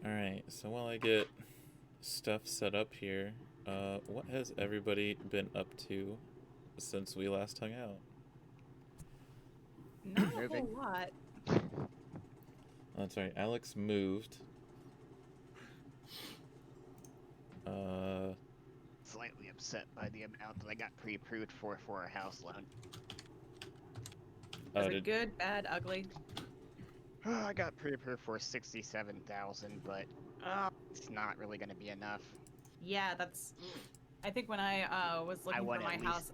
Alright, so while I get stuff set up here, what has everybody been up to since we last hung out? Not a Moving. whole lot. That's right, Alex moved. Slightly upset by the amount that I got pre-approved for a house loan. Is it good, bad, ugly? I got pre-approved for 67,000, but it's not really going to be enough. Yeah, that's. I think when I was I looking for want my at house. least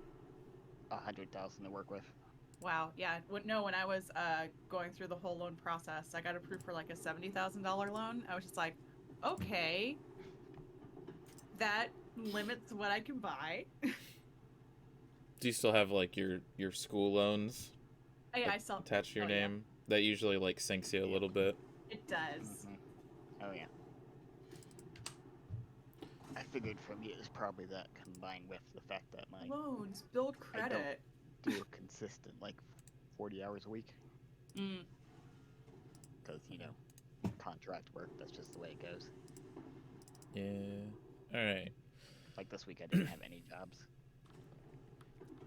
100,000 to work with. Wow, yeah. When I was going through the whole loan process, I got approved for like a $70,000 loan. I was just like, okay, that limits what I can buy. Do you still have like your school loans I still attached to your yeah. name? That usually like sinks you a little bit. It does. Oh yeah. I figured for me it was probably that combined with the fact that my Loans build credit. do a consistent like 40 hours a week. Because contract work, that's just the way it goes. Yeah. Alright. Like this week I didn't have any jobs.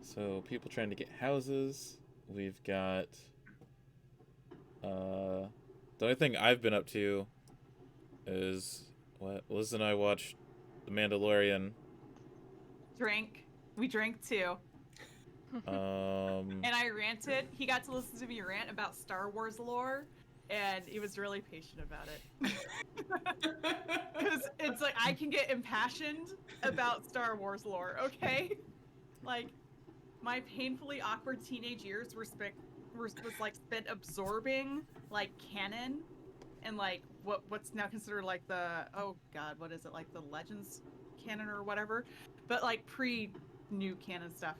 So people trying to get houses. We've got the only thing I've been up to is what Liz and I watched The Mandalorian. We drank too. And I ranted. He got to listen to me rant about Star Wars lore, and he was really patient about it. Because it's like I can get impassioned about Star Wars lore, okay? Like, my painfully awkward teenage years was like spent absorbing like canon and like what's now considered like the what is it, like the Legends canon or whatever, but like pre-new canon stuff.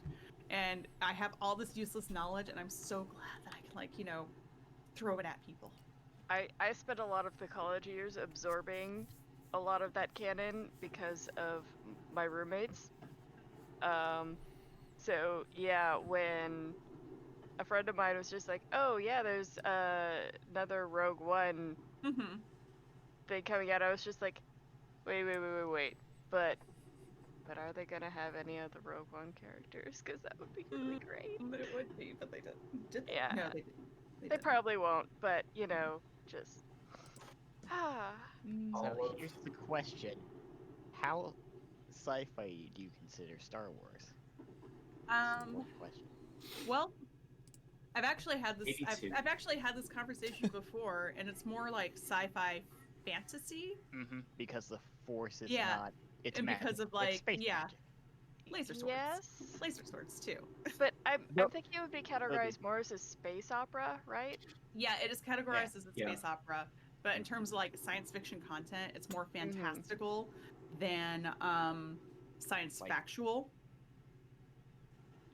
And I have all this useless knowledge, and I'm so glad that I can, like, throw it at people. I spent a lot of the college years absorbing a lot of that canon because of my roommates. So yeah, when a friend of mine was just like, "Oh yeah, there's another Rogue One thing coming out," I was just like, "Wait, but are they gonna have any of the Rogue One characters? Because that would be really great." It would be, but they didn't. Yeah. No, they didn't. They probably won't, but just. So here's the question: how sci-fi do you consider Star Wars? Well, I've actually had this. I've actually had this conversation before, and it's more like sci-fi fantasy. Because the Force is not. It's and magic. Because of like it's space magic. Laser swords. Yes. Laser swords too. But I'm thinking it would be categorized more as a space opera, right? Yeah, it is categorized as a space opera. But in terms of like science fiction content, it's more fantastical than science factual.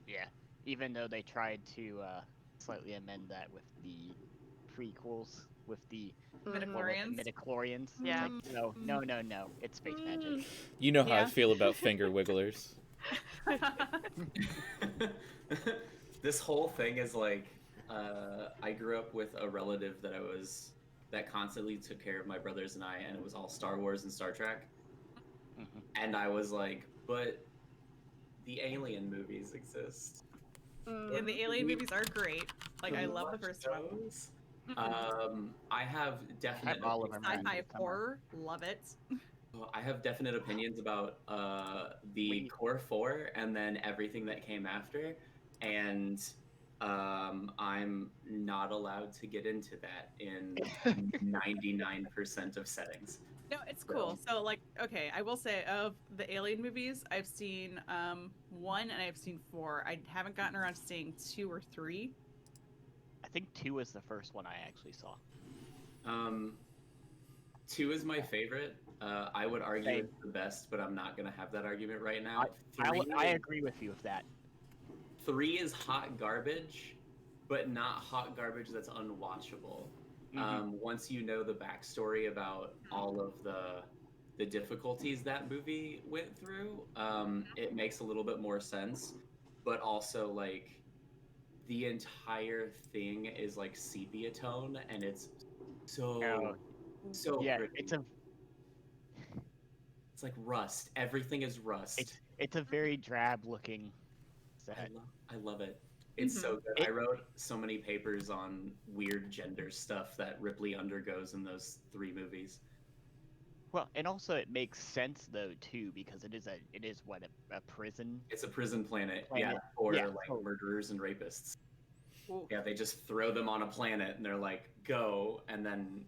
Yeah, even though they tried to slightly amend that with the prequels, with the midichlorians. Yeah. Like, no, it's space magic. You know how I feel about finger wigglers. This whole thing is like, I grew up with a relative that constantly took care of my brothers and I, and it was all Star Wars and Star Trek. And I was like, but the Alien movies exist. And the Alien movies are great. Like, I love the first one. I have definite sci-fi horror, love it. I have definite opinions about the core four and then everything that came after, and I'm not allowed to get into that in 99% of settings. No, it's cool. So, like, okay, I will say, of the Alien movies, I've seen 1 and I've seen 4. I haven't gotten around to seeing 2 or 3. I think 2 was the first one I actually saw. 2 is my favorite. I would argue it's the best, but I'm not going to have that argument right now. I agree with you with that. 3 is hot garbage, but not hot garbage that's unwatchable. Once you know the backstory about all of the difficulties that movie went through, it makes a little bit more sense. But also, like, the entire thing is like sepia tone, and it's so pretty. It's like rust. Everything is rust. It's a very drab looking set. I love it. It's so good. It- I wrote so many papers on weird gender stuff that Ripley undergoes in those 3 movies. Well, and also it makes sense though too, because it is what a prison. It's a prison planet, Planet. yeah, for Yeah. like murderers and rapists. Ooh. Yeah, they just throw them on a planet and they're like, go, and then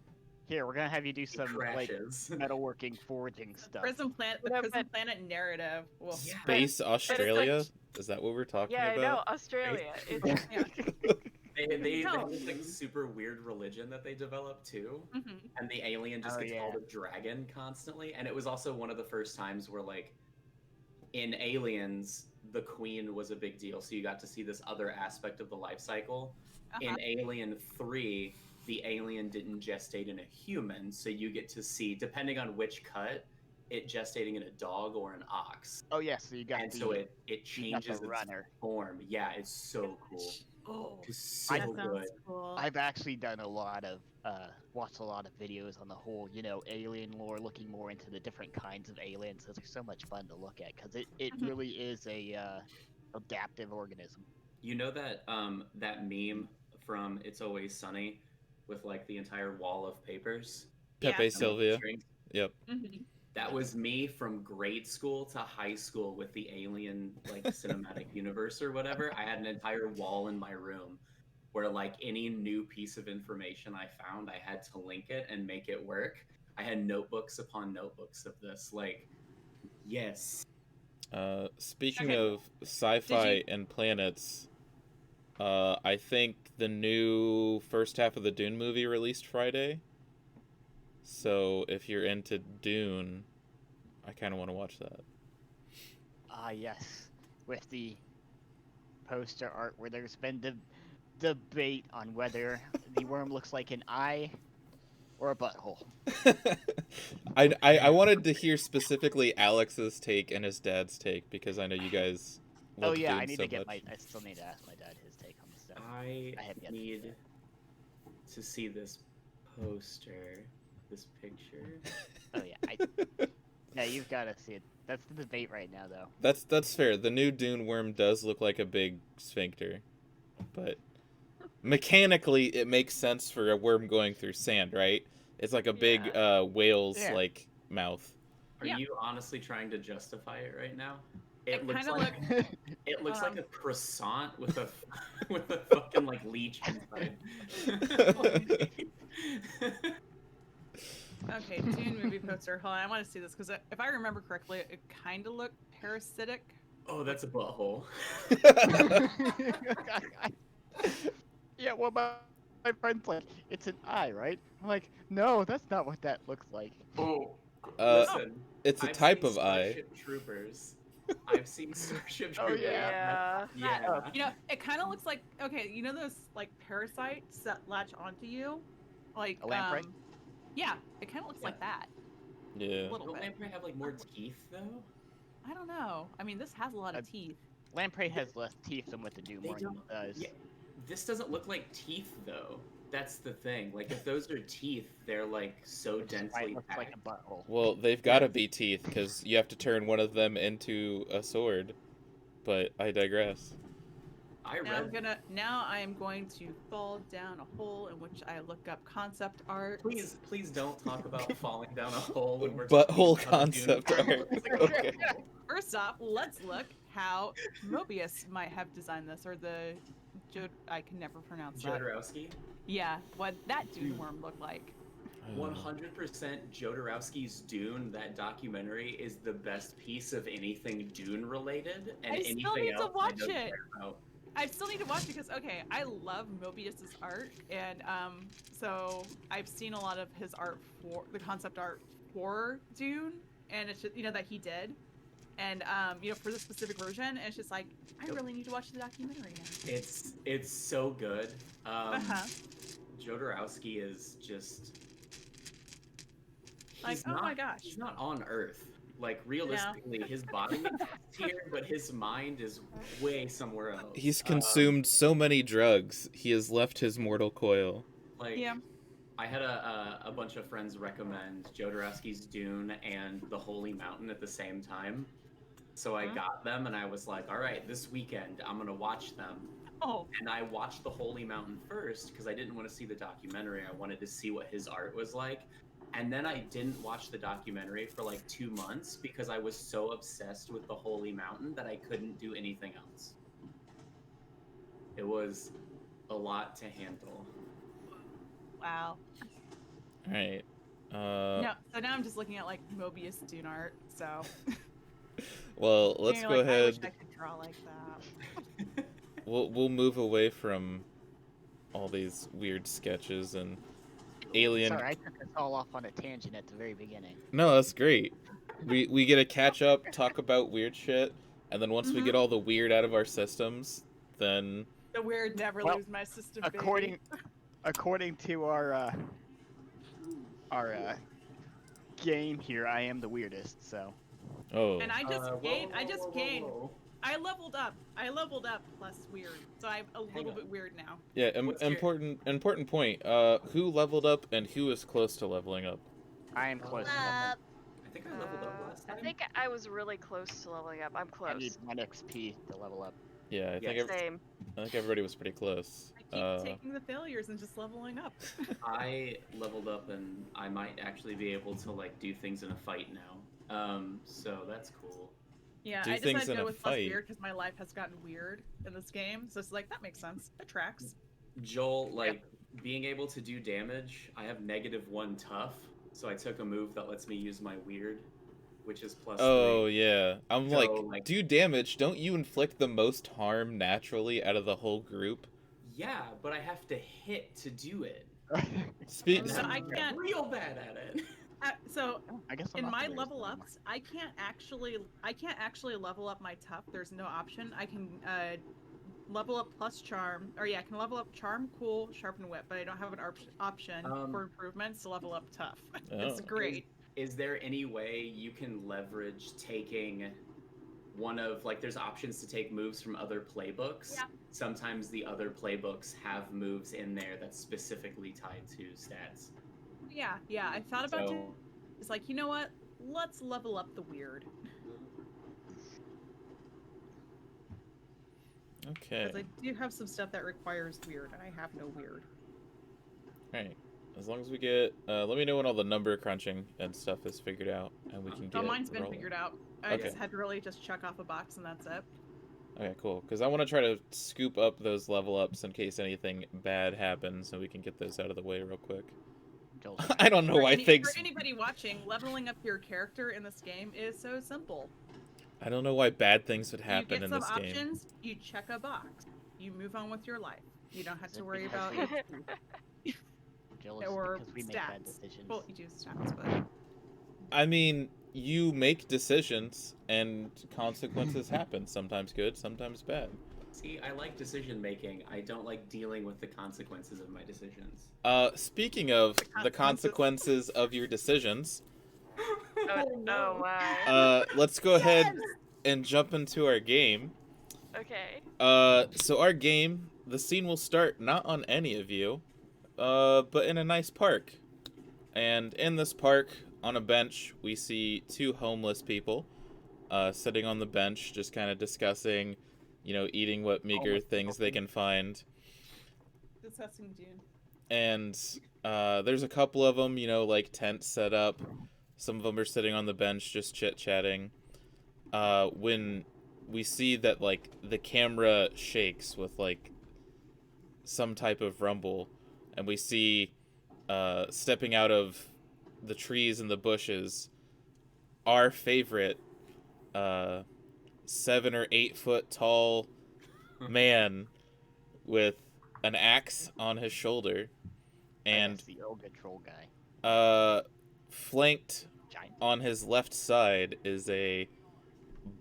Here, we're gonna have you do it some like crashes. metalworking, forging stuff. The prison planet narrative. Well, Yeah. Space Australia? Is that what we're talking Yeah, I know, about? Australia. It's, They No. have this like super weird religion that they develop too, mhm. and the alien just Oh, gets yeah. called a dragon constantly. And it was also one of the first times where like in Aliens, the queen was a big deal, so you got to see this other aspect of the life cycle. Uh-huh. In Alien 3, the alien didn't gestate in a human, so you get to see, depending on which cut, it gestating in a dog or an ox. Oh yeah, so you got And the so it you got changes the its runner. form. Yeah, it's so cool. Oh, It's so that good. sounds cool. I've actually done a lot of watched a lot of videos on the whole, alien lore, looking more into the different kinds of aliens. Those are so much fun to look at because it Mhm. really is a adaptive organism. You know that that meme from It's Always Sunny with like the entire wall of papers? Pepe Yeah. Sylvia. Strings? Yep. Mhm. That was me from grade school to high school with the Alien like cinematic universe or whatever. I had an entire wall in my room where like any new piece of information I found, I had to link it and make it work. I had notebooks upon notebooks of this. Like, yes. Speaking Okay. of sci-fi and planets, I think the new first half of the Dune movie released Friday. So if you're into Dune, I kind of want to watch that. Ah yes, with the poster art where there's been debate on whether the worm looks like an eye or a butthole. I wanted to hear specifically Alex's take and his dad's take because I know you guys Oh love yeah, Dune I need so to get much. I still need to ask my dad his take on this stuff. I I have yet to do need that. to see this poster, this picture. Oh yeah, yeah, you've got to see it. That's the debate right now, though. That's fair. The new Dune worm does look like a big sphincter, but mechanically it makes sense for a worm going through sand, right? It's like a big whale's Yeah. like mouth. Are Yeah. you honestly trying to justify it right now? It looks kinda like it looks like um, a croissant with a with a fucking like leech inside. Okay, Dune movie poster. Hold on, I want to see this because if I remember correctly, it kind of looked parasitic. Oh, that's a butthole. Yeah, well, my friend's like, it's an eye, right? I'm like, no, that's not what that looks like. Oh, Uh, listen. it's a I've type seen of eye. Starship Troopers. I've seen Starship Oh, Troopers. yeah. Yeah. You know, it kind of looks like you know those like parasites that latch onto you, like A lamprey? Yeah, it kind of looks like that Yeah. a little Don't bit. lamprey have like more teeth though? I don't know. I mean, this has a lot of teeth. Lamprey has less teeth than what the Doom They worm don't- does. Yeah. This doesn't look like teeth though. That's the thing. Like if those are teeth, they're like so Which is why densely it looks like packed. a butthole. Well, they've got to be teeth because you have to turn one of them into a sword. But I digress. I read. Now I am going to fall down a hole in which I look up concept art. Please don't talk about falling down a hole when we're Butthole talking about Dune. concept art. Okay. First off, let's look how Mobius might have designed this, or the I can never pronounce that. Jodorowsky. Yeah, what that Dune worm looked like. 100% Jodorowsky's Dune, that documentary, is the best piece of anything Dune related, and I still anything need to else watch I don't it. care about. I still need to watch because I love Mobius's art, and so I've seen a lot of his art for the concept art for Dune, and it's just, that he did, and for the specific version, and it's just like I really need to watch the documentary now. It's so good. Uh-huh. Jodorowsky is just Like, he's oh not, my gosh. he's not on Earth. Like realistically, his body is here, but his mind is way somewhere else. He's consumed so many drugs, he has left his mortal coil. Like, Yeah. I had a bunch of friends recommend Jodorowsky's Dune and The Holy Mountain at the same time. So I got them and I was like, all right, this weekend I'm going to watch them. Oh, And I watched The Holy Mountain first because I didn't want to see the documentary. I wanted to see what his art was like. And then I didn't watch the documentary for like 2 months because I was so obsessed with The Holy Mountain that I couldn't do anything else. It was a lot to handle. wow. All right. No, so now I'm just looking at like Mobius Dune art. So Well, let's you're go like, I wish ahead. I could draw like that. We'll move away from all these weird sketches and alien. Sorry, I took us all off on a tangent at the very beginning. No, that's great. We get to catch up, talk about weird shit, and then once we get all the weird out of our systems, then The weird never Well, lose my system. According to our game here, I am the weirdest. So oh, And I just gained. I just gained. whoa. I leveled up. I leveled up plus weird. So I'm a little on. bit weird now. yeah. What's your- Important point. Who leveled up and who is close to leveling up? I am close. to Uh, level. I think I leveled up last I time. think I was really close to leveling up. I'm I need close. 1 XP to level up. Yeah, Yeah, Same. I think everybody was pretty close. I keep taking the failures and just leveling up. I leveled up and I might actually be able to like do things in a fight now. So that's cool. Yeah, Do I things decided to in go a with plus fight. weird because my life has gotten weird in this game. So it's like that makes sense. It tracks. Joel, like being able to do damage, I have -1 tough, so I took a move that lets me use my weird, which is +3. Oh yeah, I'm So, like, like- do damage. Don't you inflict the most harm naturally out of the whole group? Yeah, but I have to hit to do it. Speak. And So I'm I can't- real bad at it. So I guess I'm in not my the weirdest level anymore. ups, I can't actually level up my tough. There's no option. I can level up plus charm, or yeah, I can level up charm, cool, sharpen whip, but I don't have an option for improvements to level up tough. It's Oh. great. Is there any way you can leverage taking one of like there's options to take moves from other playbooks? Yeah. Sometimes the other playbooks have moves in there that's specifically tied to stats. Yeah, I thought about it. So It's like, you know what? Let's level up the weird. Okay. Because I do have some stuff that requires weird, and I have no weird. Right. As long as we get, let me know when all the number crunching and stuff is figured out, and we can get. Oh, mine's been rolling. figured out. I Okay. just had to really just check off a box, and that's it. Okay, cool. Because I want to try to scoop up those level ups in case anything bad happens, so we can get those out of the way real quick. Joel's I don't know why things. For anybody watching, leveling up your character in this game is so simple. I don't know why bad things would You happen get in some this game. options, you check a box, you move on with your life. You don't have Is to it worry because about jealous or because we make bad stats. decisions. Well, you do stats, but I mean, you make decisions, and consequences happen. Sometimes good, sometimes bad. see, I like decision making. I don't like dealing with the consequences of my decisions. Speaking of the consequences of your decisions, Oh wow. let's go ahead and jump into our game. Okay. So our game, the scene will start not on any of you, but in a nice park. And in this park, on a bench, we see two homeless people, sitting on the bench, just kind of discussing, eating what meager Homeless things they can find. discussing Dune. And there's a couple of them, like tents set up. Some of them are sitting on the bench just chit-chatting. When we see that, like, the camera shakes with, like, some type of rumble, and we see stepping out of the trees and the bushes our favorite 7 or 8 foot tall man with an axe on his shoulder, and That's the Olga troll guy. flanked Giant. on his left side is a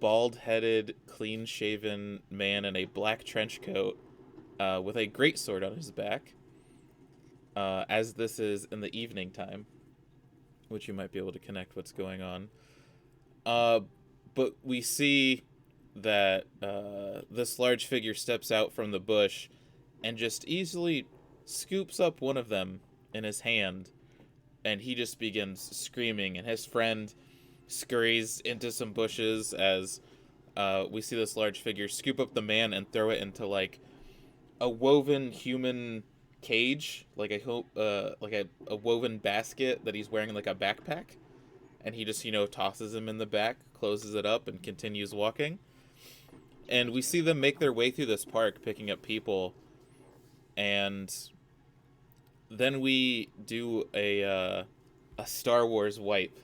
bald-headed, clean-shaven man in a black trench coat with a greatsword on his back, as this is in the evening time, which you might be able to connect what's going on. But we see that this large figure steps out from the bush and just easily scoops up one of them in his hand, and he just begins screaming, and his friend scurries into some bushes as we see this large figure scoop up the man and throw it into like a woven human cage, like a woven basket that he's wearing in like a backpack, and he just tosses him in the back, closes it up, and continues walking. And we see them make their way through this park, picking up people, and then we do a Star Wars wipe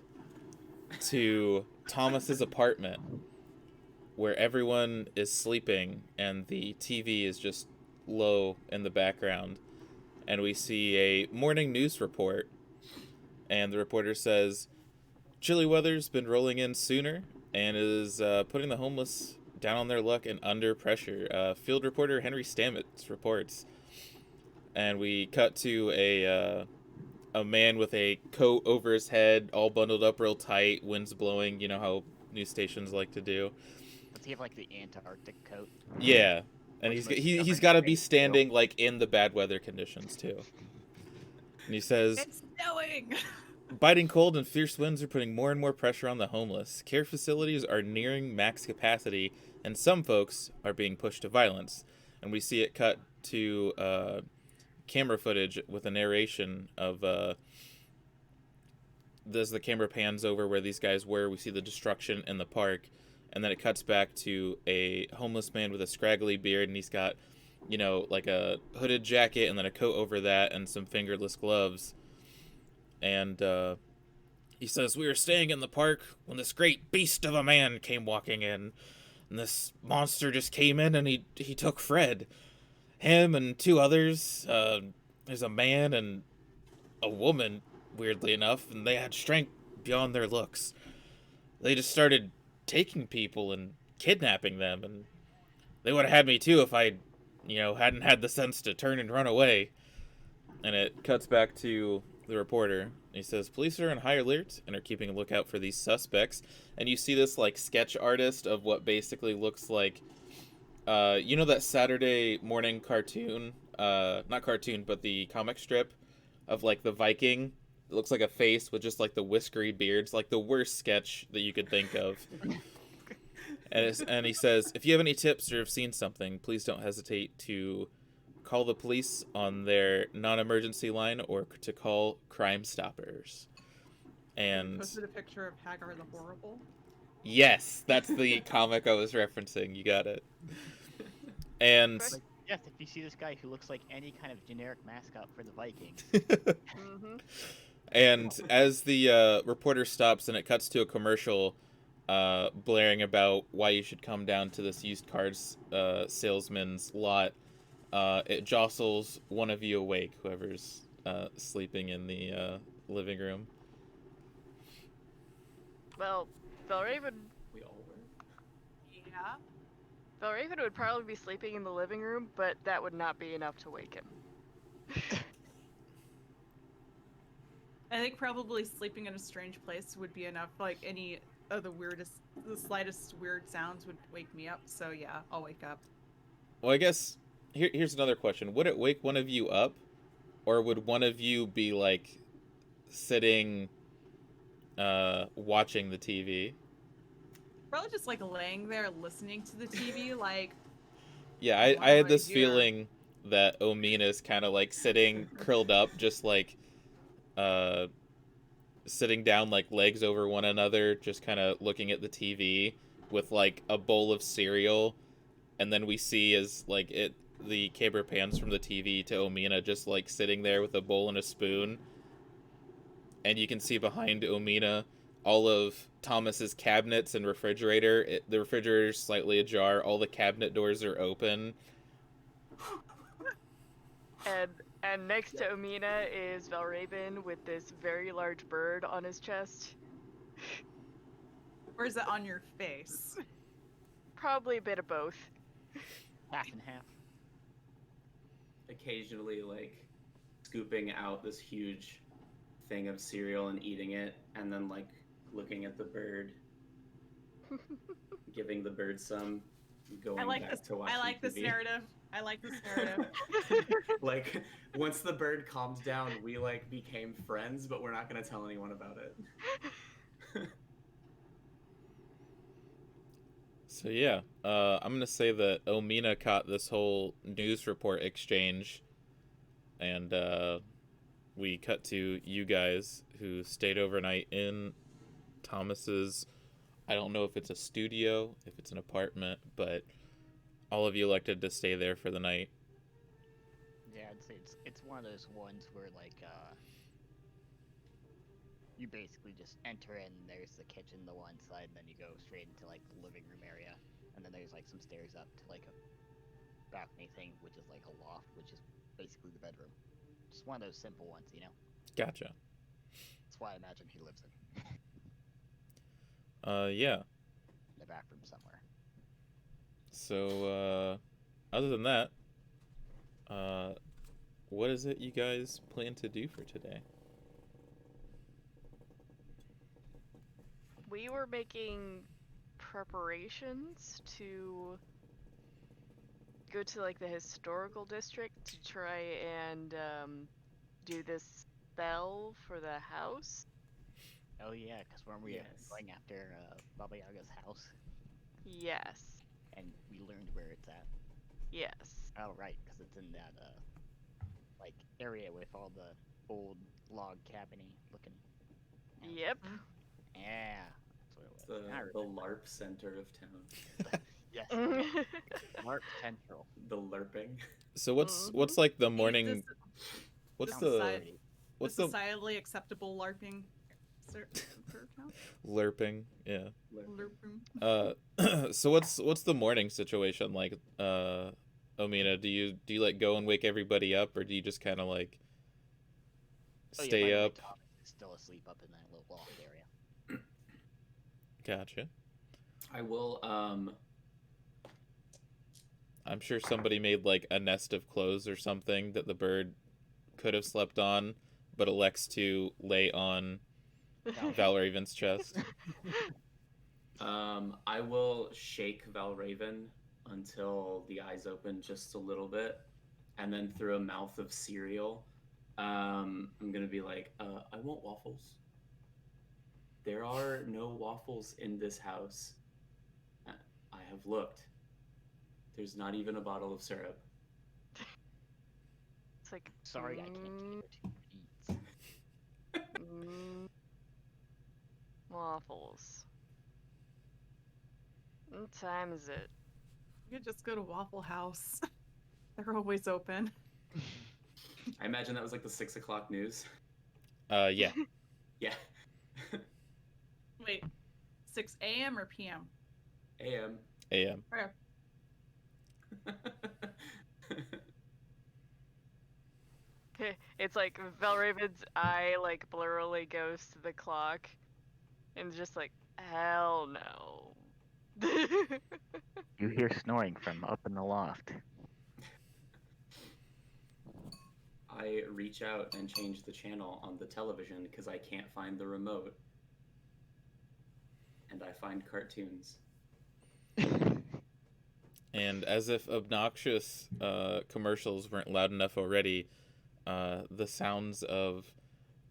to Thomas's apartment, where everyone is sleeping and the TV is just low in the background, and we see a morning news report, and the reporter says chilly weather's been rolling in sooner and is putting the homeless down on their luck and under pressure. Field reporter Henry Stamets reports, and we cut to a man with a coat over his head, all bundled up real tight, winds blowing, you know how news stations like to do. Does he have like the Antarctic coat? Yeah, and he's got to be standing like in the bad weather conditions too. And he says, It's snowing. biting cold and fierce winds are putting more and more pressure on the homeless. Care facilities are nearing max capacity, and some folks are being pushed to violence. And we see it cut to camera footage with a narration of as the camera pans over where these guys were. We see the destruction in the park, and then it cuts back to a homeless man with a scraggly beard, and he's got, like a hooded jacket and then a coat over that and some fingerless gloves. And he says, we were staying in the park when this great beast of a man came walking in, and this monster just came in and he took Fred. Him and two others. There's a man and a woman, weirdly enough, and they had strength beyond their looks. They just started taking people and kidnapping them, and they would have had me too if I, hadn't had the sense to turn and run away. And it cuts back to the reporter. He says, police are on high alert and are keeping a lookout for these suspects. And you see this like sketch artist of what basically looks like that Saturday morning cartoon, not cartoon, but the comic strip of like the Viking. It looks like a face with just like the whiskery beards, like the worst sketch that you could think of. And he says, if you have any tips or have seen something, please don't hesitate to call the police on their non-emergency line or to call Crime Stoppers. And Posted a picture of Hagar the Horrible. yes, that's the comic I was referencing. You got it. And Like, yes, if you see this guy who looks like any kind of generic mascot for the Vikings. Mm-hmm. and as the reporter stops and it cuts to a commercial blaring about why you should come down to this used cars salesman's lot, it jostles one of you awake, whoever's sleeping in the living room. Well, Valraven We all were. Yeah. Valraven would probably be sleeping in the living room, but that would not be enough to wake him. I think probably sleeping in a strange place would be enough. Like any of the slightest weird sounds would wake me up. So yeah, I'll wake up. Well, I guess here's another question. Would it wake one of you up, or would one of you be like sitting watching the TV? Probably just like laying there listening to the TV, like. Yeah, Why I had am I this here? feeling that Omina's kind of like sitting curled up, just like sitting down, like legs over one another, just kind of looking at the TV with like a bowl of cereal. And then we see as like the camera pans from the TV to Omina just like sitting there with a bowl and a spoon. And you can see behind Omina all of Thomas's cabinets and refrigerator. The refrigerator's slightly ajar. All the cabinet doors are open. And next to Omina is Valraven with this very large bird on his chest. Or is it on your face? Probably a bit of both. Half and half. Occasionally, like, scooping out this huge thing of cereal and eating it, and then, like, looking at the bird, giving the bird some. going I like back this. to watching I like this TV. narrative. I like this narrative. Like once the bird calmed down, we like became friends, but we're not gonna tell anyone about it. So yeah, I'm gonna say that Omina caught this whole news report exchange, and we cut to you guys who stayed overnight in Thomas's. I don't know if it's a studio, if it's an apartment, but all of you elected to stay there for the night. Yeah, I'd say it's one of those ones where like you basically just enter in. There's the kitchen, the one side, and then you go straight into like the living room area, and then there's like some stairs up to like a balcony thing, which is like a loft, which is basically the bedroom. Just one of those simple ones, you know. Gotcha. That's why I imagine he lives in Yeah. the back room somewhere. So, other than that, what is it you guys plan to do for today? We were making preparations to go to like the historical district to try and do this spell for the house. Oh yeah, because weren't we Yes. going after Baba Yaga's house, Yes. and we learned where it's at. Yes. Oh right, because it's in that like area with all the old log cabiny looking. Yep. Yeah, that's what it It's was. Now I the remember. LARP center of town. Yes, Lark Central. The LARPing. So what's like the morning? What's this the society- what's the the societally acceptable LARPing? Count? LARPing? Yeah. LARPing. So what's the morning situation like? Omina, do you like go and wake everybody up, or do you just kind of like Oh, yeah, by stay the way, up? Thomas is still asleep up in that little loft area. Gotcha. I will I'm sure somebody made like a nest of clothes or something that the bird could have slept on, but elects to lay on Valraven's chest. I will shake Valraven until the eyes open just a little bit, and then through a mouth of cereal, I'm gonna be like, I want waffles. There are no waffles in this house. I have looked. There's not even a bottle of syrup. It's like Sorry, I can't cater to your needs. Waffles. What time is it? You could just go to Waffle House. They're always open. I imagine that was like the 6 o'clock news. Yeah. Yeah. Wait, 6 a.m. or p.m.? AM. AM. Okay. It's like Valraven's eye like blurrily goes to the clock and just like, hell no. You hear snoring from up in the loft. I reach out and change the channel on the television because I can't find the remote. And I find cartoons. And as if obnoxious commercials weren't loud enough already, the sounds of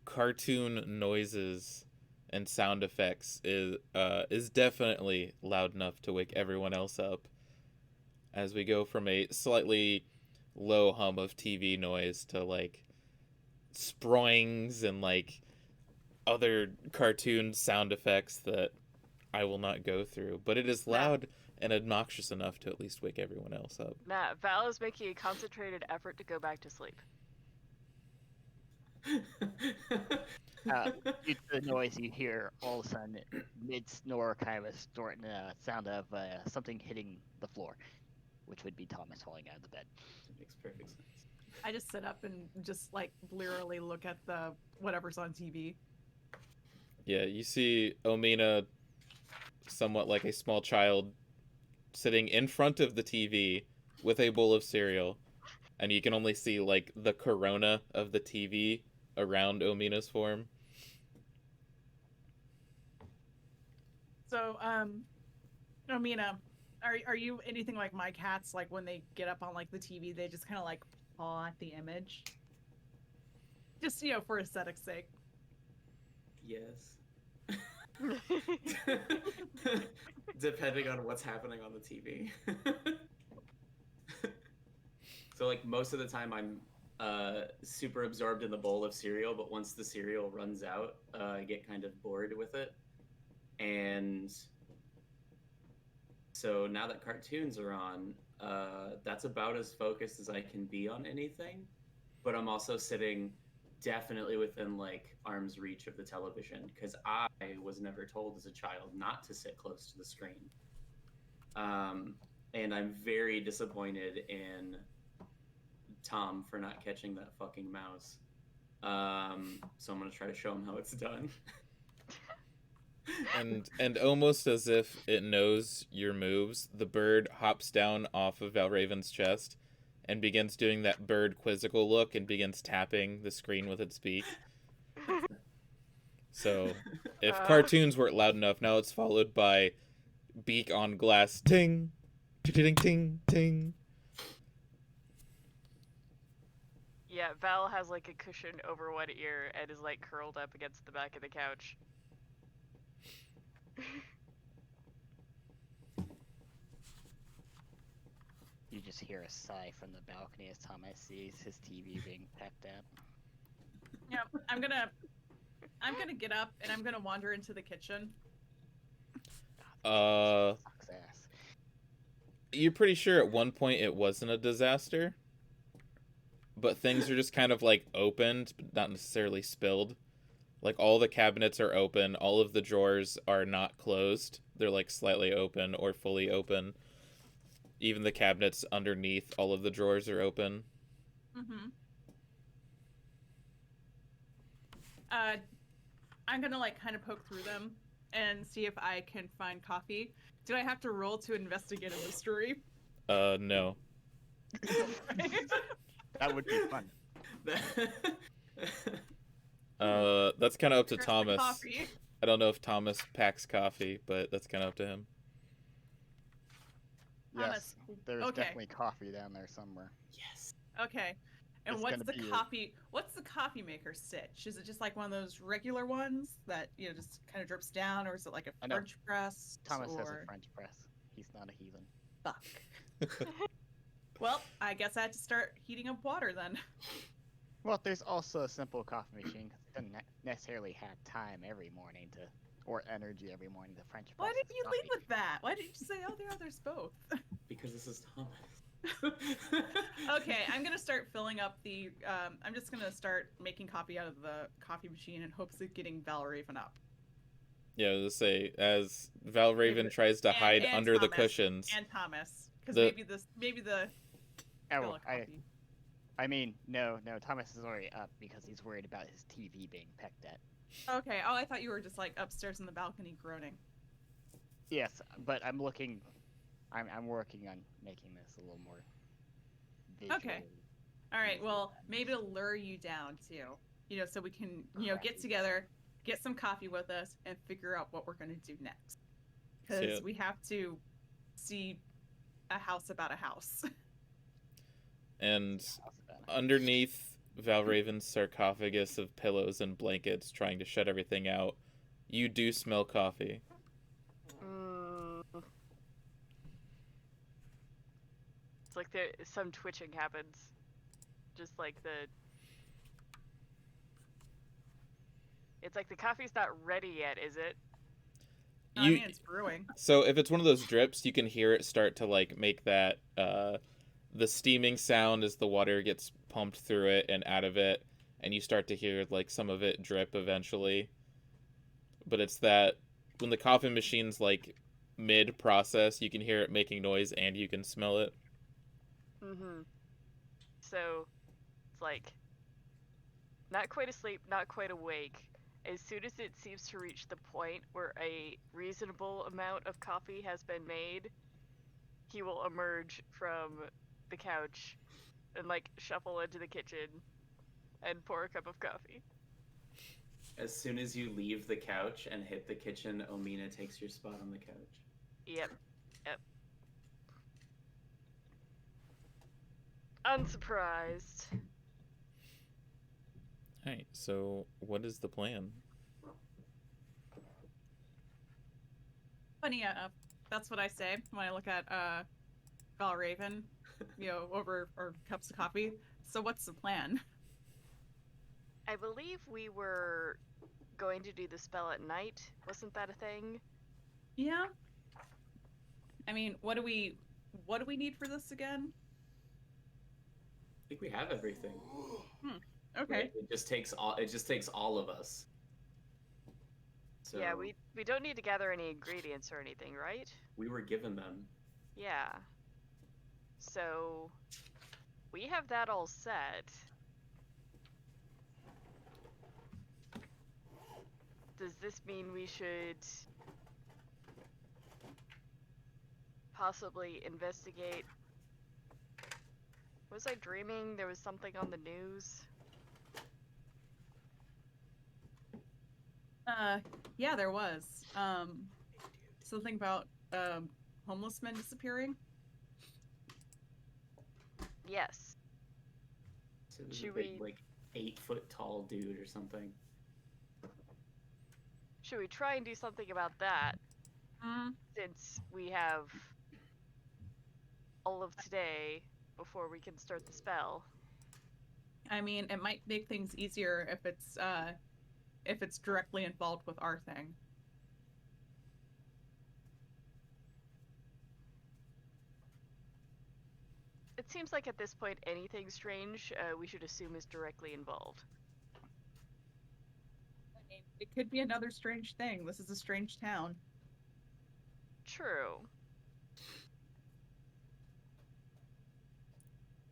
cartoon noises and sound effects is definitely loud enough to wake everyone else up. As we go from a slightly low hum of TV noise to like sproings and like other cartoon sound effects that I will not go through, but it is loud and obnoxious enough to at least wake everyone else up. Nah, Val is making a concentrated effort to go back to sleep. Due to the noise you hear, all of a sudden, mid-snore, kind of a sound of something hitting the floor, which would be Thomas falling out of the bed. It makes perfect sense. I just sit up and just like blearily look at the whatever's on TV. Yeah, you see Omina, somewhat like a small child, sitting in front of the TV with a bowl of cereal, and you can only see like the corona of the TV around Omina's form. So, Omina, Are you anything like my cats? Like when they get up on like the TV, they just kind of like paw at the image, just for aesthetic's sake. Yes. Depending on what's happening on the TV. So like most of the time I'm super absorbed in the bowl of cereal, but once the cereal runs out, I get kind of bored with it. And so now that cartoons are on, that's about as focused as I can be on anything. But I'm also sitting definitely within like arm's reach of the television because I was never told as a child not to sit close to the screen. And I'm very disappointed in Tom for not catching that fucking mouse. So I'm gonna try to show him how it's done. And almost as if it knows your moves, the bird hops down off of Valraven's chest and begins doing that bird quizzical look and begins tapping the screen with its beak. So, if cartoons weren't loud enough, now it's followed by beak on glass, ting, ting, ting, ting. Yeah, Val has like a cushion over one ear and is like curled up against the back of the couch. You just hear a sigh from the balcony as Thomas sees his TV being pecked at. Yep, I'm gonna get up and I'm gonna wander into the kitchen. Sucks ass. You're pretty sure at one point it wasn't a disaster, but things are just kind of like opened, but not necessarily spilled. Like all the cabinets are open, all of the drawers are not closed. They're like slightly open or fully open. Even the cabinets underneath all of the drawers are open. Mm-hmm. I'm gonna like kind of poke through them and see if I can find coffee. Do I have to roll to investigate a mystery? No. That would be fun. That's kind of up to Where's the Thomas. coffee? I don't know if Thomas packs coffee, but that's kind of up to him. Thomas, Yes, there's okay. definitely coffee down there somewhere. Yes. Okay. And It's what's gonna the be coffee? What's the coffee maker stitch? Is it just like one of those regular ones that just kind of drips down, or is it like a I know. French press? Thomas or... has a French press. He's not a heathen. Fuck. Well, I guess I had to start heating up water then. Well, there's also a simple coffee machine. 'Cause it doesn't necessarily have time every morning or energy every morning to French press. Why didn't his you coffee. lead with that? Why didn't you say, oh, there's both? Because this is Thomas. Okay, I'm gonna start filling up the. I'm just gonna start making coffee out of the coffee machine in hopes of getting Valraven up. Yeah, let's say as Valraven tries to hide and under the Thomas. cushions. And Thomas, because The- maybe the. Oh, fill of coffee. I mean, no, Thomas is already up because he's worried about his TV being pecked at. Okay. Oh, I thought you were just like upstairs in the balcony groaning. Yes, but I'm working on making this a little more visual. Okay. All right. Well, maybe it'll lure you down too. So we can get together, get some coffee with us, and figure out what we're gonna do next. Because Yeah. we have to see a house about a house. And underneath Valraven's sarcophagus of pillows and blankets trying to shut everything out, you do smell coffee. It's like some twitching happens. Just like it's like the coffee's not ready yet, is it? I mean, it's brewing. So if it's one of those drips, you can hear it start to like make that the steaming sound as the water gets pumped through it and out of it, and you start to hear like some of it drip eventually. But it's that when the coffee machine's like mid process, you can hear it making noise and you can smell it. Mm-hmm. So it's like not quite asleep, not quite awake. As soon as it seems to reach the point where a reasonable amount of coffee has been made, he will emerge from the couch and like shuffle into the kitchen and pour a cup of coffee. As soon as you leave the couch and hit the kitchen, Omina takes your spot on the couch. Yep. Unsurprised. Alright, so what is the plan? Funny enough, that's what I say when I look at Valraven, over our cups of coffee. So what's the plan? I believe we were going to do the spell at night. Wasn't that a thing? Yeah. I mean, what do we need for this again? I think we have everything. Okay. It just takes all of us. So Yeah, we don't need to gather any ingredients or anything, right? we were given them. Yeah. So we have that all set. Does this mean we should possibly investigate? Was I dreaming there was something on the news? Yeah, there was. Something about homeless men disappearing. Yes. So it was a Should big, we- like 8-foot tall dude or something. Should we try and do something about that? Since we have all of today before we can start the spell. I mean, it might make things easier if it's directly involved with our thing. It seems like at this point anything strange we should assume is directly involved. I mean, it could be another strange thing. This is a strange town. True.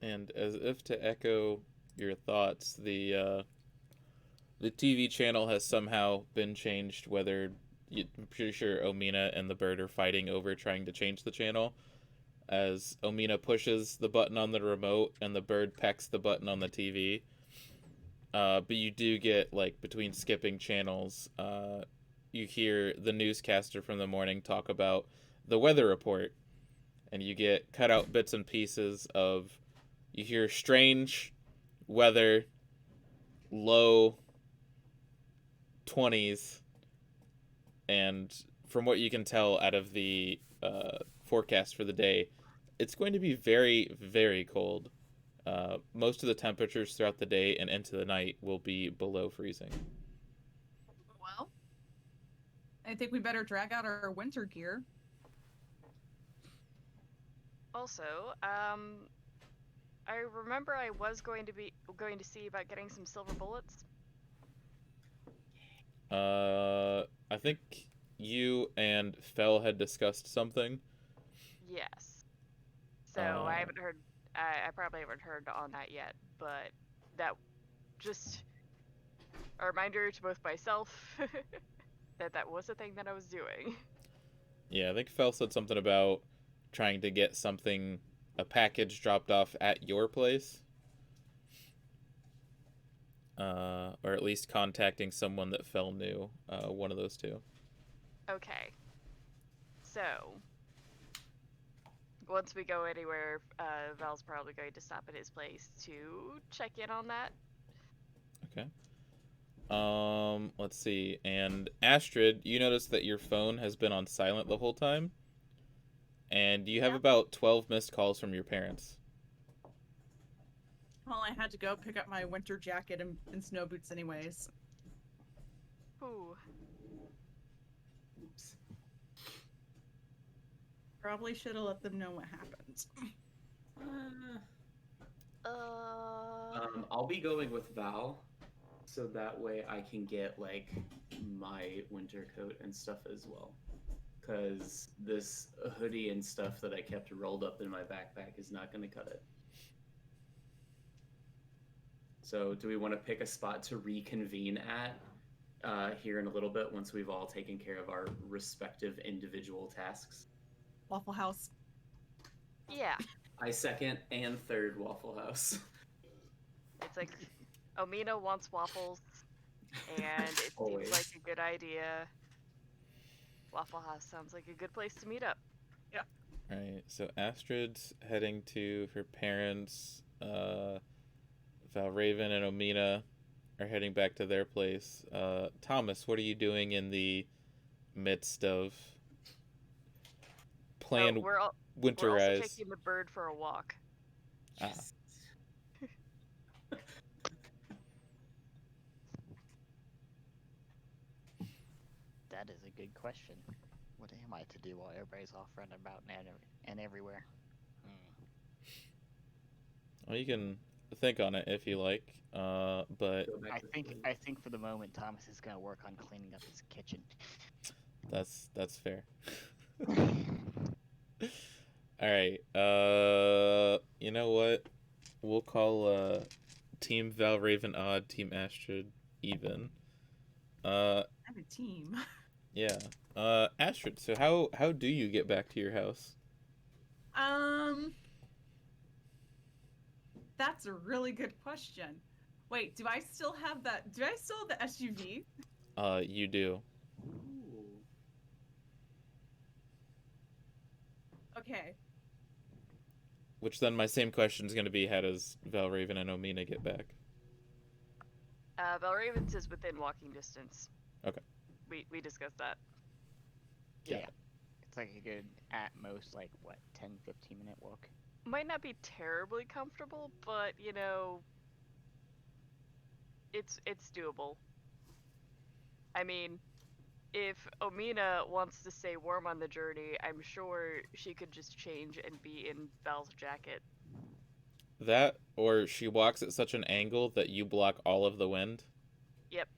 And as if to echo your thoughts, the TV channel has somehow been changed. I'm pretty sure Omina and the bird are fighting over trying to change the channel. As Omina pushes the button on the remote and the bird pecks the button on the TV. But you do get, like, between skipping channels, you hear the newscaster from the morning talk about the weather report. And you get cut out bits and pieces of, you hear strange weather, low 20s, and from what you can tell out of the forecast for the day, it's going to be very, very cold. Most of the temperatures throughout the day and into the night will be below freezing. Well, I think we better drag out our winter gear. Also, I remember I was going to see about getting some silver bullets. I think you and Fel had discussed something. Yes. So I haven't heard. I probably haven't heard on that yet, but that just a reminder to both myself that was a thing that I was doing. Yeah, I think Fel said something about trying to get a package dropped off at your place. Or at least contacting someone that Fel knew. One of those two. Okay. So, once we go anywhere, Val's probably going to stop at his place to check in on that. Okay. Let's see. And Astrid, you notice that your phone has been on silent the whole time. And you have Yeah. about 12 missed calls from your parents. Well, I had to go pick up my winter jacket and snow boots anyways. Ooh. Oops. Probably should have let them know what happened. I'll be going with Val, so that way I can get like my winter coat and stuff as well. Cause this hoodie and stuff that I kept rolled up in my backpack is not gonna cut it. So do we want to pick a spot to reconvene at here in a little bit once we've all taken care of our respective individual tasks? Waffle House. Yeah. I second and third Waffle House. It's like Omina wants waffles, and it Always. seems like a good idea. Waffle House sounds like a good place to meet up. Alright, so Astrid's heading to her parents. Valraven and Omina are heading back to their place. Thomas, what are you doing in the midst of planned we're also winterize? taking the bird for a walk. Ah. That is a good question. What am I to do while everybody's off running about and everywhere? Well, you can think on it if you like, but Go back to sleep. I think for the moment Thomas is gonna work on cleaning up his kitchen. that's fair. All right. You know what? We'll call Team Valraven odd, Team Astrid even. I'm a team. Yeah. Astrid, so how do you get back to your house? That's a really good question. Wait, do I still have that? Do I still have the SUV? You do. Ooh. Okay. Which then my same question is going to be, how does Valraven and Omina get back? Valraven's is within walking distance. Okay. We discussed that. Yeah. It's like a good, at most, like, what, 10-15 minute walk? Might not be terribly comfortable, but you know, it's doable. I mean, if Omina wants to stay warm on the journey, I'm sure she could just change and be in Val's jacket. That, or she walks at such an angle that you block all of the wind. Yep.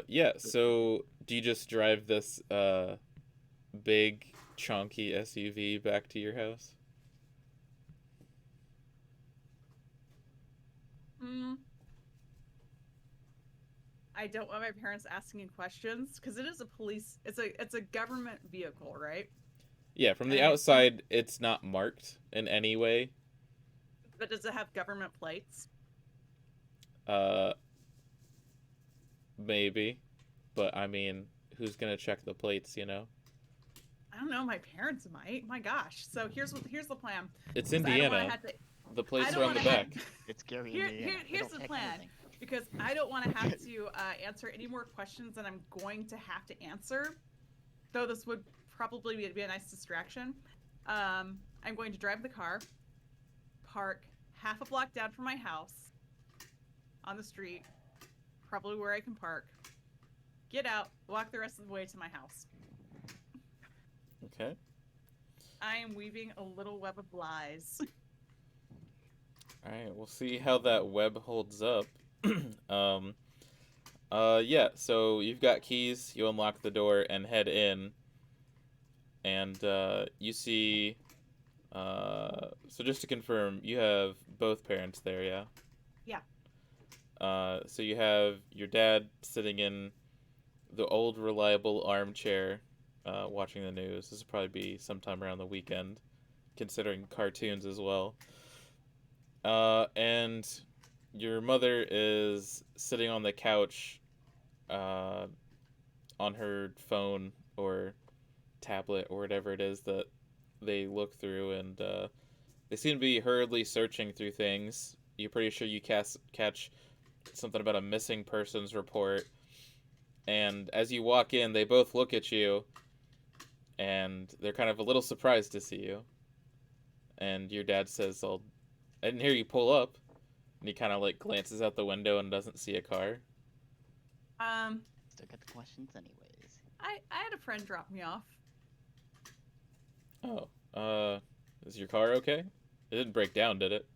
Yeah, so do you just drive this big chunky SUV back to your house? I don't want my parents asking questions because it is a police. It's a government vehicle, right? Yeah, from the And I assume- outside, it's not marked in any way. But does it have government plates? Maybe, but I mean, who's gonna check the plates, you know? I don't know. My parents might. My gosh. So here's the plan. It's 'Cause I don't wanna Indiana. have to- The plates I are don't on the wanna back. have- It's scary Here- Indiana. here- They here's don't the check plan. anything. because I don't want to have to answer any more questions than I'm going to have to answer. Though this would probably be a nice distraction. I'm going to drive the car, park half a block down from my house, on the street, probably where I can park, get out, walk the rest of the way to my house. Okay. I am weaving a little web of lies. All right, we'll see how that web holds up. Yeah, so you've got keys, you unlock the door and head in. And you see, so just to confirm, you have both parents there, yeah? Yeah. So you have your dad sitting in the old reliable armchair, watching the news. This will probably be sometime around the weekend, considering cartoons as well. And your mother is sitting on the couch, on her phone or tablet or whatever it is that they look through, and they seem to be hurriedly searching through things. You're pretty sure you catch something about a missing persons report, and as you walk in, they both look at you, and they're kind of a little surprised to see you. And your dad says, "I didn't hear you pull up," and he kind of like glances out the window and doesn't see a car. Still got the questions anyways. I had a friend drop me off. Oh, is your car okay? It didn't break down, did it?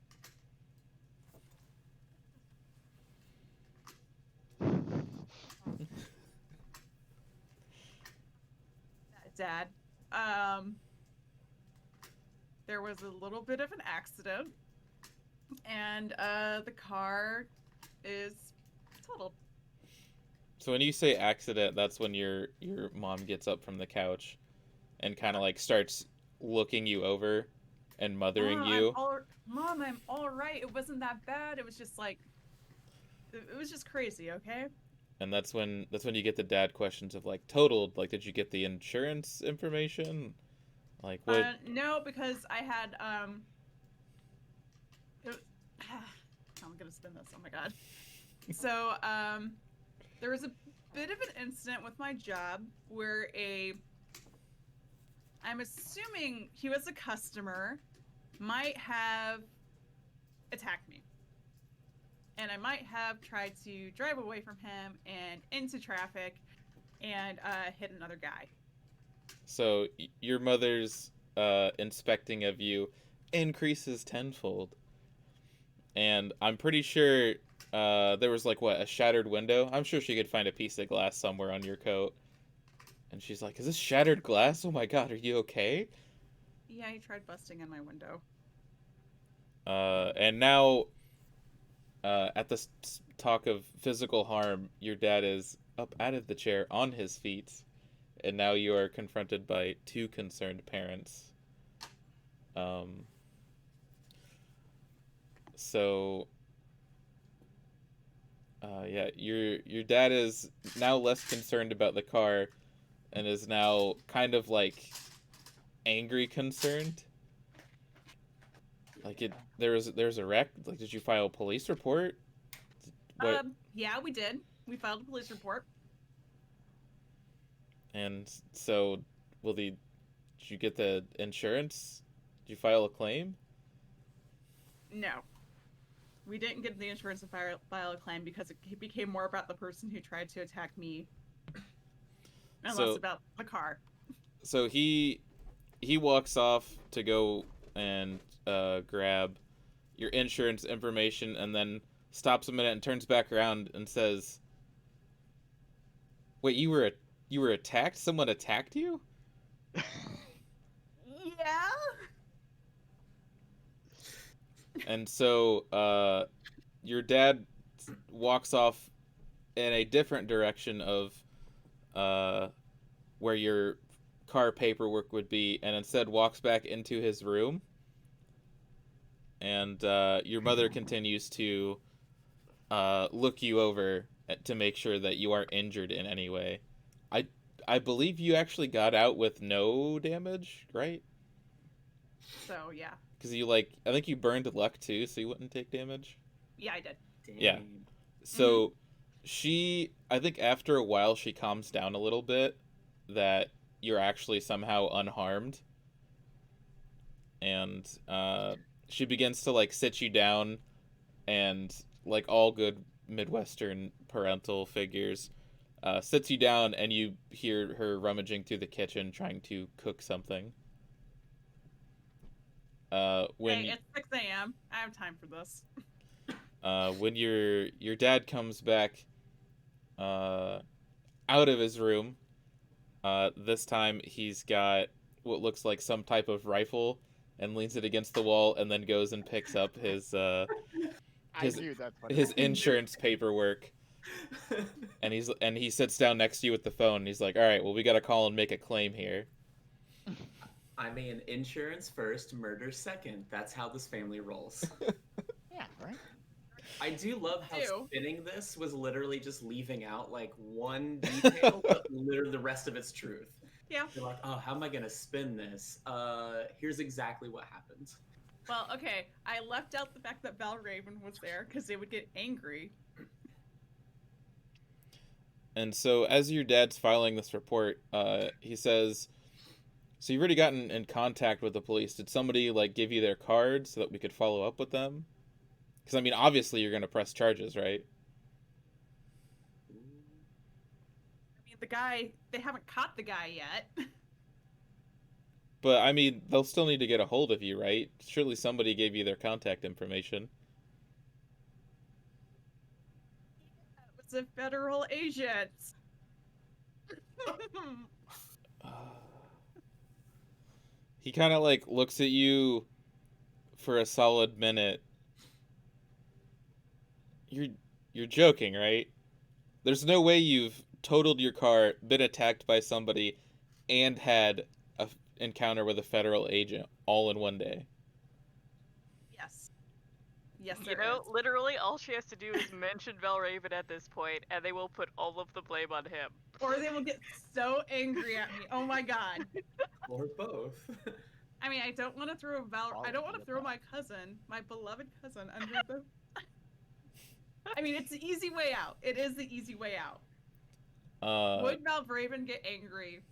Dad, there was a little bit of an accident, and the car is totaled. So when you say accident, that's when your mom gets up from the couch and kind of like starts looking you over and mothering you. Mom, I'm all right. It wasn't that bad. It was just like, it was just crazy. Okay. And that's when you get the dad questions of like, totaled, like, did you get the insurance information? Like what? No, because I had it was- I'm gonna spin this. Oh my god. So there was a bit of an incident with my job where I'm assuming he was a customer, might have attacked me. And I might have tried to drive away from him and into traffic and hit another guy. So your mother's inspecting of you increases tenfold, and I'm pretty sure there was like what, a shattered window. I'm sure she could find a piece of glass somewhere on your coat, and she's like, "Is this shattered glass? Oh my god, are you okay?" Yeah, he tried busting in my window. And now, at the talk of physical harm, your dad is up out of the chair on his feet, and now you are confronted by two concerned parents. So, yeah, your dad is now less concerned about the car, and is now kind of like angry concerned. Like there's a wreck. Like, did you file a police report? What? Yeah, we did. We filed a police report. And so, did you get the insurance? Did you file a claim? No. We didn't get the insurance to file a claim because it became more about the person who tried to attack me and less about the car. So he walks off to go and grab your insurance information, and then stops a minute and turns back around and says, "Wait, you were attacked? Someone attacked you?" Yeah. And so your dad walks off in a different direction of where your car paperwork would be, and instead walks back into his room. And your mother continues to look you over to make sure that you aren't injured in any way. I believe you actually got out with no damage, right? So yeah. Because I think you burned luck too, so you wouldn't take damage. Yeah, I did. Dang. Yeah. So I think after a while she calms down a little bit, that you're actually somehow unharmed. And she begins to like sit you down, and like all good Midwestern parental figures, sits you down, and you hear her rummaging through the kitchen trying to cook something. Hey, it's 6 a.m. I have time for this. When your dad comes back out of his room, this time he's got what looks like some type of rifle and leans it against the wall, and then goes and picks up his his insurance paperwork, and he sits down next to you with the phone, and he's like, "All right, well, we got to call and make a claim here." I mean, insurance first, murder second. That's how this family rolls. Yeah, right? I do love how Ew. spinning this was literally just leaving out like one detail, but literally the rest of it's truth. Yeah. You're like, oh, how am I gonna spin this? Here's exactly what happened. Well, okay. I left out the fact that Val Raven was there because they would get angry. And so, as your dad's filing this report, he says, "So you've already gotten in contact with the police. Did somebody like give you their card so that we could follow up with them? Because I mean, obviously you're gonna press charges, right?" I mean, they haven't caught the guy yet. But I mean, they'll still need to get a hold of you, right? Surely somebody gave you their contact information. It was a federal agent. He kind of like looks at you for a solid minute. You're joking, right? There's no way you've totaled your car, been attacked by somebody, and had a encounter with a federal agent all in one day. Yes. Yes, You there know, is. literally all she has to do is mention Valraven at this point, and they will put all of the blame on him. Or they will get so angry at me. Oh my god. Or both. I mean, I don't want to throw All I don't of want the to throw above. my cousin, my beloved cousin, under the. I mean, it's the easy way out. It is the easy way out. Would Valraven get angry?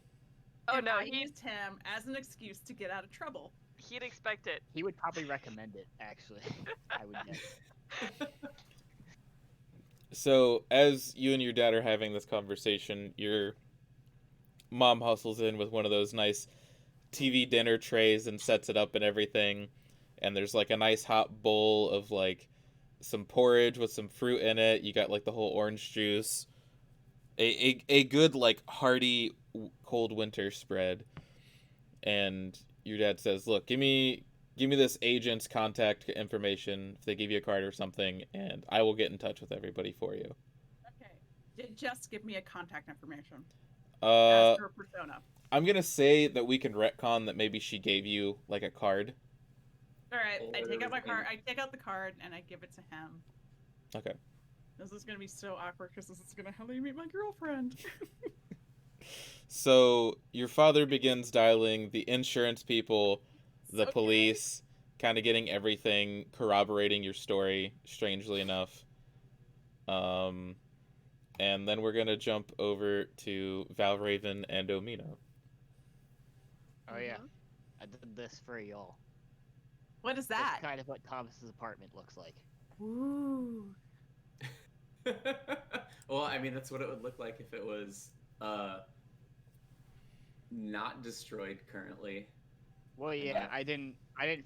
Oh if no, I used him as an excuse to get out of trouble. he'd expect it. He would probably recommend it, actually. I would guess. So, as you and your dad are having this conversation, your mom hustles in with one of those nice TV dinner trays and sets it up and everything. And there's like a nice hot bowl of like some porridge with some fruit in it. You got like the whole orange juice. A good like hearty cold winter spread. And your dad says, "Look, give me this agent's contact information if they give you a card or something, and I will get in touch with everybody for you." Okay. Just give me a contact information. Uh, As her persona. I'm gonna say that we can retcon that maybe she gave you like a card. All right. I take out my Or- card. I take out the card and I give it to him. Okay. This is gonna be so awkward because this is gonna help me meet my girlfriend. So your father begins dialing the insurance people, the Okay. police, kind of getting everything, corroborating your story, strangely enough. And then we're gonna jump over to Valraven and Omina. Oh yeah, I did this for y'all. What is That's that? kind of what Thomas's apartment looks like. Ooh. Well, I mean, that's what it would look like if it was not destroyed currently. Well, yeah, Yeah. I didn't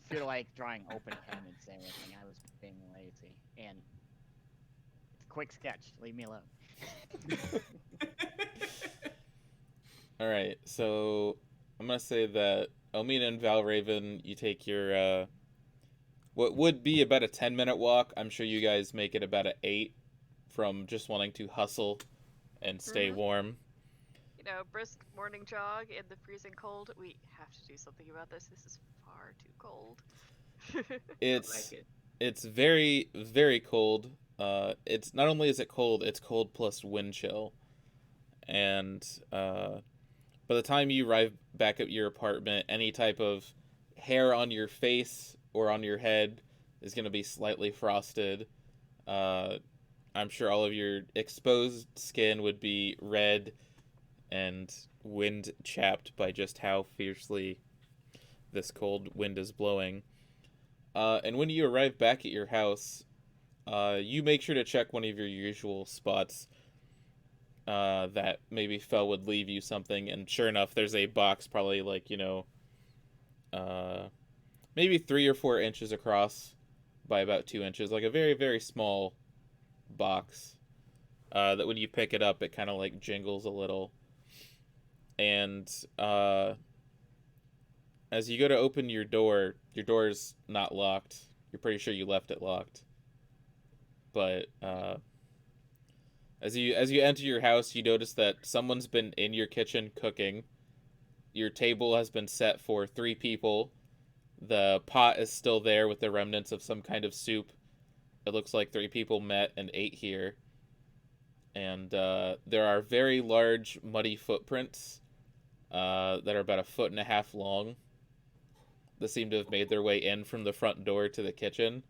feel like drawing open cabinets and everything. I was being lazy, and it's a quick sketch. Leave me alone. All right, so I'm gonna say that Omina and Valraven, you take your what would be about a 10-minute walk. I'm sure you guys make it about an 8 from just wanting to hustle and stay Mhm. warm. You know, brisk morning jog in the freezing cold. We have to do something about this. This is far too cold. It's Like it. it's very very cold. It's not only is it cold, it's cold plus wind chill. And by the time you arrive back at your apartment, any type of hair on your face or on your head is going to be slightly frosted. I'm sure all of your exposed skin would be red and wind chapped by just how fiercely this cold wind is blowing. And when you arrive back at your house, you make sure to check one of your usual spots that maybe Fel would leave you something. And sure enough, there's a box probably like, maybe 3 or 4 inches across by about 2 inches, like a very, very small box that when you pick it up, it kind of like jingles a little. And as you go to open your door's not locked. You're pretty sure you left it locked. But as you enter your house, you notice that someone's been in your kitchen cooking. Your table has been set for 3 people. The pot is still there with the remnants of some kind of soup. It looks like 3 people met and ate here. And there are very large, muddy footprints that are about 1.5 feet long that seem to have made their way in from the front door to the kitchen.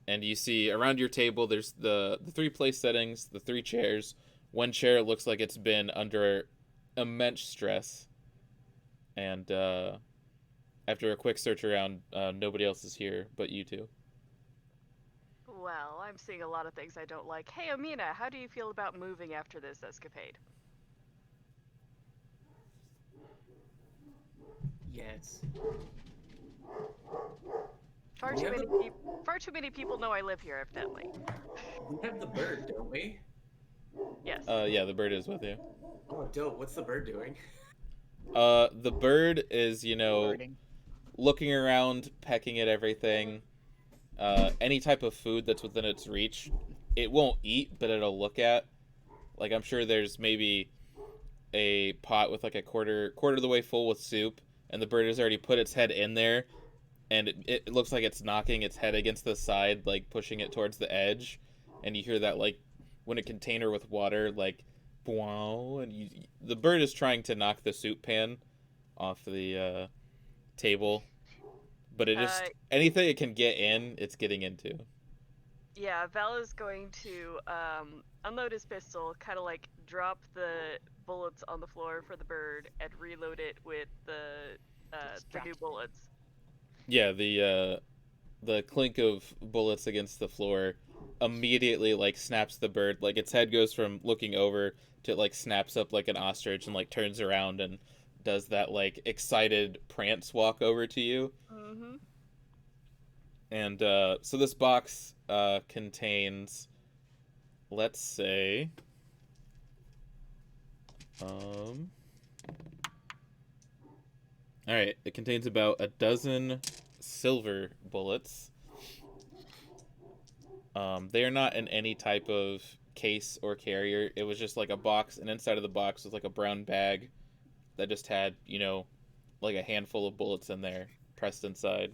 And you see around your table, there's the 3 place settings, the 3 chairs. One chair looks like it's been under immense stress. And after a quick search around, nobody else is here but you two. Well, I'm seeing a lot of things I don't like. Hey, Amina, how do you feel about moving after this escapade? Yes. Far We too have many the- people. Far too many people know I live here, evidently. We have the bird, don't we? Yes. Yeah, the bird is with you. Oh, dope. What's the bird doing? The bird is, Birding. looking around, pecking at everything. Any type of food that's within its reach, it won't eat, but it'll look at. Like, I'm sure there's maybe a pot with like a quarter of the way full with soup, and the bird has already put its head in there and it looks like it's knocking its head against the side, like pushing it towards the edge, and you hear that like when a container with water like wow, and the bird is trying to knock the soup pan off the table, but it just anything it can get in, it's getting into. Yeah, Val is going to unload his pistol, kind of like drop the bullets on the floor for the bird, and reload it with the new bullets. Yeah, the clink of bullets against the floor immediately like snaps the bird. Like its head goes from looking over to like snaps up like an ostrich and like turns around and does that like excited prance walk over to you. Mm-hmm. And so this box contains, let's say, all right, it contains about a dozen silver bullets. They are not in any type of case or carrier. It was just like a box, and inside of the box was like a brown bag that just had, like a handful of bullets in there pressed inside.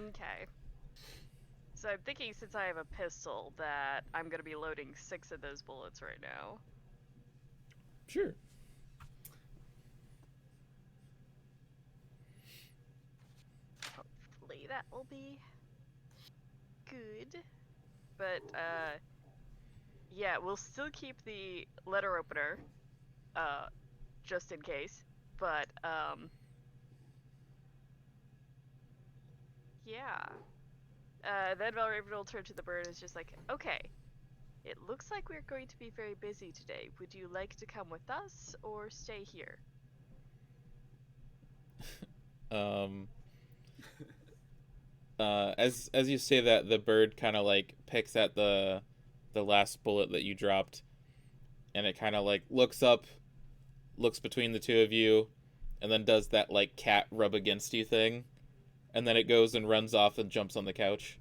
Okay. So I'm thinking, since I have a pistol, that I'm gonna be loading 6 of those bullets right now. Sure. Hopefully that will be good. But, yeah, we'll still keep the letter opener, just in case. But, yeah. Then Valraven will turn to the bird and is just like, okay, it looks like we're going to be very busy today. Would you like to come with us or stay here? As you say that, the bird kind of like picks at the last bullet that you dropped, and it kind of like looks up, looks between the two of you, and then does that like cat rub against you thing, and then it goes and runs off and jumps on the couch.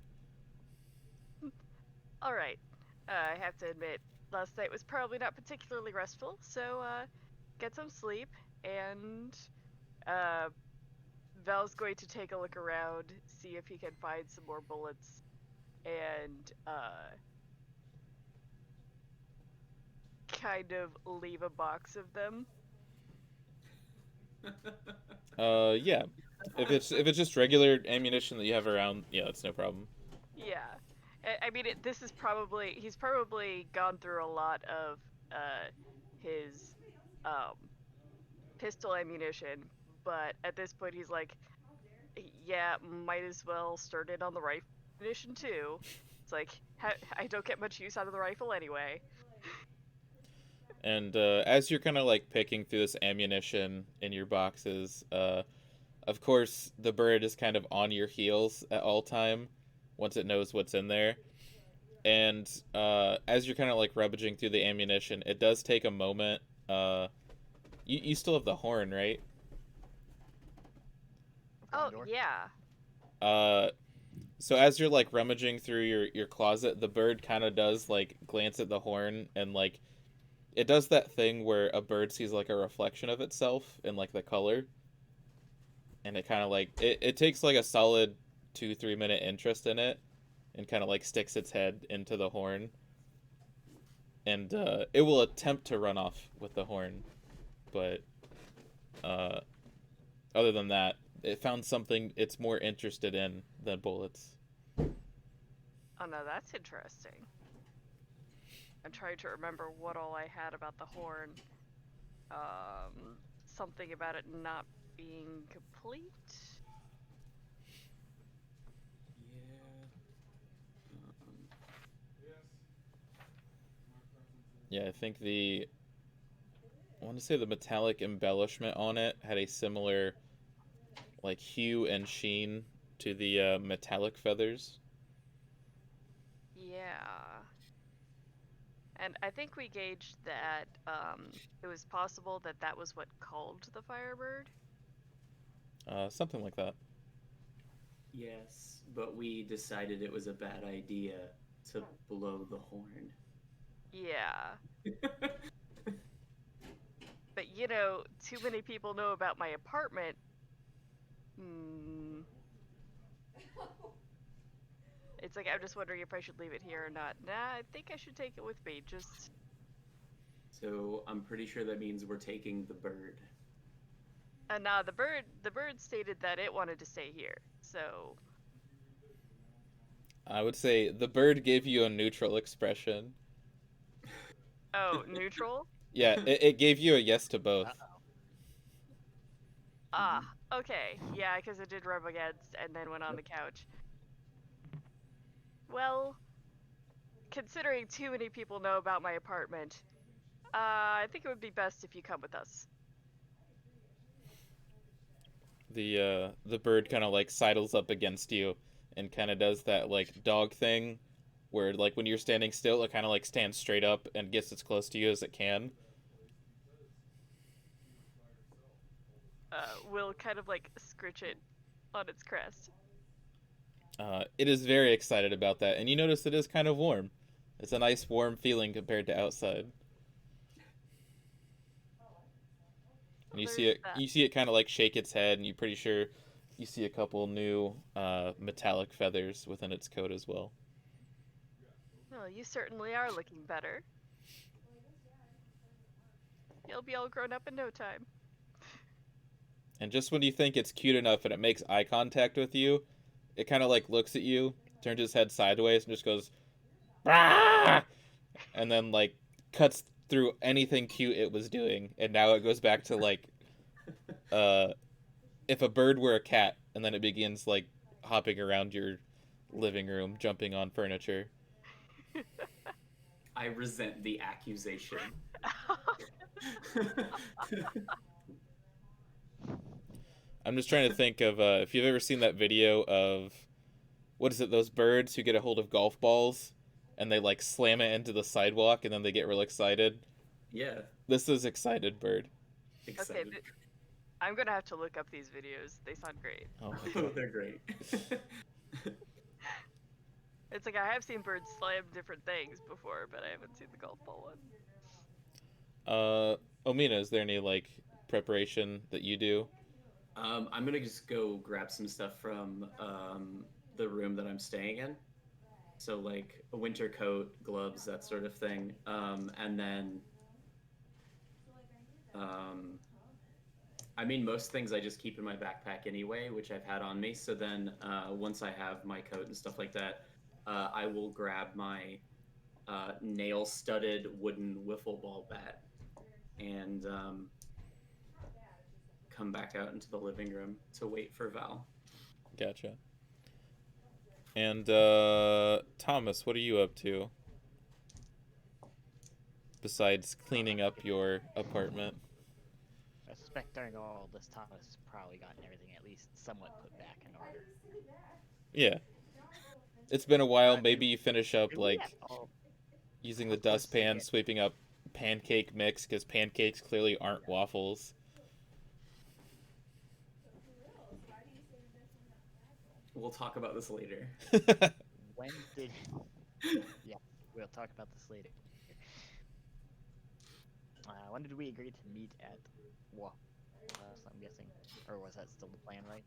All right. I have to admit, last night was probably not particularly restful, so get some sleep, and Val's going to take a look around, see if he can find some more bullets, and kind of leave a box of them. Yeah. If it's just regular ammunition that you have around, yeah, that's no problem. Yeah. I mean, he's probably gone through a lot of his pistol ammunition, but at this point he's like, yeah, might as well start in on the rifle ammunition too. It's like, I don't get much use out of the rifle anyway. And as you're kind of like picking through this ammunition in your boxes, of course the bird is kind of on your heels at all time once it knows what's in there. And as you're kind of like rummaging through the ammunition, it does take a moment. You still have the horn, right? Oh, yeah. So as you're like rummaging through your closet, the bird kind of does like glance at the horn, and like it does that thing where a bird sees like a reflection of itself in like the color, and it kind of like it takes like a solid 2-3 minute interest in it, and kind of like sticks its head into the horn, and it will attempt to run off with the horn, but other than that, it found something it's more interested in than bullets. Oh no, that's interesting. I'm trying to remember what all I had about the horn. Something about it not being complete. Yeah, I think I want to say the metallic embellishment on it had a similar like hue and sheen to the metallic feathers. Yeah. And I think we gauged that it was possible that that was what called the Firebird. Something like that. Yes, but we decided it was a bad idea to blow the horn. Yeah. But too many people know about my apartment. It's like, I'm just wondering if I should leave it here or not. Nah, I think I should take it with me. Just. So I'm pretty sure that means we're taking the bird. Nah, the bird stated that it wanted to stay here. So. I would say the bird gave you a neutral expression. Oh, neutral? Yeah, it gave you a yes to both. Ah, okay. Yeah, because it did rub against and then went on the couch. Well, considering too many people know about my apartment, I think it would be best if you come with us. The bird kind of like sidles up against you and kind of does that like dog thing where like when you're standing still it kind of like stands straight up and gets as close to you as it can. We'll kind of like scritch it on its crest. It is very excited about that, and you notice it is kind of warm. It's a nice warm feeling compared to outside. And you see it kind of like shake its head, and you're pretty sure you see a couple new metallic feathers within its coat as well. Well, you certainly are looking better. You'll be all grown up in no time. And just when you think it's cute enough and it makes eye contact with you, it kind of like looks at you, turns its head sideways, and just goes, "Rah!" And then like cuts through anything cute it was doing, and now it goes back to like, if a bird were a cat, and then it begins like hopping around your living room, jumping on furniture. I resent the accusation. I'm just trying to think of if you've ever seen that video of, what is it, those birds who get a hold of golf balls and they like slam it into the sidewalk and then they get real excited. Yeah. This is Excited Bird. Excited. Okay, I'm gonna have to look up these videos. They sound great. Oh my Oh, God. they're great. It's like I have seen birds slam different things before, but I haven't seen the golf ball one. Omina, is there any like preparation that you do? I'm gonna just go grab some stuff from the room that I'm staying in. So like a winter coat, gloves, that sort of thing. And then I mean, most things I just keep in my backpack anyway, which I've had on me. So then once I have my coat and stuff like that, I will grab my nail-studded wooden wiffle ball bat and come back out into the living room to wait for Val. Gotcha. And Thomas, what are you up to? Besides cleaning up your apartment. I suspect during all this time has probably gotten everything at least somewhat put back in order. Yeah. It's been a while. Maybe you finish up like Oh, using the dustpan, sweeping up pancake mix, because pancakes clearly aren't waffles. We'll talk about this later. when did... Yeah, we'll talk about this later. When did we agree to meet at Waffle House, I'm guessing? Or was that still the plan, right?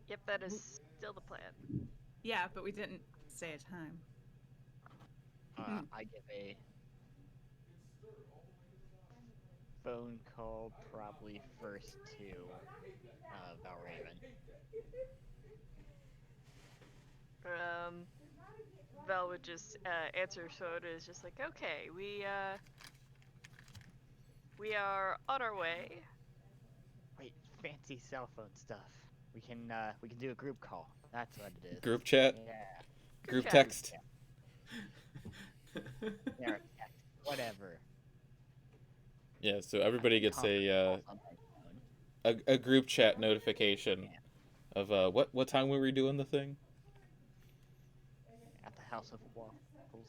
Yep, that is still the plan. Yeah, but we didn't say a time. I give a phone call probably first to Valraven. Val would just answer her phone and is just like, okay, we are on our way. Wait, fancy cell phone stuff. We can do a group call. That's what it is. Group chat? Yeah. Group chat. text? Yeah, whatever. Yeah, so everybody gets Conference calls on my phone. a group chat notification of what time we were doing the thing? At the House of Waffles.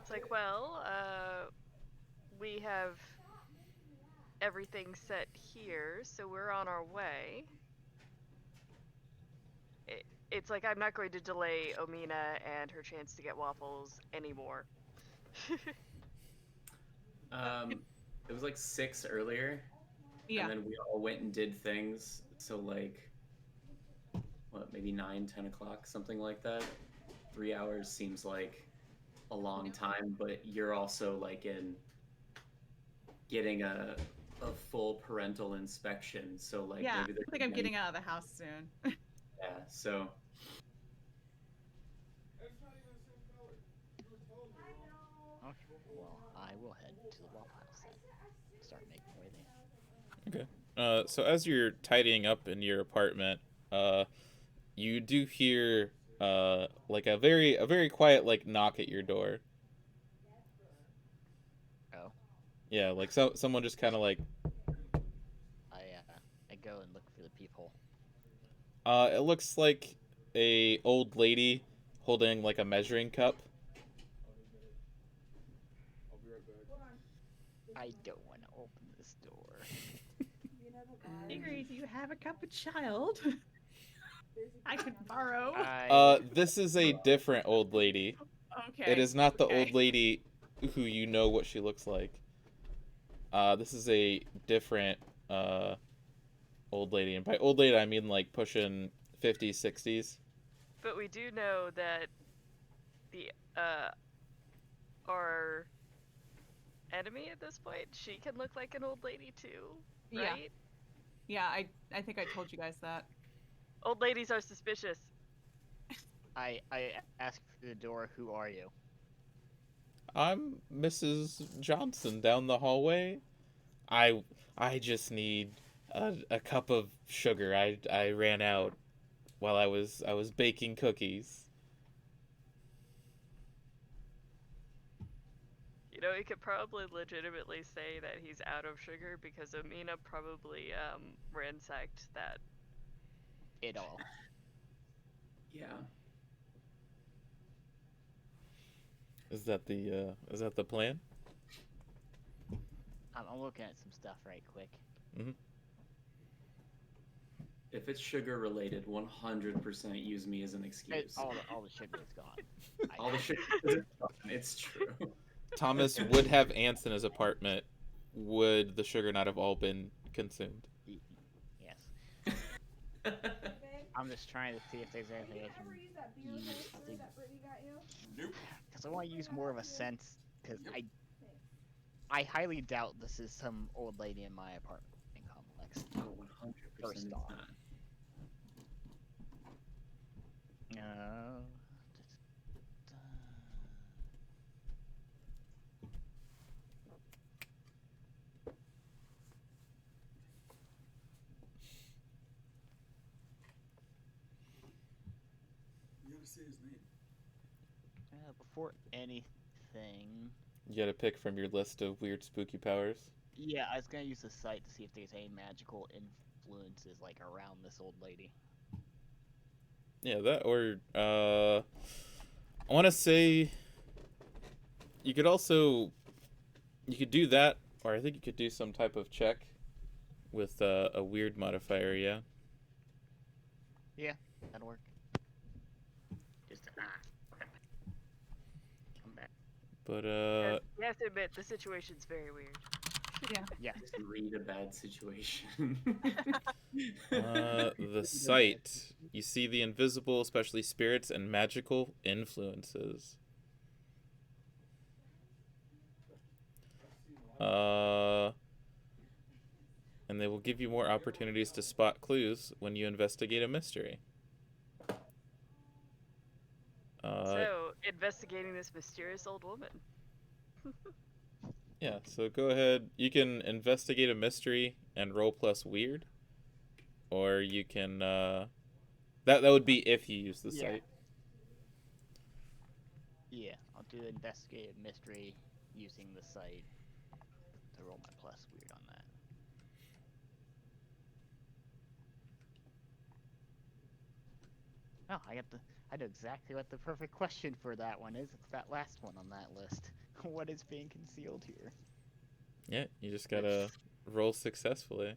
It's like, well, we have everything set here, so we're on our way. It's like I'm not going to delay Omina and her chance to get waffles anymore. It was like 6 earlier, Yeah. and then we all went and did things. So like, maybe 9, 10 o'clock, something like that. 3 hours seems like a long time, but you're also like in getting a full parental inspection. So like Yeah, maybe I think I'm getting out of the house soon. yeah. So Okay, well, I will head to the Waffle House then. Start making my way there. Okay. So as you're tidying up in your apartment, you do hear like a very quiet like knock at your door. Oh, Yeah, like someone just kind of like I go and look for the peephole. it looks like a old lady holding like a measuring cup. I don't want to open this door. Figure you have a cup of child. I could borrow. This is a different old lady. Okay. It is not the okay. old lady who you know what she looks like. This is a different old lady, and by old lady I mean like pushing 50s, 60s. But we do know that the our enemy at this point, she can look like an old lady too, right? Yeah, I think I told you guys that. Old ladies are suspicious. I ask through the door, who are you? I'm Mrs. Johnson down the hallway. I just need a cup of sugar. I ran out while I was baking cookies. You know, you could probably legitimately say that he's out of sugar because Amina probably ransacked that. It all. yeah. Is that the plan? I'm looking at some stuff right quick. If it's sugar related, 100% use me as an excuse. All the sugar is gone. All the sugar is gone. It's true. Thomas would have ants in his apartment. Would the sugar not have all been consumed? Yes. I'm just trying to see if there's anything I can use. Because I want to use more of a sense. Because I highly doubt this is some old lady in my apartment complex. Oh, 100% First it's off. not. You gotta say his name. Before anything, You gotta pick from your list of weird spooky powers. yeah, I was gonna use the site to see if there's any magical influences like around this old lady. Yeah, that or I want to say you could do that, or I think you could do some type of check with a weird modifier. Yeah. That'll work. Just come back. But You have to admit, the situation's very weird. Yeah. Yeah. Read a bad situation. the site, you see the invisible, especially spirits and magical influences. And they will give you more opportunities to spot clues when you investigate a mystery. So, investigating this mysterious old woman. Yeah, so go ahead. You can investigate a mystery and roll plus weird. Or you can, that would be if you use the Yeah. site. Yeah, I'll do investigative mystery using the site to roll my plus weird on that. Oh, I know exactly what the perfect question for that one is. It's that last one on that list. What is being concealed here? Yeah, you just gotta roll successfully.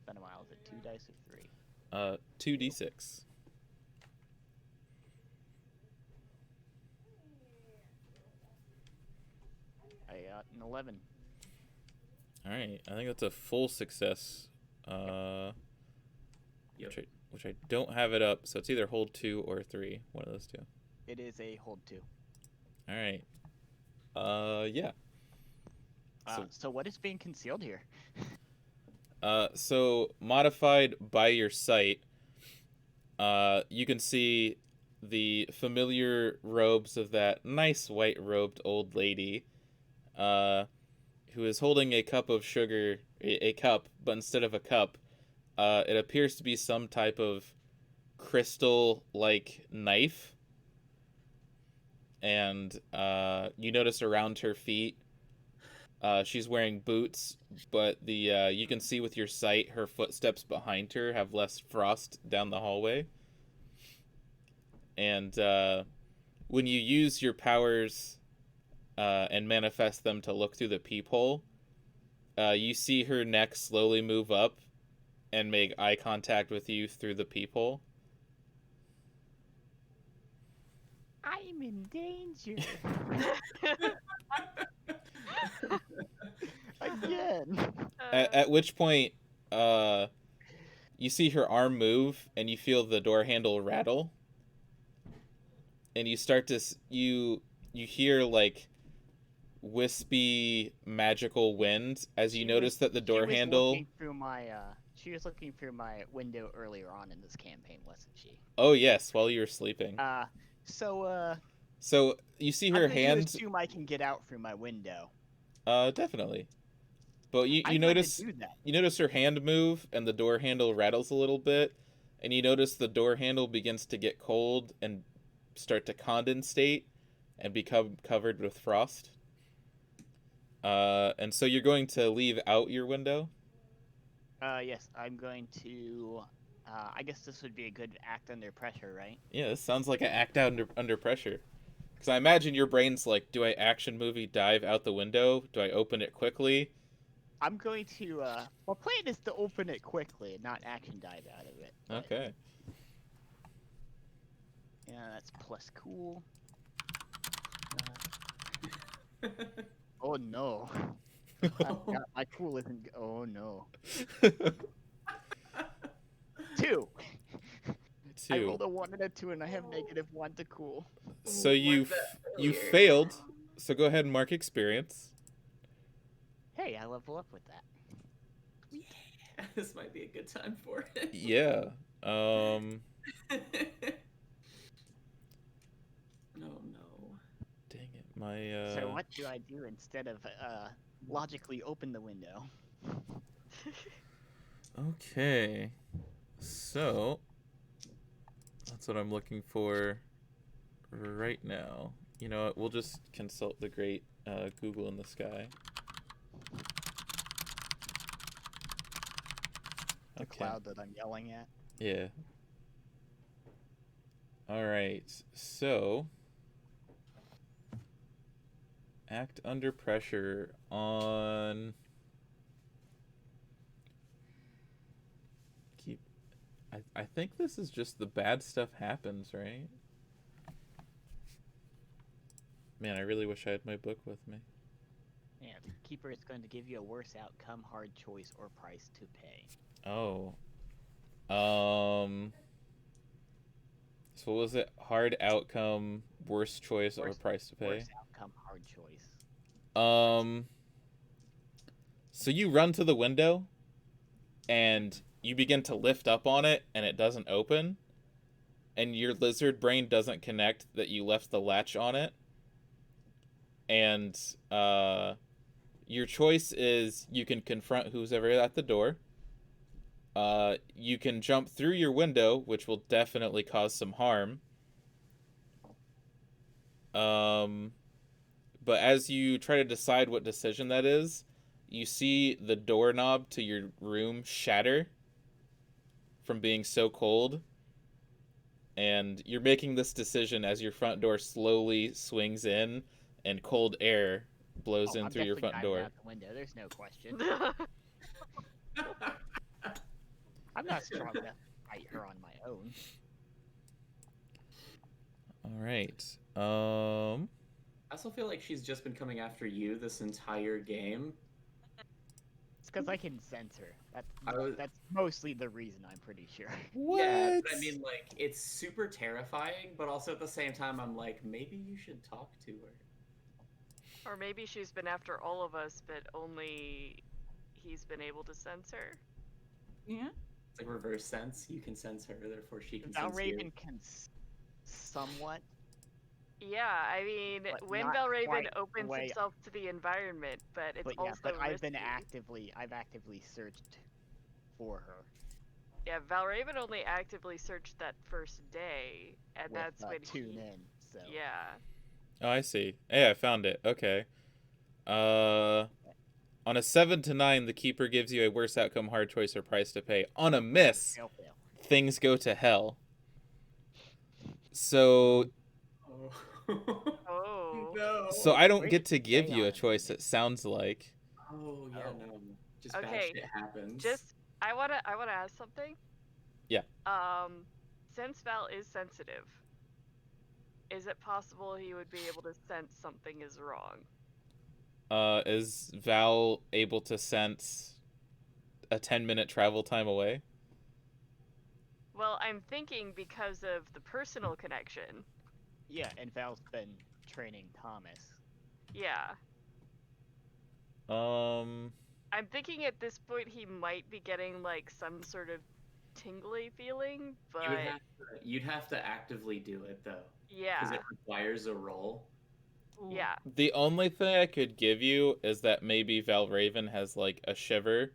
Been a while. Is it 2 dice or 3? 2d6. I got an 11. Alright, I think that's a full success Yep. which I don't have it up, so it's either hold 2 or 3, one of those two. It is a hold 2. All right. Yeah. So what is being concealed here? So modified by your sight, you can see the familiar robes of that nice white-robed old lady, who is holding a cup of sugar, a cup, but instead of a cup, it appears to be some type of crystal-like knife. And you notice around her feet, she's wearing boots, but you can see with your sight her footsteps behind her have less frost down the hallway. And when you use your powers and manifest them to look through the peephole, you see her neck slowly move up and make eye contact with you through the peephole. I'm in danger. Again. At which point, you see her arm move, and you feel the door handle rattle, and you start to you hear like wispy magical wind as you notice that the door handle. She was looking through my window earlier on in this campaign, wasn't she? Oh yes, while you were sleeping. So you see her hand. Assume I can get out through my window. Definitely. But you notice her hand move, and the door handle rattles a little bit, and you notice the door handle begins to get cold and start to condensate and become covered with frost. And so you're going to leave out your window? Yes, I'm going to. I guess this would be a good act under pressure, right? Yeah, this sounds like an act out under pressure. Because I imagine your brain's like, do I action movie dive out the window? Do I open it quickly? I'm going to, my plan is to open it quickly, not action dive out of it. But... Okay. Yeah, that's plus cool. Oh no. My cool isn't, oh no. 2. I rolled a 1 and a 2, and I have -1 to cool. So you failed. So go ahead and mark experience. Hey, I level up with that. Yeah, this might be a good time for it. Yeah. Oh no. Dang it, So what do I do instead of logically open the window? Okay. So that's what I'm looking for right now. You know what? We'll just consult the great Google in the sky. The cloud that I'm yelling at. Yeah. All right. So act under pressure on I think this is just the bad stuff happens, right? Man, I really wish I had my book with me. Yeah, the keeper is going to give you a worse outcome, hard choice, or price to pay. Oh. So what was it? Hard outcome, worst choice, or price to pay? Worst outcome, hard choice. So you run to the window, and you begin to lift up on it, and it doesn't open, and your lizard brain doesn't connect that you left the latch on it, and your choice is you can confront who's ever at the door. You can jump through your window, which will definitely cause some harm. But as you try to decide what decision that is, you see the doorknob to your room shatter from being so cold. And you're making this decision as your front door slowly swings in and cold air blows in through your front door. Out the window. There's no question. I'm not strong enough to fight her on my own. All right. I also feel like she's just been coming after you this entire game. because I can sense her. I was- That's mostly the reason, I'm pretty sure. What? Yeah, but I mean, like, it's super terrifying, but also at the same time, I'm like, maybe you should talk to her. Or maybe she's been after all of us, but only he's been able to sense her. Yeah. It's like reverse sense. You can sense her, therefore she can sense Valraven you. can somewhat. Yeah, I mean, But when not Valraven quite the opens way- himself to the environment, but it's But yeah, also but I've been risky. I've actively searched for her. Yeah, Valraven only actively searched that first day, and With, that's when tune he. in. So Yeah. Oh, I see. Hey, I found it. Okay. On a 7 to 9, the keeper gives you a worse outcome, hard choice, or price to pay. On a miss, fail. things go to hell. So Oh. No. so I don't Wait, get to give hang you a on. choice, it sounds like. Oh yeah, Oh. no. Just Okay, bad shit happens. I wanna ask something. Yeah. Since Val is sensitive, is it possible he would be able to sense something is wrong? Is Val able to sense a 10-minute travel time away? Well, I'm thinking because of the personal connection. Yeah, and Val's been training Thomas. Yeah. I'm thinking at this point he might be getting like some sort of tingly feeling, but You'd have to actively do it though, because yeah. it requires a roll. Yeah. The only thing I could give you is that maybe Valraven has like a shiver,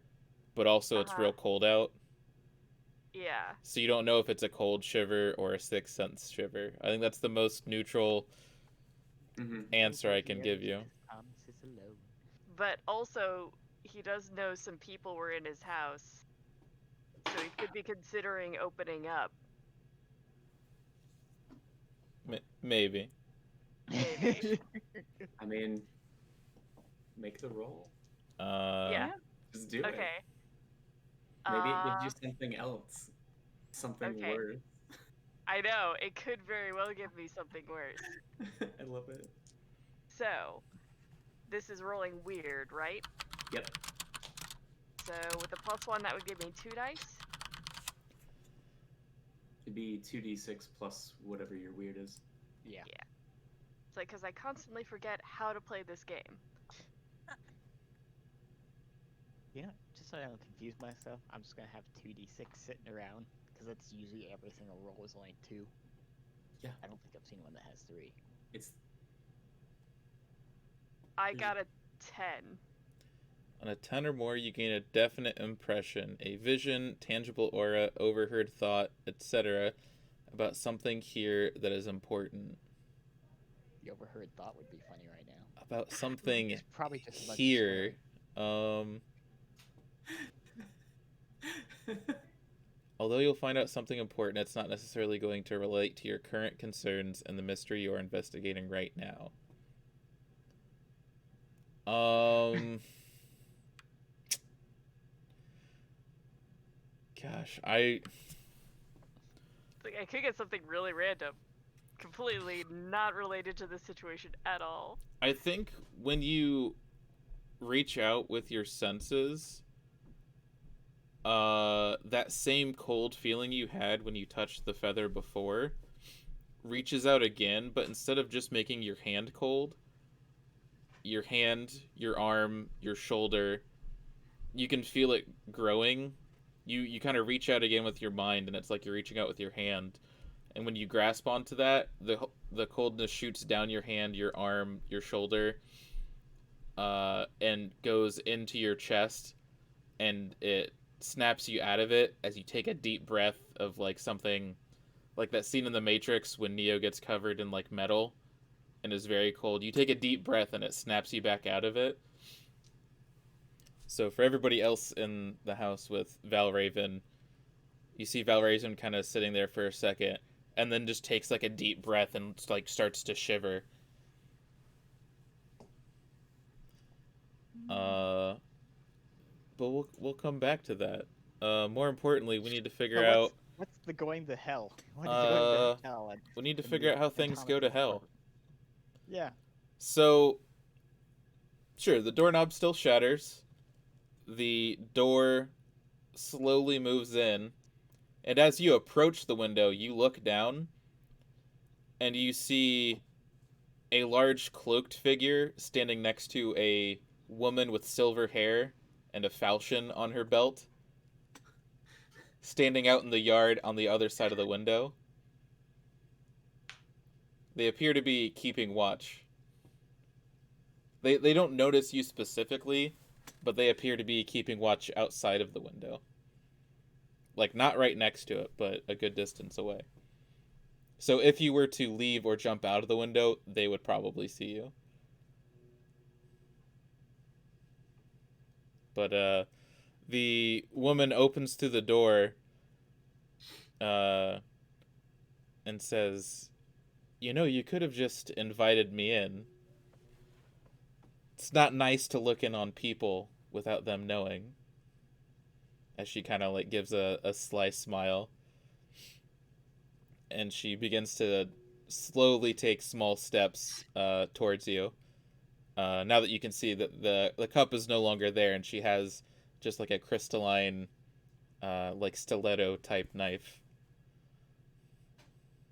but also it's Uh-huh. real cold out. Yeah. So you don't know if it's a cold shiver or a sixth sense shiver. I think that's the most neutral Mm-hmm. answer I can give you. Thomas is alone. But also he does know some people were in his house. So he could be considering opening up. Maybe. Maybe. I mean, make the roll. Yeah. Just do it. Okay. Maybe it gives you something else, something okay. worse. I know, it could very well give me something worse. I love it. So, this is rolling weird, right? Yep. So, with a +1, that would give me 2 dice. It'd be 2d6 plus whatever your weird is. Yeah. It's like, because I constantly forget how to play this game. You know, just so I don't confuse myself, I'm just gonna have 2d6 sitting around, because that's usually every single roll is only 2. Yeah. I don't think I've seen one that has 3. It's I Is got a 10. On a 10 or more, you gain a definite impression, a vision, tangible aura, overheard thought, etc. about something here that is important. The overheard thought would be funny right now. About something It's probably just a bunch of here. swearing. Although you'll find out something important, it's not necessarily going to relate to your current concerns and the mystery you're investigating right now. Gosh, It's like, I could get something really random. Completely not related to this situation at all. I think when you reach out with your senses, that same cold feeling you had when you touched the feather before reaches out again, but instead of just making your hand cold, your hand, your arm, your shoulder, you can feel it growing. You kind of reach out again with your mind, and it's like you're reaching out with your hand. And when you grasp onto that, the coldness shoots down your hand, your arm, your shoulder, and goes into your chest, and it snaps you out of it as you take a deep breath of like something, like that scene in The Matrix when Neo gets covered in like metal and is very cold. You take a deep breath and it snaps you back out of it. So for everybody else in the house with Valraven, you see Valraven kind of sitting there for a second, and then just takes like a deep breath and like starts to shiver. But we'll come back to that. More importantly, we need to figure out. What's the going to hell? What is going to hell? We need to figure out how things go to hell. Yeah. So, sure, the doorknob still shatters. the door slowly moves in, and as you approach the window, you look down, and you see a large cloaked figure standing next to a woman with silver hair and a falchion on her belt, standing out in the yard on the other side of the window. They appear to be keeping watch. They don't notice you specifically, but they appear to be keeping watch outside of the window. Like, not right next to it, but a good distance away. So if you were to leave or jump out of the window, they would probably see you. But the woman opens to the door and says, "You know, you could have just invited me in. It's not nice to look in on people without them knowing." As she kind of like gives a sly smile. And she begins to slowly take small steps towards you. Now that you can see that the cup is no longer there, and she has just like a crystalline, like stiletto type knife.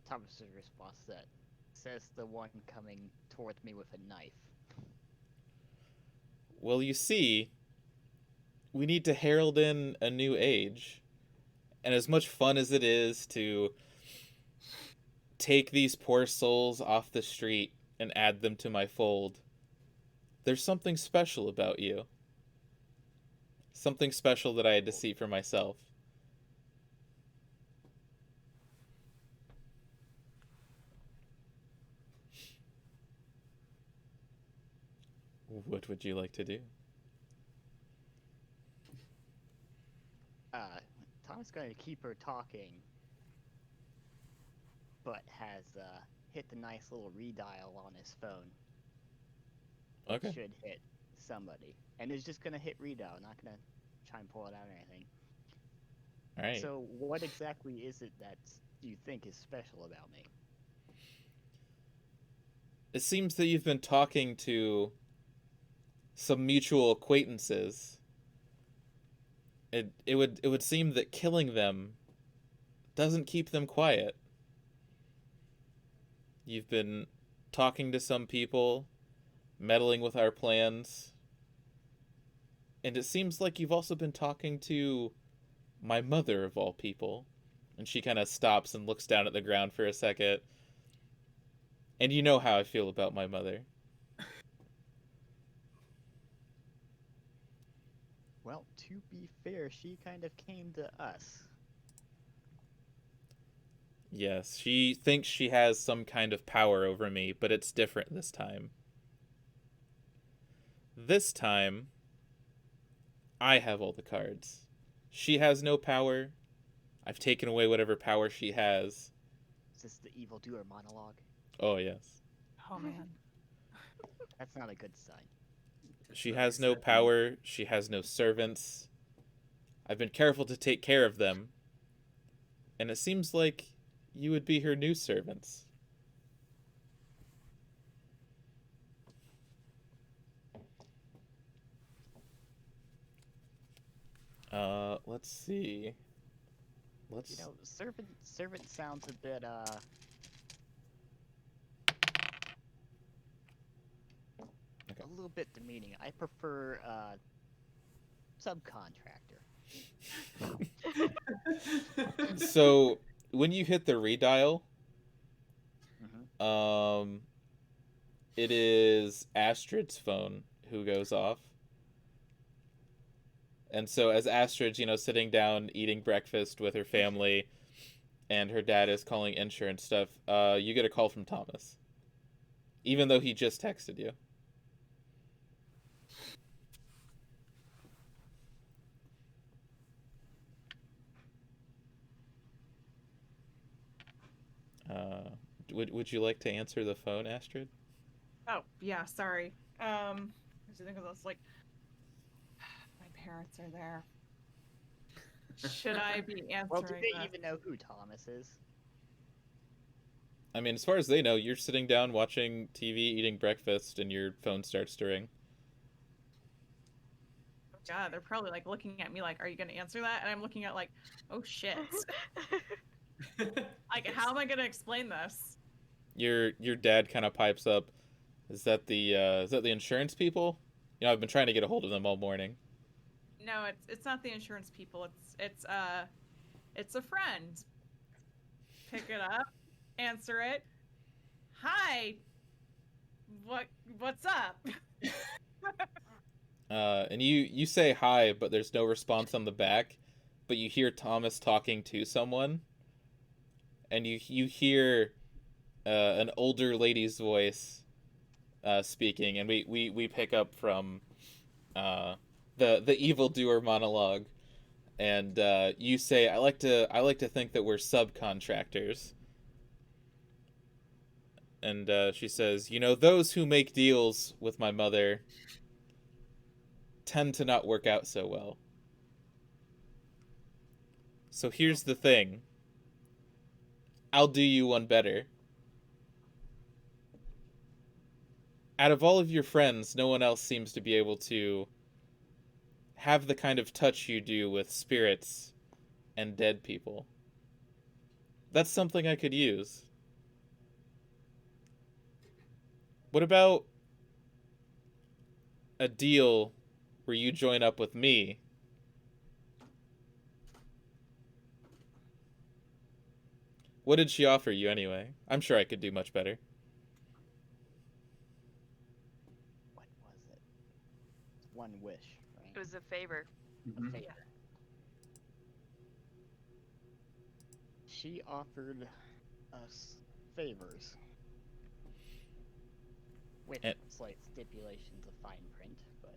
Thomas's response to that says the one coming towards me with a knife. Well, you see, we need to herald in a new age. And as much fun as it is to take these poor souls off the street and add them to my fold, there's something special about you. Something special that I had to see for myself. What would you like to do? Tom's going to keep her talking, but has hit the nice little redial on his phone. Okay. Should hit somebody, and is just going to hit redial, not going to try and pull it out or anything. All right. So what exactly is it that you think is special about me? It seems that you've been talking to some mutual acquaintances. It would seem that killing them doesn't keep them quiet. You've been talking to some people, meddling with our plans, and it seems like you've also been talking to my mother of all people. And she kind of stops and looks down at the ground for a second. And you know how I feel about my mother. Well, to be fair, she kind of came to us. Yes, she thinks she has some kind of power over me, but it's different this time. This time, I have all the cards. She has no power. I've taken away whatever power she has. Is this the evildoer monologue? Oh, yes. Oh man. That's not a good sign. She has no power. She has no servants. I've been careful to take care of them. And it seems like you would be her new servants. Let's see. You know, servant sounds a bit Okay. a little bit demeaning. I prefer subcontractor. So, when you hit the redial, Mm-hmm. it is Astrid's phone who goes off. And so as Astrid's, sitting down eating breakfast with her family and her dad is calling insurance stuff, you get a call from Thomas. Even though he just texted you. Would you like to answer the phone, Astrid? Oh yeah, sorry. I was like, my parents are there. Should I be answering? Well, do they the- even know who Thomas is? I mean, as far as they know, you're sitting down watching TV, eating breakfast, and your phone starts to ring. god, they're probably like looking at me like, are you gonna answer that? And I'm looking at like, oh shit. Like, how am I gonna explain this? Your dad kind of pipes up. Is that the insurance people? You know, I've been trying to get a hold of them all morning. No, it's not the insurance people. It's a friend. Pick it up, answer it. Hi. What's up? And you say hi, but there's no response on the back. But you hear Thomas talking to someone, and you hear an older lady's voice speaking, and we pick up from the evildoer monologue, and you say, I like to think that we're subcontractors. And she says, you know, those who make deals with my mother tend to not work out so well. So here's the thing. I'll do you one better. Out of all of your friends, no one else seems to be able to have the kind of touch you do with spirits and dead people. That's something I could use. What about a deal where you join up with me? What did she offer you anyway? I'm sure I could do much better. What was it? It's one wish, right? It was a favor. Mhm. A favor. She offered us favors with And- slight stipulations of fine print, but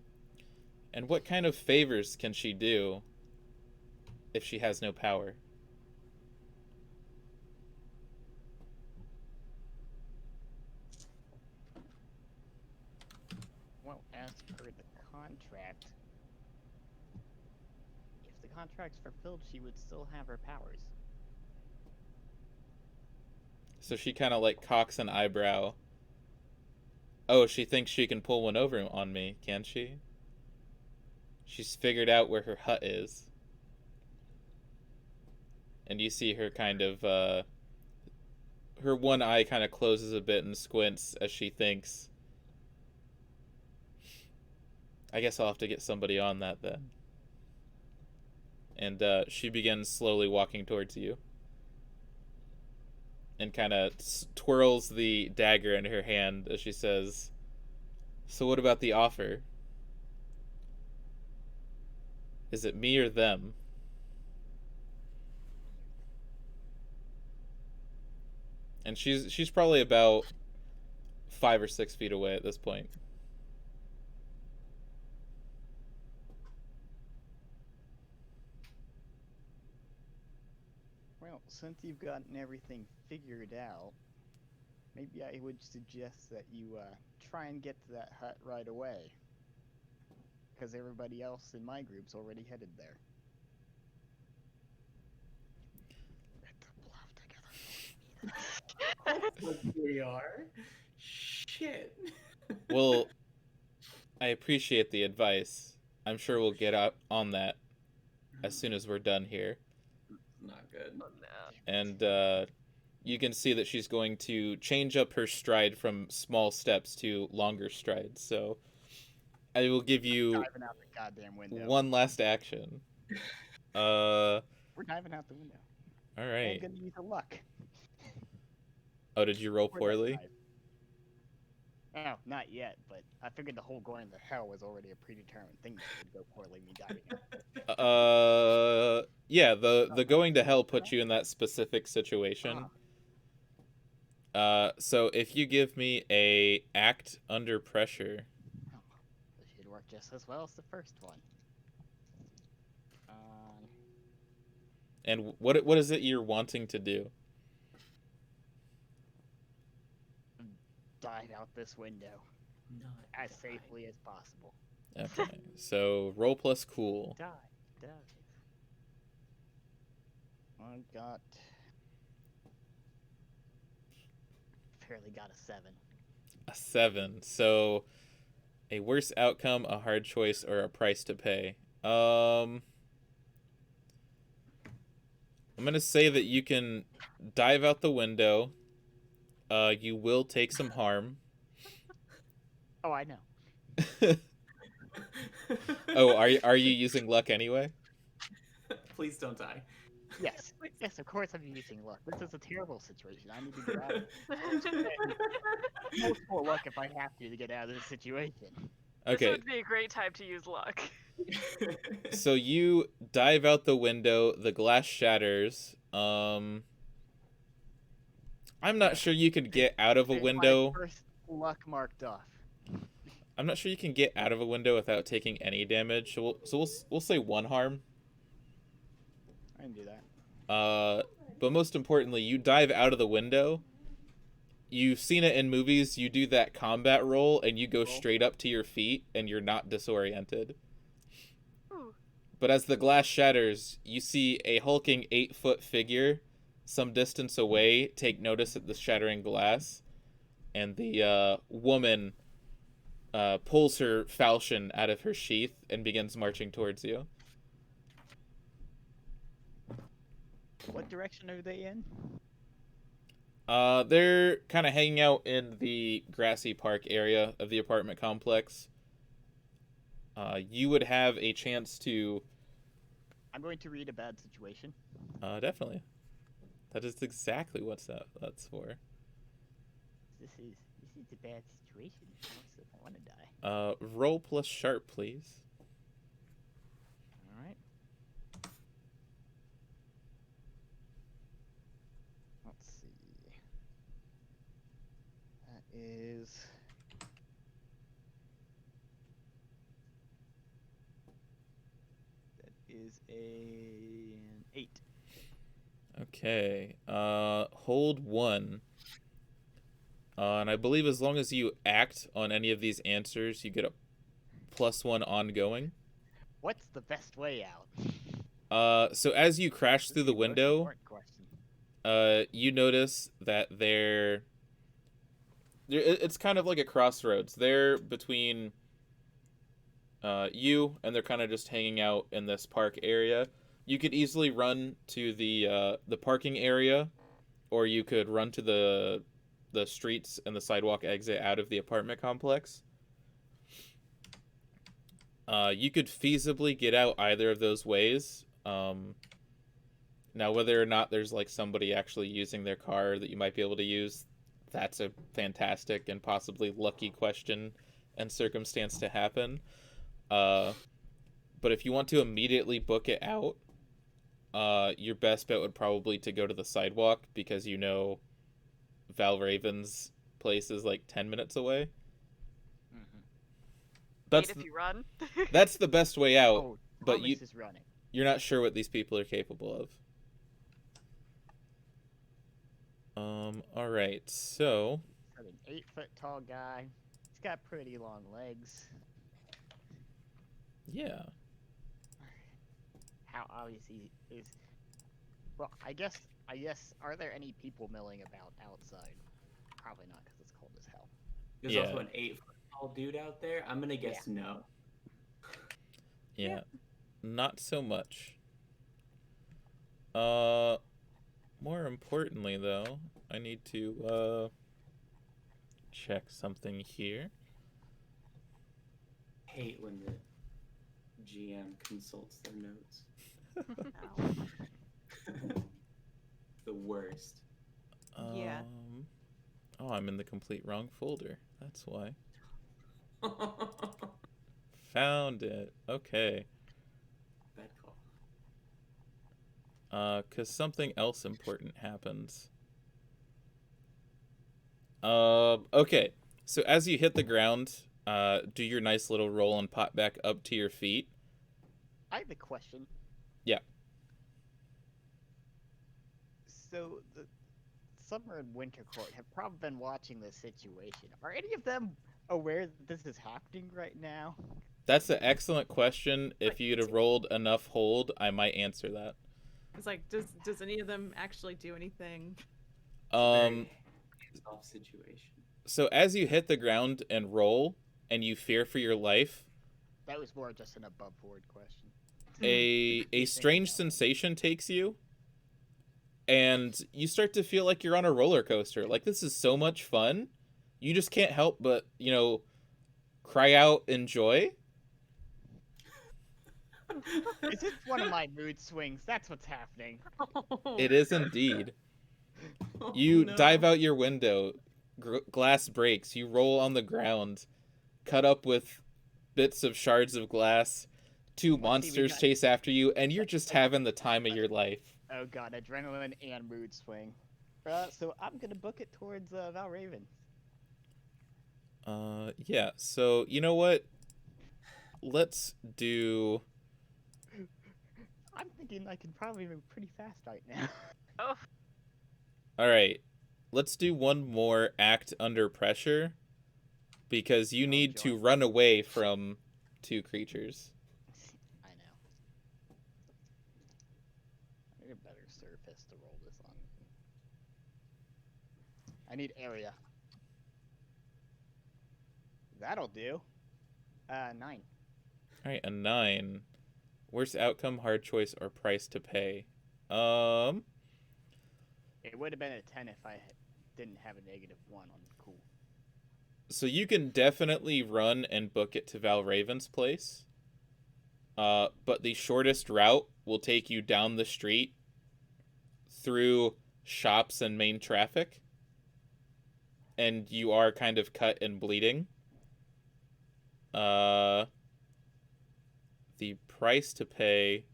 And what kind of favors can she do if she has no power? well, as per the contract, if the contract's fulfilled, she would still have her powers. So she kind of like cocks an eyebrow. Oh, she thinks she can pull one over on me, can she? She's figured out where her hut is. And you see her kind of, her one eye kind of closes a bit and squints as she thinks, I guess I'll have to get somebody on that then. And she begins slowly walking towards you. And kind of twirls the dagger in her hand as she says, so what about the offer? Is it me or them? And she's probably about 5 or 6 feet away at this point. Well, since you've gotten everything figured out, maybe I would suggest that you try and get to that hut right away. Because everybody else in my group's already headed there. We are. Shit. Well, I appreciate the advice. I'm sure we'll get out on that as soon as we're done here. Not good. Oh, no. And you can see that she's going to change up her stride from small steps to longer strides. So I will give you Diving out the goddamn window. one last action. All We're diving out the window. I'm right. gonna use a luck. Oh, did you roll Or that poorly? dive. Oh, not yet, but I figured the whole going to hell was already a predetermined thing that would go poorly me diving out. Yeah, the going to hell puts you in that specific situation. So if you give me a act under pressure. Oh, this should work just as well as the first one. And what is it you're wanting to do? Dive out this window Not as die. safely as possible. Okay. So roll plus cool. Dive. I barely got a 7. A 7. So A worse outcome, a hard choice, or a price to pay. I'm gonna say that you can dive out the window. You will take some harm. Oh, I know. Oh, are you using luck anyway? Please don't die. Yes. Yes, of course I'm using luck. This is a terrible situation. I need to get out of it. Multiple luck if I have to get out of this situation. This Okay, would be a great time to use luck. so you dive out the window. The glass shatters. I'm not sure you can get out of a There's window. my first luck marked off. I'm not sure you can get out of a window without taking any damage. So we'll say 1 harm. I can do that. But most importantly, you dive out of the window. You've seen it in movies. You do that combat roll, and you go straight up to your feet, and you're not disoriented. Ooh. But as the glass shatters, you see a hulking 8-foot figure some distance away take notice at the shattering glass, and the woman pulls her falchion out of her sheath and begins marching towards you. What direction are they in? They're kind of hanging out in the grassy park area of the apartment complex. You would have a chance to... I'm going to read a bad situation. Definitely. That is exactly what that's for. This is a bad situation. I want to die. Roll plus sharp, please. All right. Let's see. That is an 8. Okay. Hold 1. And I believe as long as you act on any of these answers, you get a +1 ongoing. What's the best way out? So as you crash through the Most window, important question. you notice that it's kind of like a crossroads. They're between you, and they're kind of just hanging out in this park area. You could easily run to the parking area, or you could run to the streets and the sidewalk exit out of the apartment complex. You could feasibly get out either of those ways. Now, whether or not there's like somebody actually using their car that you might be able to use, that's a fantastic and possibly lucky question and circumstance to happen. But if you want to immediately book it out, your best bet would probably to go to the sidewalk, because you know Valraven's place is like 10 minutes away. Mm-hmm. That's Wait if you run. that's the best way out, Oh, but Thomas is running. you're not sure what these people are capable of. All right, so Got an 8-foot tall guy. He's got pretty long legs. yeah. How obvious he is. Well, I guess. Are there any people milling about outside? Probably not, because it's cold as hell. There's Yeah. also an 8-foot tall dude out there. I'm gonna guess no. Yeah, not so much. More importantly, though, I need to check something here. Hate when the GM consults their notes. The worst. Yeah. Oh, I'm in the complete wrong folder. That's why. Found it. Okay. Bad call. 'Cause something else important happens. Okay. So as you hit the ground, do your nice little roll and pop back up to your feet. I have a question. Yeah. So the Summer and Winter Court have probably been watching this situation. Are any of them aware that this is happening right now? That's an excellent question. If you'd have rolled enough hold, I might answer that. It's like, does any of them actually do anything? Um, Very tough situation. so as you hit the ground and roll, and you fear for your life, That was more just an above board question. a strange sensation takes you, and you start to feel like you're on a roller coaster. Like, this is so much fun. You just can't help but, cry out in joy. Is it one of my mood swings? That's what's happening. It is indeed. Oh, You no. dive out your window, glass breaks, you roll on the ground, cut up with bits of shards of glass, two monsters chase after you, and you're just having the time of your life. Oh god, adrenaline and mood swing. So I'm gonna book it towards Valraven. Yeah, so you know what? Let's do... I'm thinking I can probably move pretty fast right now. Oh, Alright, let's do one more act under pressure, because you need to run away from two creatures. I know. I need a better surface to roll this on. I need area. That'll do. 9. Alright, a 9. Worst outcome, hard choice, or price to pay. It would have been a 10 if I didn't have a -1 on cool. So you can definitely run and book it to Valraven's place. But the shortest route will take you down the street through shops and main traffic. And you are kind of cut and bleeding. The price to pay...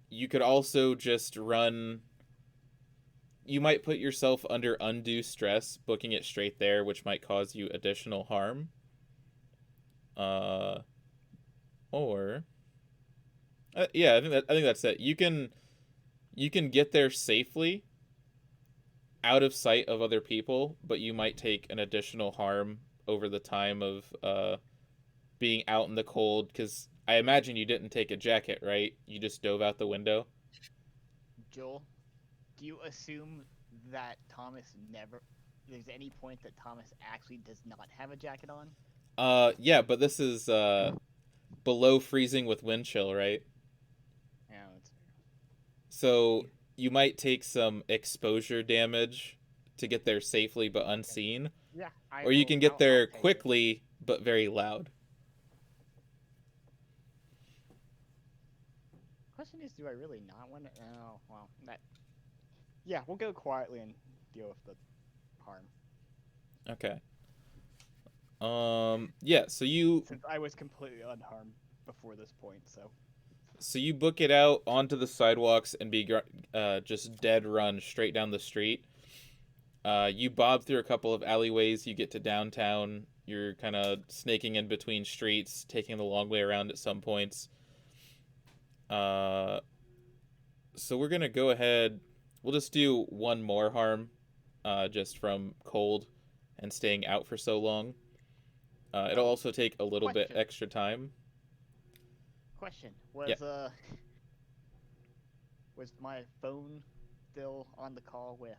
you could also just run... You might put yourself under undue stress booking it straight there, which might cause you additional harm. Yeah, I think that's it. You can get there safely out of sight of other people, but you might take an additional harm over the time of being out in the cold, because I imagine you didn't take a jacket, right? You just dove out the window. Joel, do you assume that there's any point that Thomas actually does not have a jacket on? Yeah, but this is below freezing with wind chill, right? Yeah, that's fair. So you might take some exposure damage to get there safely but unseen, Yeah. or you can get there I'll take it. quickly but very loud. Question is, do I really not want to? Oh, well, that. Yeah, we'll go quietly and deal with the harm. Okay. Yeah, so you Since I was completely unharmed before this point, so. So you book it out onto the sidewalks and just dead run straight down the street. You bob through a couple of alleyways. You get to downtown. You're kind of snaking in between streets, taking the long way around at some points. So we're going to go ahead. We'll just do one more harm, just from cold and staying out for so long. It'll also take a little bit Question. extra time. Question: Was was my phone still on the call with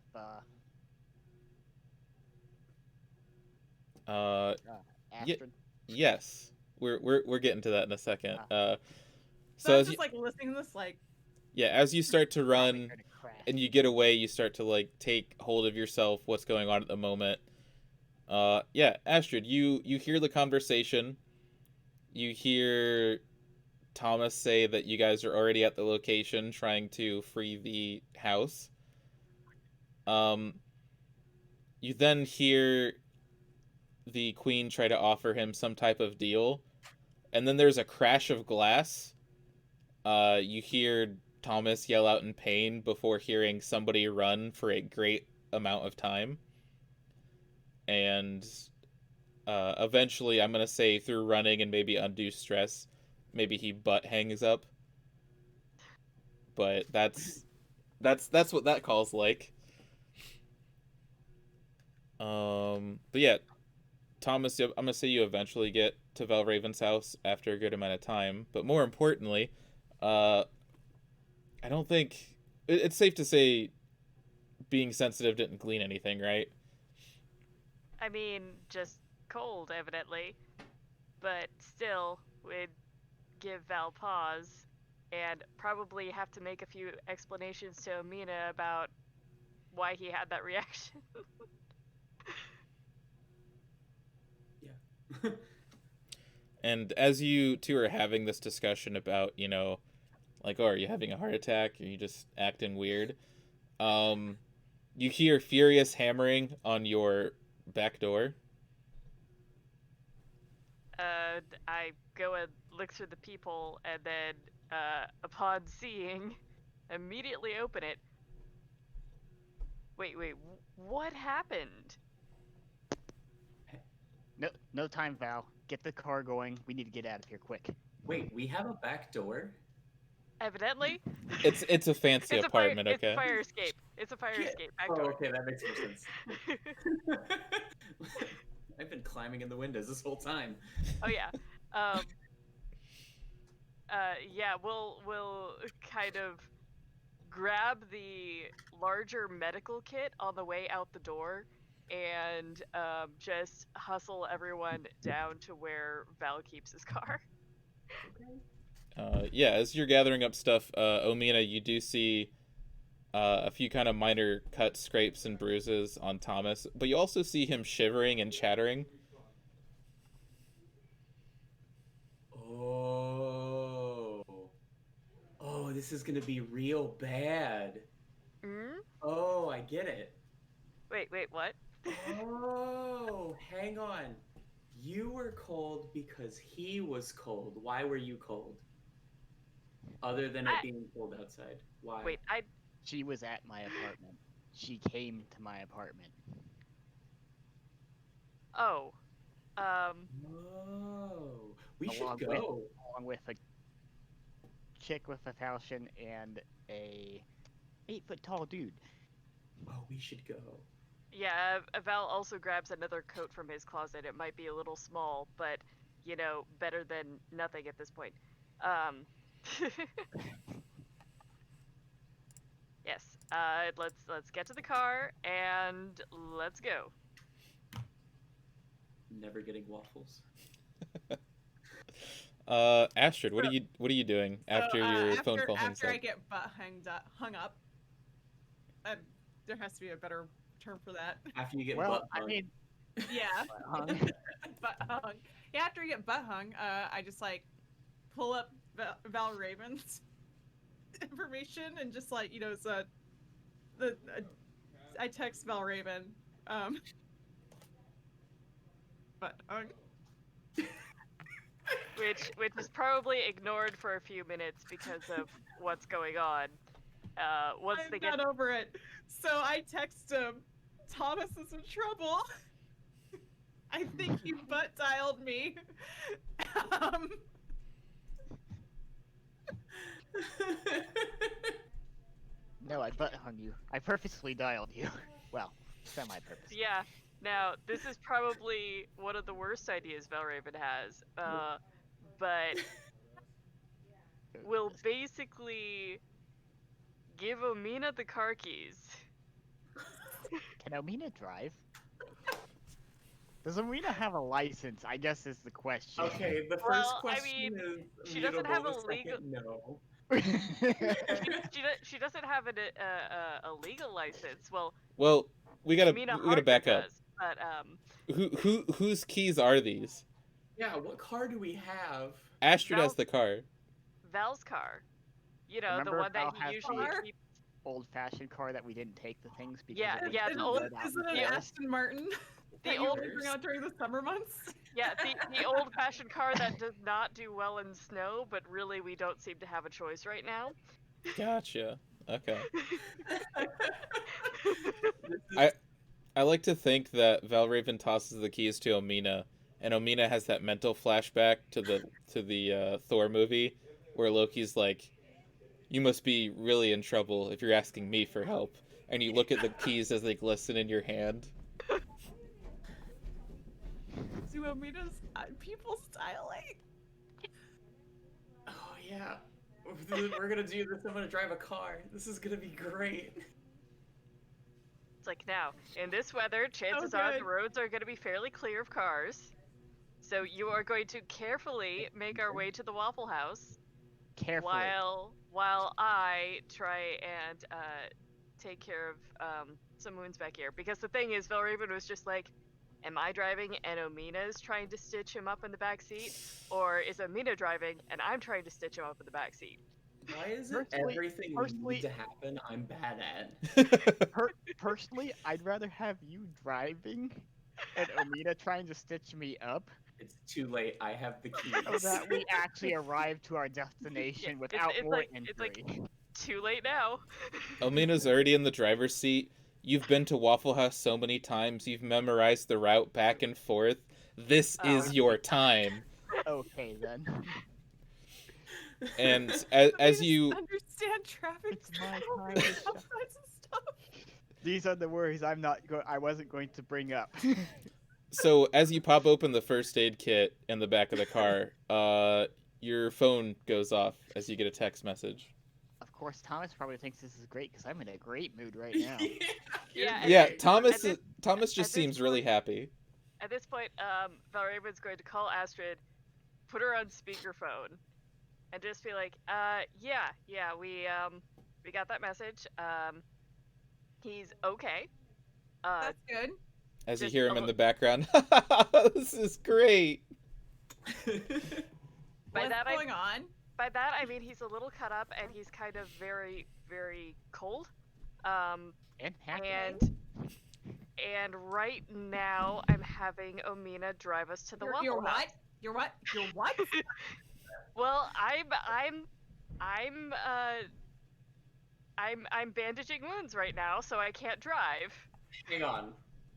Astrid? Yes. We're getting to that in a second. So So I as was you, just like listening to this, like, as you start to Probably run heard a crash. and you get away, you start to like take hold of yourself, what's going on at the moment. Astrid, you hear the conversation. You hear Thomas say that you guys are already at the location trying to free the house. You then hear the queen try to offer him some type of deal, and then there's a crash of glass. You hear Thomas yell out in pain before hearing somebody run for a great amount of time. And eventually, I'm going to say through running and maybe undue stress, maybe he butt hangs up. But that's what that call's like. But yeah, Thomas, I'm gonna say you eventually get to Valraven's house after a good amount of time. But more importantly, I don't think it's safe to say being sensitive didn't glean anything, right? I mean, just cold, evidently. But still, would give Val pause, and probably have to make a few explanations to Amina about why he had that reaction. Yeah. And as you two are having this discussion about, like, oh, are you having a heart attack? Are you just acting weird? You hear furious hammering on your back door. I go and look through the peephole, and then, upon seeing, immediately open it. Wait, what happened? No time, Val. Get the car going. We need to get out of here quick. Wait, we have a back door? Evidently, It's a fancy it's apartment, It's okay? a fire escape. It's a fire escape. Back Oh, door. okay, that makes more sense. I've been climbing in the windows this whole time. Oh yeah. Yeah, we'll kind of grab the larger medical kit on the way out the door, and just hustle everyone down to where Val keeps his car. Yeah, as you're gathering up stuff, Omina, you do see a few kind of minor cuts, scrapes, and bruises on Thomas, but you also see him shivering and chattering. Oh, this is gonna be real bad. Oh, I get it. Wait, what? Oh, hang on. You were cold because he was cold. Why were you cold? Other than it being cold outside. Why? Wait, She was at my apartment. She came to my apartment. Oh. Oh, we should go. Along with a chick with a falchion and a 8-foot-tall dude. Oh, we should go. Yeah, Val also grabs another coat from his closet. It might be a little small, but, better than nothing at this point. Yes, let's get to the car, and let's go. Never getting waffles. Astrid, what are you doing after your phone call hangs After up? I get hung up, there has to be a better term for that. After you get Well, butt I hung. mean, Yeah. hung. Butt hung. Yeah, after you get butt hung, I just pull up Val Raven's information and just it's I text Val Raven, butt hung. Which is probably ignored for a few minutes because of what's going on. Once I'm they get not over it. So I text him, Thomas is in trouble. I think you butt dialed me. No, I butt hung you. I purposely dialed you. Well, semi-purposely. Yeah. Now, this is probably one of the worst ideas Valraven has, but we'll basically give Omina the car keys. Can Omina drive? Does Omina have a license? I guess is the question. Okay, the first Well, I question mean, is she doesn't mutable, have the a legal- second, no. She doesn't have a legal license. Well, Well, we gotta Omina back Harker up. does, but Whose keys are these? Yeah, what car do we have? Astrid has Val- the car. Val's car. You know, Remember the one Val that has he usually car? keeps. Old-fashioned car that we didn't take the things because Yeah, it was yeah, too the old- red out Is it in an the forest? Aston Martin The that you old- only bring out during the summer months? Yeah, the old-fashioned car that does not do well in snow, but really we don't seem to have a choice right now. Gotcha. Okay. This is- I like to think that Valraven tosses the keys to Omina, and Omina has that mental flashback to the Thor movie, where Loki's like, "You must be really in trouble if you're asking me for help," and you look at the keys as they glisten in your hand. Do Omina's people styling? Oh yeah, we're gonna do this. I'm gonna drive a car. This is gonna be great. It's like, now, in this weather, chances are the roads are going to be fairly clear of cars. So you are going to carefully make our way to the Waffle House Carefully. while I try and take care of some wounds back here. Because the thing is, Valraven was just like, am I driving and Omina's trying to stitch him up in the back seat? Or is Omina driving and I'm trying to stitch him up in the back seat? Why is it Personally- everything personally- need to happen I'm bad at? Personally, I'd rather have you driving and Omina trying to stitch me up It's too late. I have the keys. so that we actually arrive to our destination Yeah, without it's more like- injury. it's like- Too late now. Omina's already in the driver's seat. You've been to Waffle House so many times. You've memorized the route back and forth. This is your time. Okay, then. And as Omina's you understand traffic It's my control time and to all shine. kinds of stuff. These are the worries I wasn't going to bring up. so as you pop open the first aid kit in the back of the car, your phone goes off as you get a text message. Of course, Thomas probably thinks this is great because I'm in a great mood right now. Yeah, Yeah, and- Thomas at Thomas just at this seems really point- happy. At this point, Valraven's going to call Astrid, put her on speakerphone, and just be like, yeah, we got that message. He's okay. That's good. As you just hear a him in li- the background. This is great. By What's that going on? By that I mean he's a little cut up and he's kind of very, very cold. And happy. And right now I'm having Omina drive us to the Waffle You're House. what? You're what? You're what? Well, I'm bandaging wounds right now, so I can't drive. Hang on.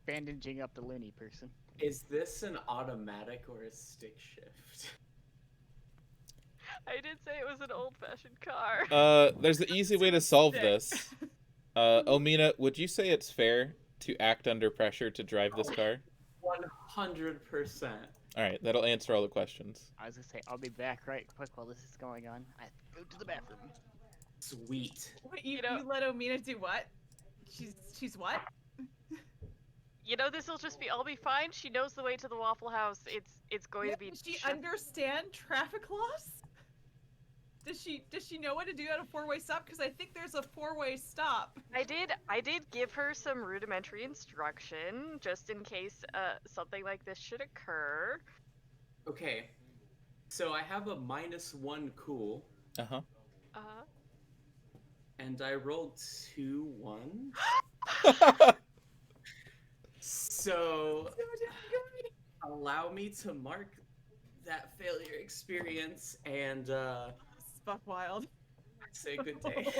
Bandaging up the loony person. Is this an automatic or a stick shift? I did say it was an old-fashioned car. There's an easy way to solve this. Omina, would you say it's fair to act under pressure to drive this car? 100%. All right, that'll answer all the questions. I was gonna say I'll be back right quick while this is going on. I have to go to the bathroom. Sweet. What, you, You know- you let Omina do what? She's what? You know, this'll just be all be fine. She knows the way to the Waffle House. It's going to be. Does she shut- understand traffic laws? Does she know what to do at a four-way stop? Because I think there's a four-way stop. I did give her some rudimentary instruction just in case something like this should occur. Okay. So I have a -1 cool, Uh-huh. and I rolled 2 1s. So allow me to mark that failure experience and This is buck wild. say good day.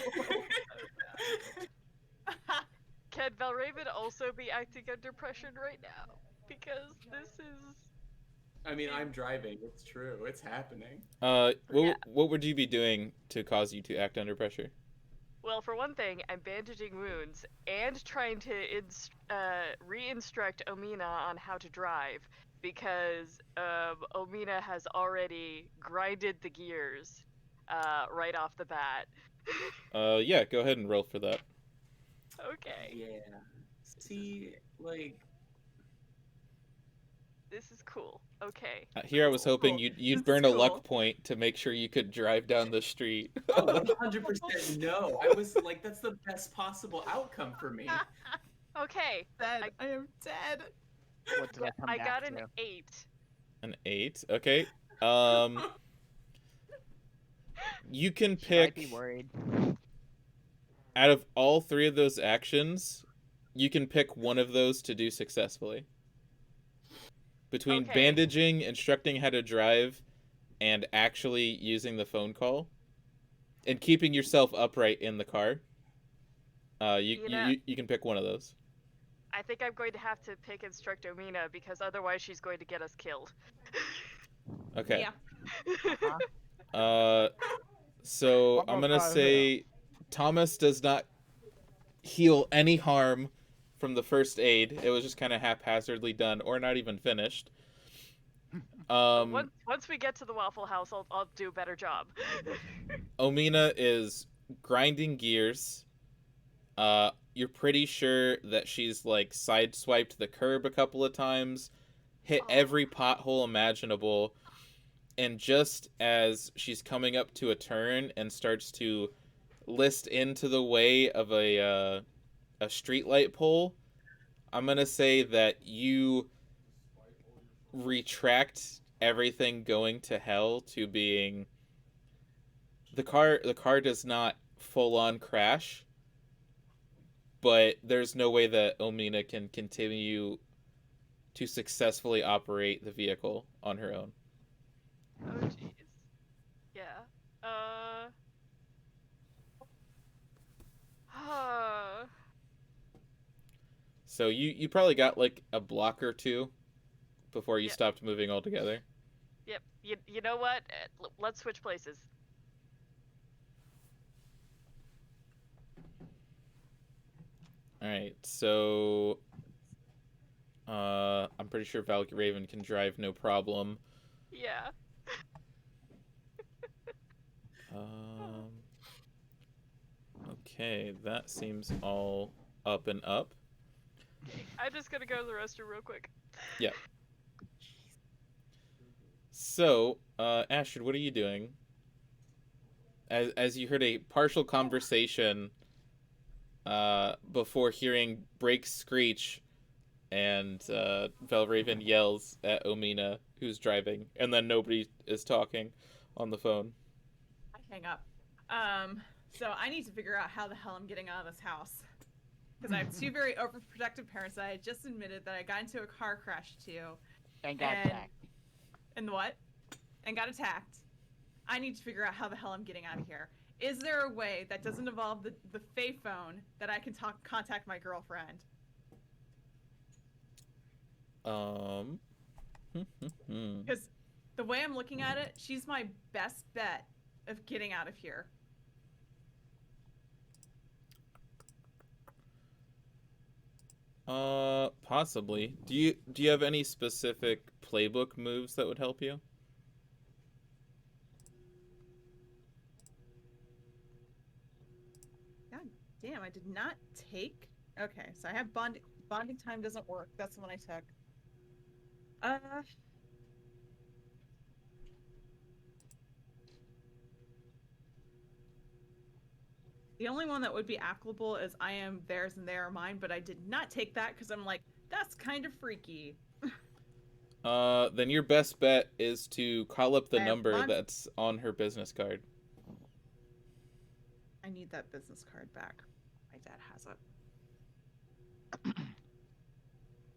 Can Valraven also be acting under pressure right now? Because this is. I mean, I'm driving. It's true. It's happening. Yeah. What would you be doing to cause you to act under pressure? Well, for one thing, I'm bandaging wounds and trying to re-instruct Omina on how to drive because Omina has already grinded the gears right off the bat. Yeah, go ahead and roll for that. Okay, Yeah. See, like, this is cool. Okay. Here I was hoping Cool. you'd This burn is a luck cool. point to make sure you could drive down the street. oh, 100% no. I was like, that's the best possible outcome for me. Okay. Dead. I am dead. What did I come I back got to? an 8. An 8. Okay. You can She might be pick worried. out of all 3 of those actions, you can pick one of those to do successfully. Between Okay. bandaging, instructing how to drive, and actually using the phone call, and keeping yourself upright in the car, You know- you can pick one of those. I think I'm going to have to pick Instruct Omina because otherwise she's going to get us killed. Okay. Yeah. So What I'm about gonna Tyler? say Thomas does not heal any harm from the first aid. It was just kind of haphazardly done, or not even finished. Once we get to the Waffle House, I'll do a better job. Omina is grinding gears, You're pretty sure that she's like sideswiped the curb a couple of times, hit every pothole imaginable, and just as she's coming up to a turn and starts to list into the way of a streetlight pole, I'm gonna say that you retract everything going to hell to being the car does not full on crash, but there's no way that Omina can continue to successfully operate the vehicle on her own. Oh jeez. Yeah. So you probably got like a block or two before you Yep. stopped moving altogether. Yep. You know what? Let's switch places. All right, so I'm pretty sure Valky Raven can drive no problem. Yeah. Okay, that seems all up and up. I'm just gonna go to the restroom real quick. Yeah. So, Ashford, what are you doing? As you heard a partial conversation before hearing Break screech and Valraven yells at Omina, who's driving, and then nobody is talking on the phone. I hang up. So I need to figure out how the hell I'm getting out of this house. Because I have two very overprotective parents that I just admitted that I got into a car crash to. And got attacked. And what? And got attacked. I need to figure out how the hell I'm getting out of here. Is there a way that doesn't involve the Fae phone that I can contact my girlfriend? Because the way I'm looking at it, she's my best bet of getting out of here. Possibly. Do you have any specific playbook moves that would help you? God damn, I did not take. Okay, so I have bonding time doesn't work. That's the one I took. The only one that would be applicable is I am theirs and they are mine, but I did not take that because I'm like, that's kind of freaky. Then your best bet is to call up the I have number one- that's on her business card. I need that business card back. My dad has it.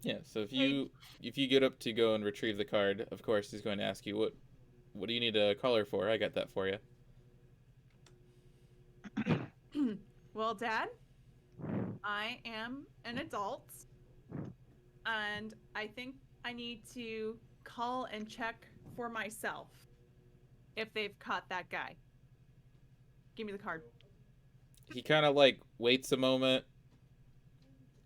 Yeah, so if you get up to go and retrieve the card, of course he's going to ask you what do you need a caller for? I got that for you. Well, Dad, I am an adult, and I think I need to call and check for myself if they've caught that guy. Give me the card. He kind of like waits a moment,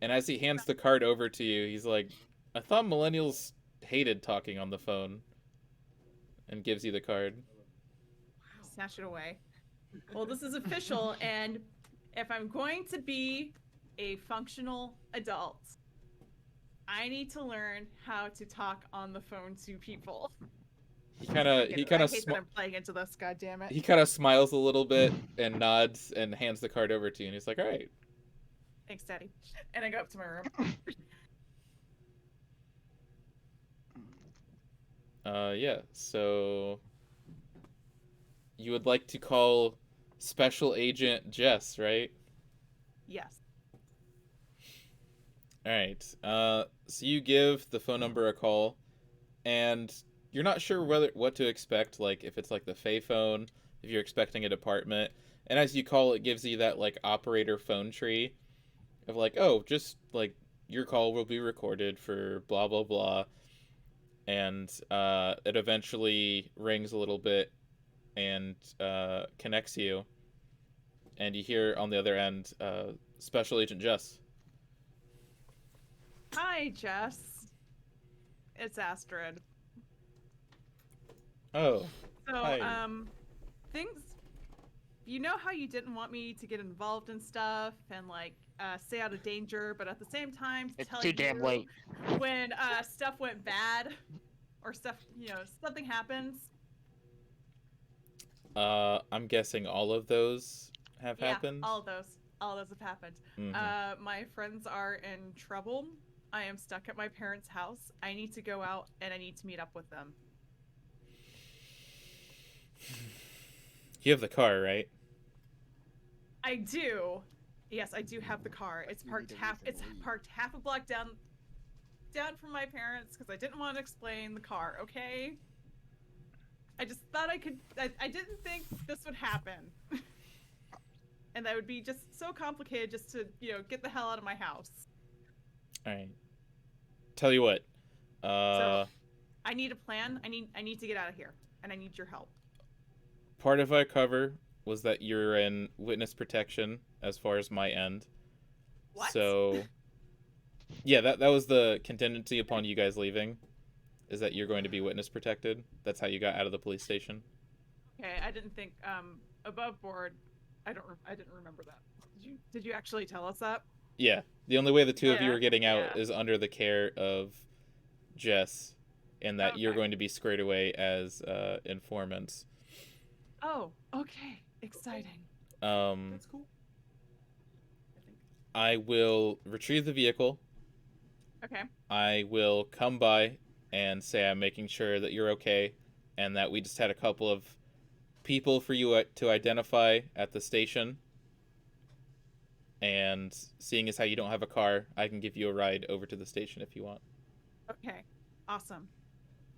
and as he hands the card over to you, he's like, I thought millennials hated talking on the phone, and gives you the card. Snatch it away. Well, this is official, and if I'm going to be a functional adult, I need to learn how to talk on the phone to people. He kind I of hate that I'm playing into this. God damn it. he kind of smiles a little bit and nods and hands the card over to you, and he's like, all right. Thanks, Daddy. And I go up to my room. Yeah, so you would like to call Special Agent Jess, right? Yes. All right. So you give the phone number a call, and you're not sure what to expect. Like if it's like the Fae phone, if you're expecting a department, and as you call, it gives you that like operator phone tree, of like, oh, just like your call will be recorded for blah blah blah, and it eventually rings a little bit, and connects you, and you hear on the other end, Special Agent Jess. Hi, Jess. It's Astrid. Oh, So, Hi. things you know how you didn't want me to get involved in stuff and like stay out of danger, but at the same time to It's tell too damn you late. when stuff went bad or stuff, something happens. I'm guessing all of those have Yeah, happened. all of those have happened. Mhm. My friends are in trouble. I am stuck at my parents' house. I need to go out and I need to meet up with them. You have the car, right? I do. Yes, I do have the car. But It's you parked need a half. reason It's to leave. parked half a block down from my parents because I didn't want to explain the car. Okay. I just thought I could. I didn't think this would happen, and that would be just so complicated just to get the hell out of my house. All right. Tell you what. So I need a plan. I need to get out of here, and I need your help. Part of our cover was that you're in witness protection as far as my end. What? So yeah, that was the contingency upon you guys leaving, is that you're going to be witness protected. That's how you got out of the police station. Okay, I didn't think above board. I didn't remember that. Did you actually tell us that? Yeah. The only way the two of you Yeah, are getting out yeah. is under the care of Jess, and that you're Okay. going to be squared away as informants. Oh, okay. Exciting. That's cool. I think. I will retrieve the vehicle. Okay. I will come by and say I'm making sure that you're okay, and that we just had a couple of people for you to identify at the station. And seeing as how you don't have a car, I can give you a ride over to the station if you want. Okay. Awesome.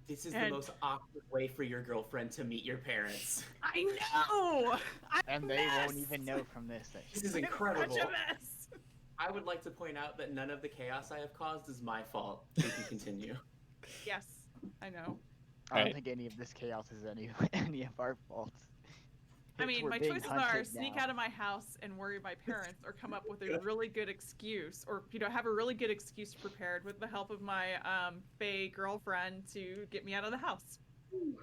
This is And- the most awkward way for your girlfriend to meet your parents. I know. And they won't even know from this that This is I'm incredible. such a mess. I would like to point out that none of the chaos I have caused is my fault. We can continue. Yes, I know. I don't Right. think any of this chaos is any of our faults. I It's mean, we're my being choices are hunted sneak now. out of my house and worry my parents, or come up with a really good excuse, or have a really good excuse prepared with the help of my Faye girlfriend to get me out of the house. You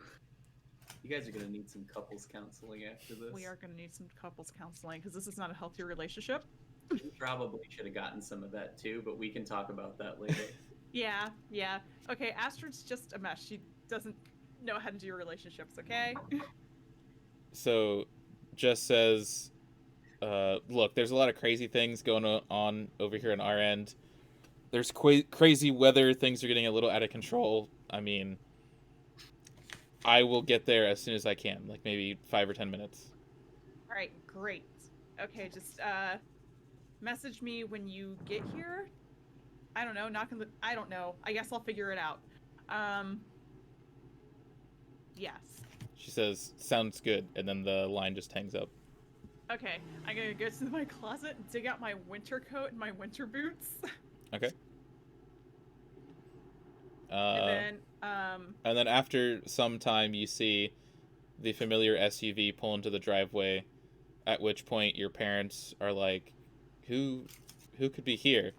guys are gonna need some couples counseling after this. We are going to need some couples counseling because this is not a healthy relationship. You probably should have gotten some of that too, but we can talk about that later. Yeah. Okay, Astrid's just a mess. She doesn't know how to do relationships. Okay. So Jess says, look, there's a lot of crazy things going on over here on our end. There's crazy weather. Things are getting a little out of control. I mean, I will get there as soon as I can, like maybe 5 or 10 minutes. All right, great. Okay, just message me when you get here. I don't know. I don't know. I guess I'll figure it out. Yes. She says, sounds good, and then the line just hangs up. Okay, I'm gonna go to my closet and dig out my winter coat and my winter boots. Okay. And And then after some time, you see the familiar SUV pull into the driveway, at which point your parents are like, who could be here?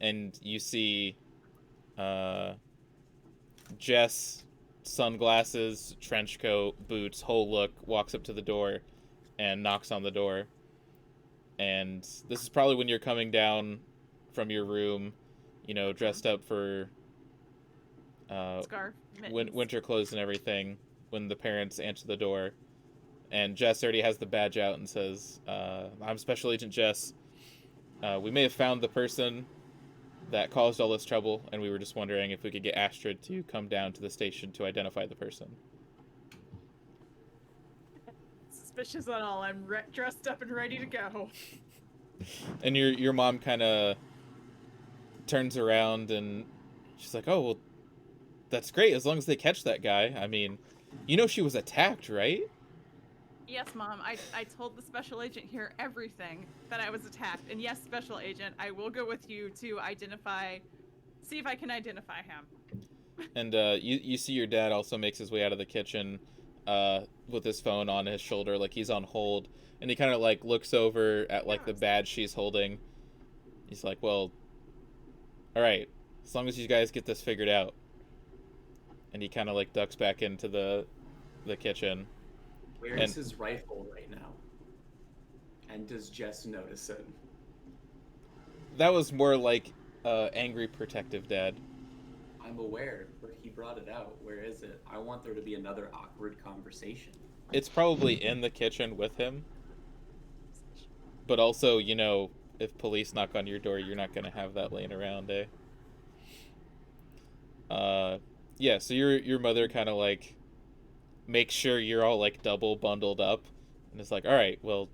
And you see Jess, sunglasses, trench coat, boots, whole look, walks up to the door and knocks on the door. And this is probably when you're coming down from your room, dressed up for scarf, mittens. winter clothes and everything, when the parents answer the door. And Jess already has the badge out and says, I'm Special Agent Jess. We may have found the person that caused all this trouble, and we were just wondering if we could get Astrid to come down to the station to identify the person. Suspicious at all. I'm dressed up and ready to go. And your mom kind of turns around and she's like, oh, well, that's great, as long as they catch that guy. I mean, she was attacked, right? Yes, Mom. I told the special agent here everything, that I was attacked. And yes, special agent, I will go with you to see if I can identify him. And you see your dad also makes his way out of the kitchen with his phone on his shoulder, like he's on hold. And he kind of like looks over at like the badge she's holding. He's like, well, all right, as long as you guys get this figured out. And he kind of like ducks back into the kitchen. Where is his rifle right now? And does Jess notice it? That was more like angry protective dad. I'm aware, but he brought it out. Where is it? I want there to be another awkward conversation. It's probably in the kitchen with him. But also, you know, if police knock on your door, you're not going to have that laying around, eh? Yeah, so your mother kind of like makes sure you're all like double bundled up, and it's like, all right, well,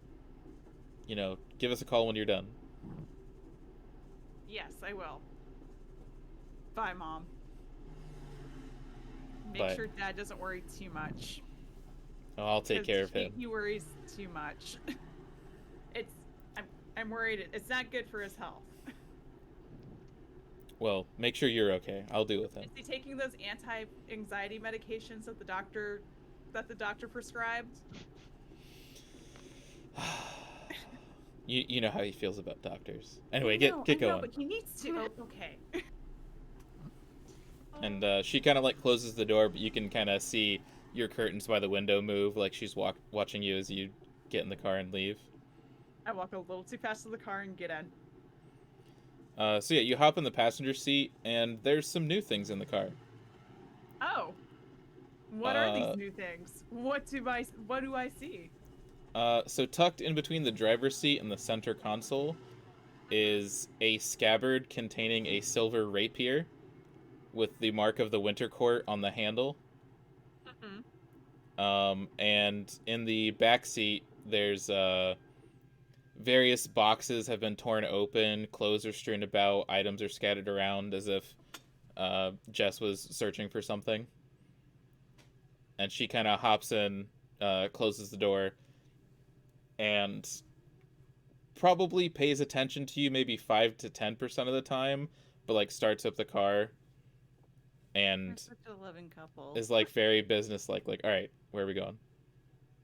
you know, give us a call when you're done. Yes, I will. Bye, Mom. Make Bye. sure Dad doesn't worry too much. Oh, I'll take 'Cause care of him. He worries too much. I'm worried. It's not good for his health. Well, make sure you're okay. I'll deal with him. Is he taking those anti-anxiety medications that the doctor prescribed? You know how he feels about doctors. Anyway, I get know, going. but he needs to. Oh, okay. And she kind of like closes the door, but you can kind of see your curtains by the window move, like she's watching you as you get in the car and leave. I walk a little too fast to the car and get in. So yeah, you hop in the passenger seat, and there's some new things in the car. Oh. What are these new things? What do I see? So tucked in between the driver's seat and the center console is a scabbard containing a silver rapier with the mark of the Winter Court on the handle. Mm-hmm. And in the back seat, there's various boxes have been torn open, clothes are strewn about, items are scattered around as if Jess was searching for something. And she kind of hops in, closes the door, and probably pays attention to you maybe 5 to 10% of the time, but like starts up the car and We're such a loving couple. is like very business-like, all right, where are we going?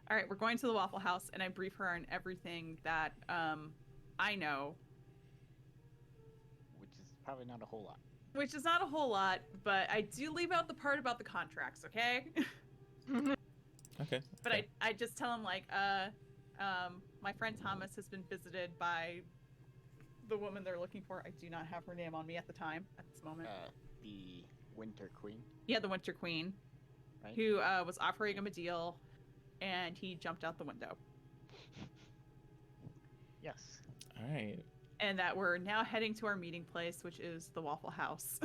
All right, we're going to the Waffle House, and I brief her on everything that I know. Which is probably not a whole lot. Which is not a whole lot, but I do leave out the part about the contracts, okay? Okay. But I just tell him, like, my friend Thomas has been visited by the woman they're looking for. I do not have her name on me at this moment. The Winter Queen, Yeah, the Winter Queen, right? who was offering him a deal, and he jumped out the window. Yes. All right. And that we're now heading to our meeting place, which is the Waffle House.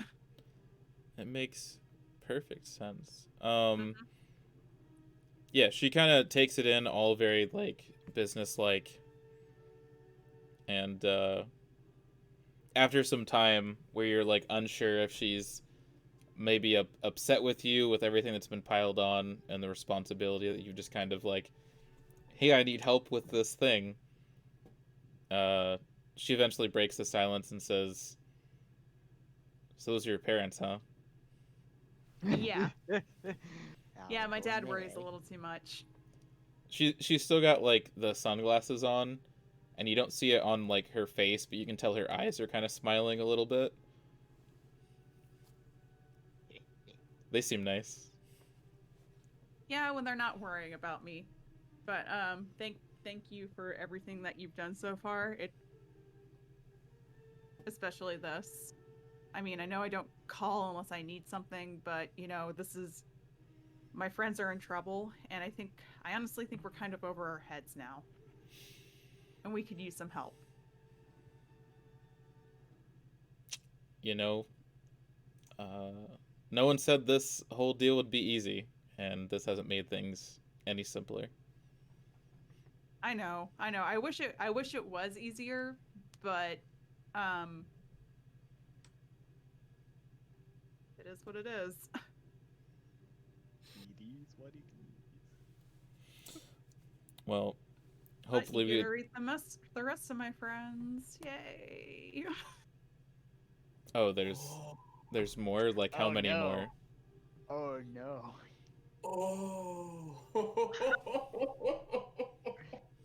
It makes perfect sense. Yeah, she kind of takes it in all very like business-like. And after some time where you're like unsure if she's maybe upset with you with everything that's been piled on and the responsibility that you've just kind of like, hey, I need help with this thing. She eventually breaks the silence and says, so those are your parents, huh? Yeah. Oh, Yeah, my dad boy. worries a little too much. She's still got like the sunglasses on, and you don't see it on like her face, but you can tell her eyes are kind of smiling a little bit. They seem nice. Yeah, when they're not worrying about me. But thank you for everything that you've done so far. Especially this. I mean, I know I don't call unless I need something, but you know, my friends are in trouble, and I honestly think we're kind of over our heads now. And we could use some help. You know, no one said this whole deal would be easy, and this hasn't made things any simpler. I know. I wish it was easier, but it is what it is. It is what it is. Well, But hopefully you we. get to read the rest of my friends. Yay. Oh, there's more. Like how Oh, many no. more? Oh no. Oh.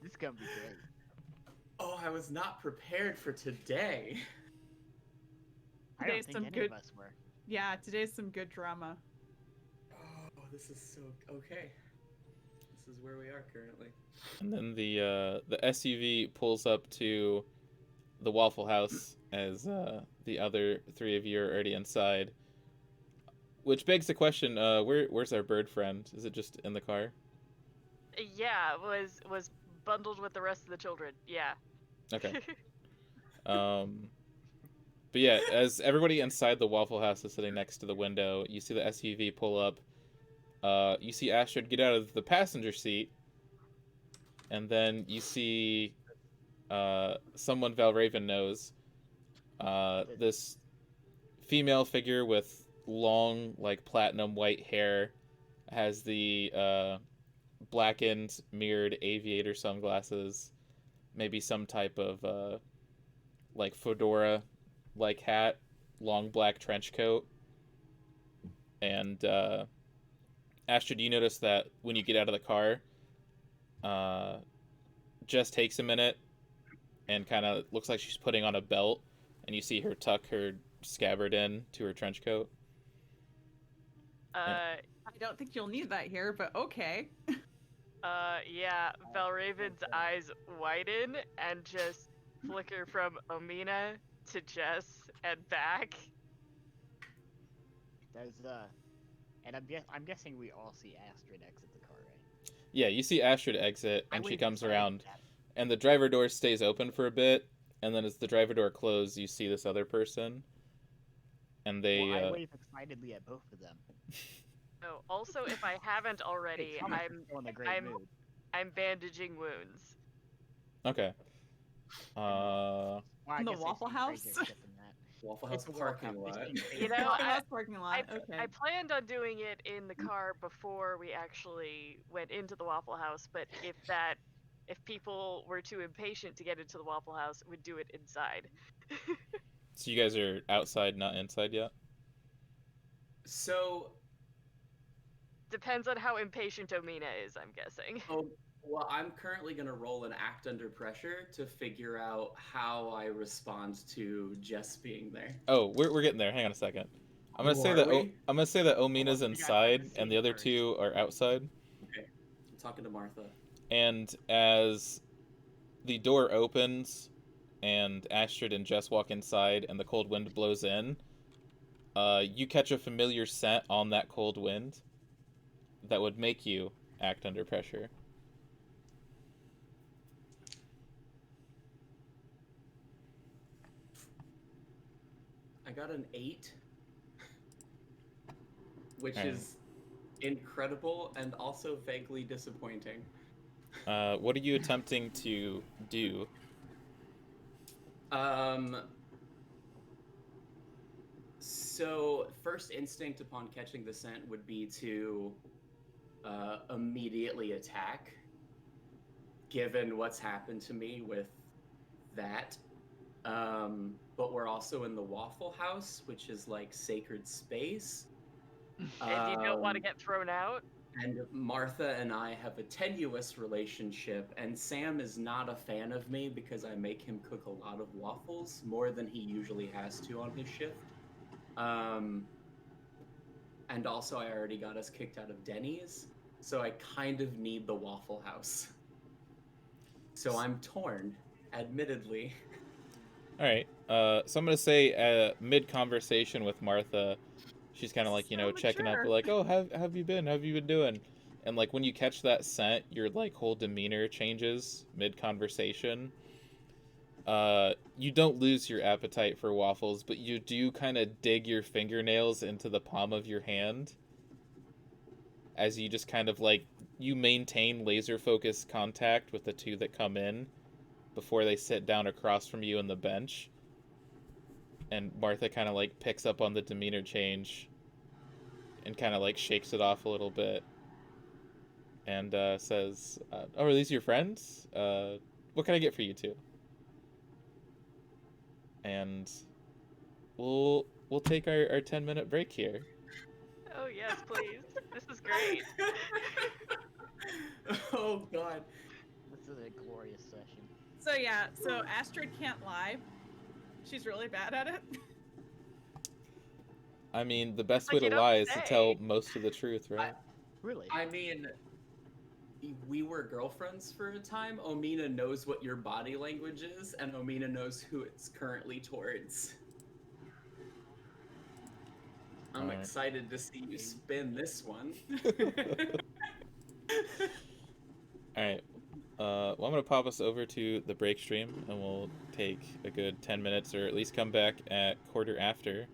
This is gonna be great. Oh, I was not prepared for today. I Today's don't some think any good- of us were. Yeah, today's some good drama. Oh, this is so okay. This is where we are currently. And then the SUV pulls up to the Waffle House as the other three of you are already inside. Which begs the question: where's our bird friend? Is it just in the car? Yeah, was bundled with the rest of the children. Yeah. Okay. But yeah, as everybody inside the Waffle House is sitting next to the window, you see the SUV pull up. You see Astrid get out of the passenger seat, and then you see someone Valraven knows. This female figure with long, like, platinum white hair, has the blackened, mirrored aviator sunglasses, maybe some type of like fedora like hat, long black trench coat. And Astrid, you notice that when you get out of the car, Jess takes a minute and kind of looks like she's putting on a belt, and you see her tuck her scabbard in to her trench coat. I don't think you'll need that here, but okay. Yeah, Valraven's eyes widen and just flicker from Omina to Jess and back. There's and I'm guessing we all see Astrid exit the car, right? Yeah, you see Astrid exit, I and she wave comes aside around, that. and the driver door stays open for a bit, and then as the driver door closes, you see this other person, and they Well, I wave excitedly at both of them. Oh, also, if I haven't already, Hey, Thomas is still in a great mood. I'm bandaging wounds. okay. Well, I In the guess I Waffle speak House? crazier shit than that. Waffle It's House a Waffle parking House, lot. they speak You know, crazier. Waffle I- House parking lot. Okay. I planned on doing it in the car before we actually went into the Waffle House, but if people were too impatient to get into the Waffle House, we'd do it inside. So you guys are outside, not inside yet? So, Depends on how impatient Omina is, I'm guessing. well, I'm currently gonna roll an act under pressure to figure out how I respond to Jess being there. Oh, we're getting there. Hang on a second. I'm gonna Oh, say are that we? I'm gonna say that Omina's we gotta find inside the and the scene other first. two are outside. Okay, I'm talking to Martha. And as the door opens and Astrid and Jess walk inside and the cold wind blows in, you catch a familiar scent on that cold wind that would make you act under pressure. I got an 8, which Alright. is incredible and also vaguely disappointing. What are you attempting to do? So first instinct upon catching the scent would be to immediately attack, given what's happened to me with that. But we're also in the Waffle House, which is like sacred space. And you don't want to Um, get thrown out? And Martha and I have a tenuous relationship, and Sam is not a fan of me because I make him cook a lot of waffles, more than he usually has to on his shift. And also, I already got us kicked out of Denny's, so I kind of need the Waffle House. So I'm torn, admittedly. All right. So I'm gonna say mid conversation with Martha, she's kind of like, So checking up, mature. like, oh, how have you been? How have you been doing? And like when you catch that scent, your like whole demeanor changes mid conversation. You don't lose your appetite for waffles, but you do kind of dig your fingernails into the palm of your hand as you just kind of like you maintain laser focused contact with the two that come in before they sit down across from you on the bench. And Martha kind of like picks up on the demeanor change and kind of like shakes it off a little bit and says, "Oh, are these your friends? What can I get for you two?" And we'll take our 10-minute break here. Oh yes, please. This is great. Oh god. This is a glorious session. So yeah, so Astrid can't lie. She's really bad at it. I mean, the best But way you to don't lie is to tell say. most of the truth, right? Really? I mean, we were girlfriends for a time. Omina knows what your body language is, and Omina knows who it's currently towards. I'm Alright. excited to see you spin this one. Alright. Well, I'm gonna pop us over to the break stream, and we'll take a good 10 minutes, or at least come back at quarter after,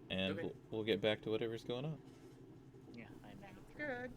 and Okay. we'll get back to whatever's going on. Yeah, I'm Good.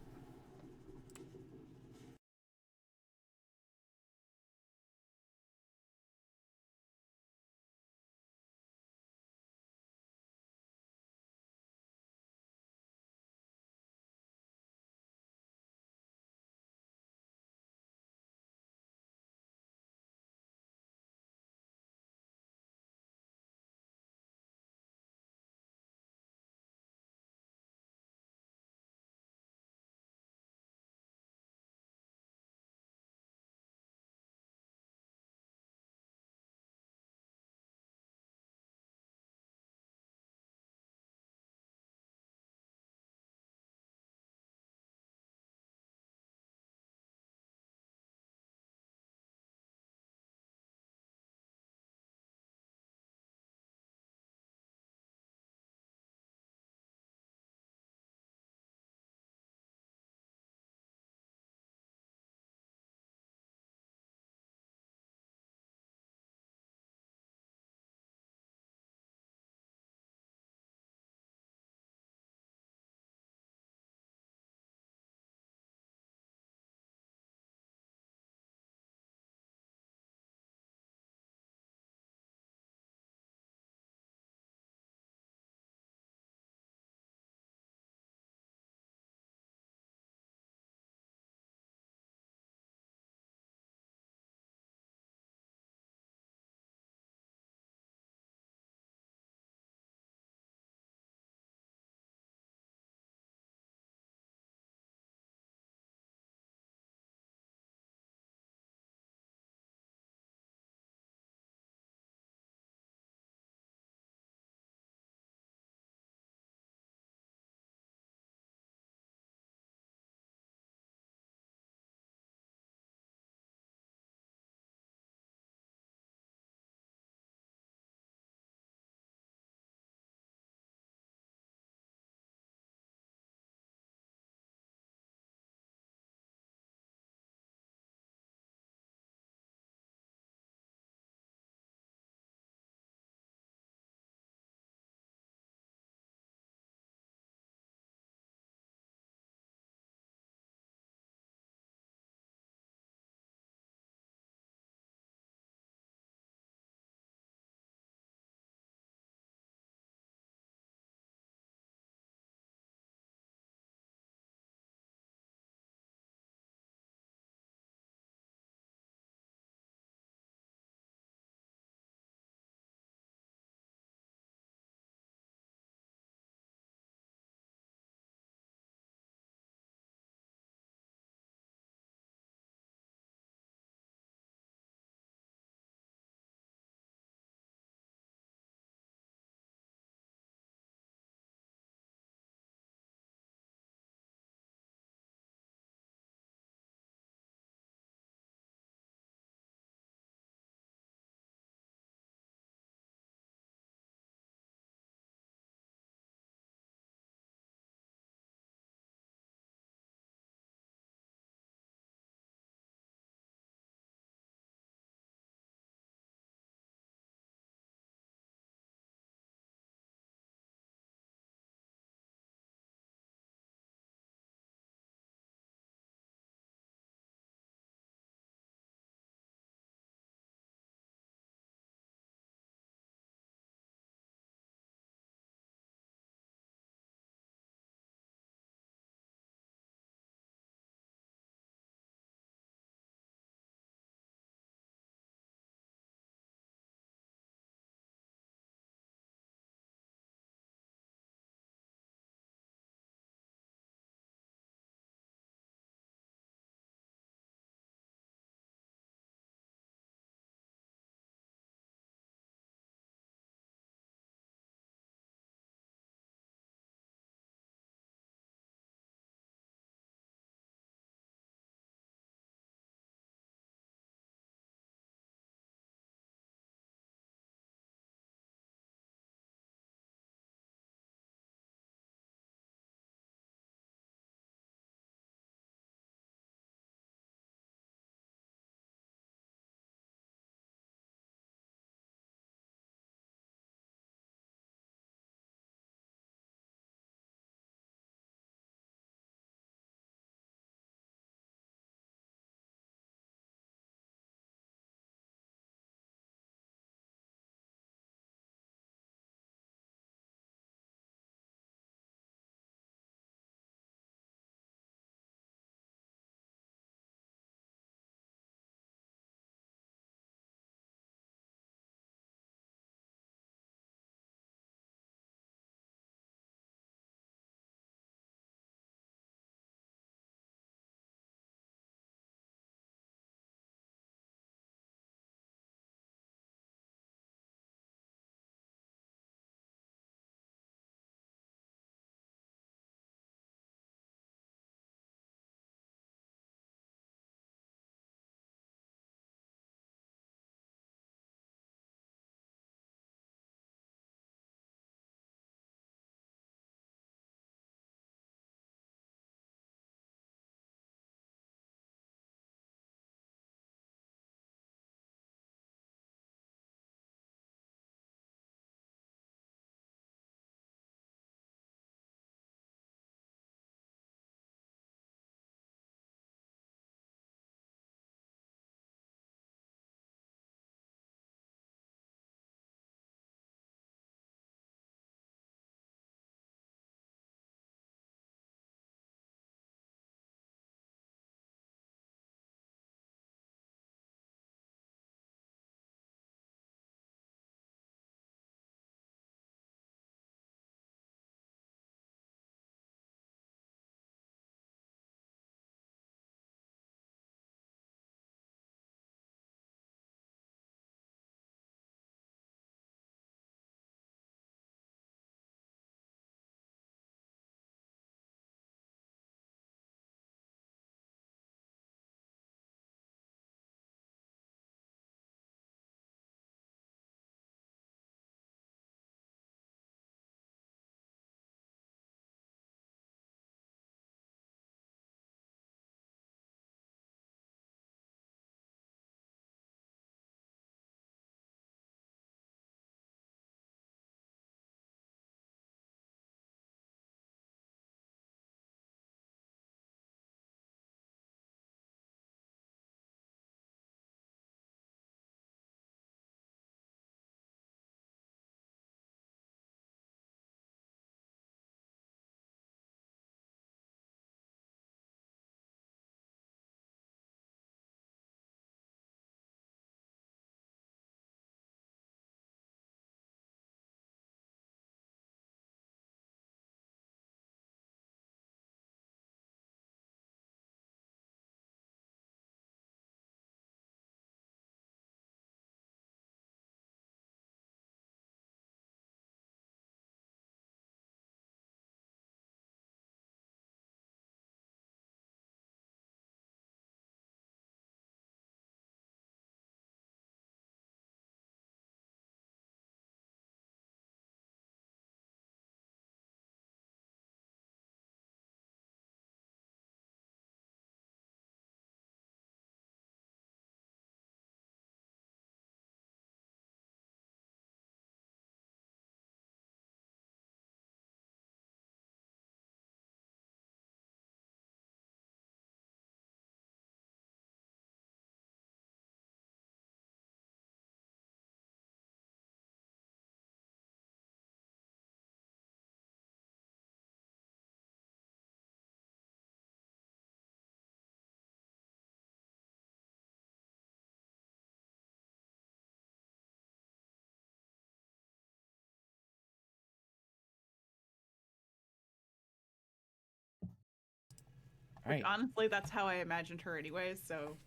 All right. Honestly, that's how I imagined her anyways, so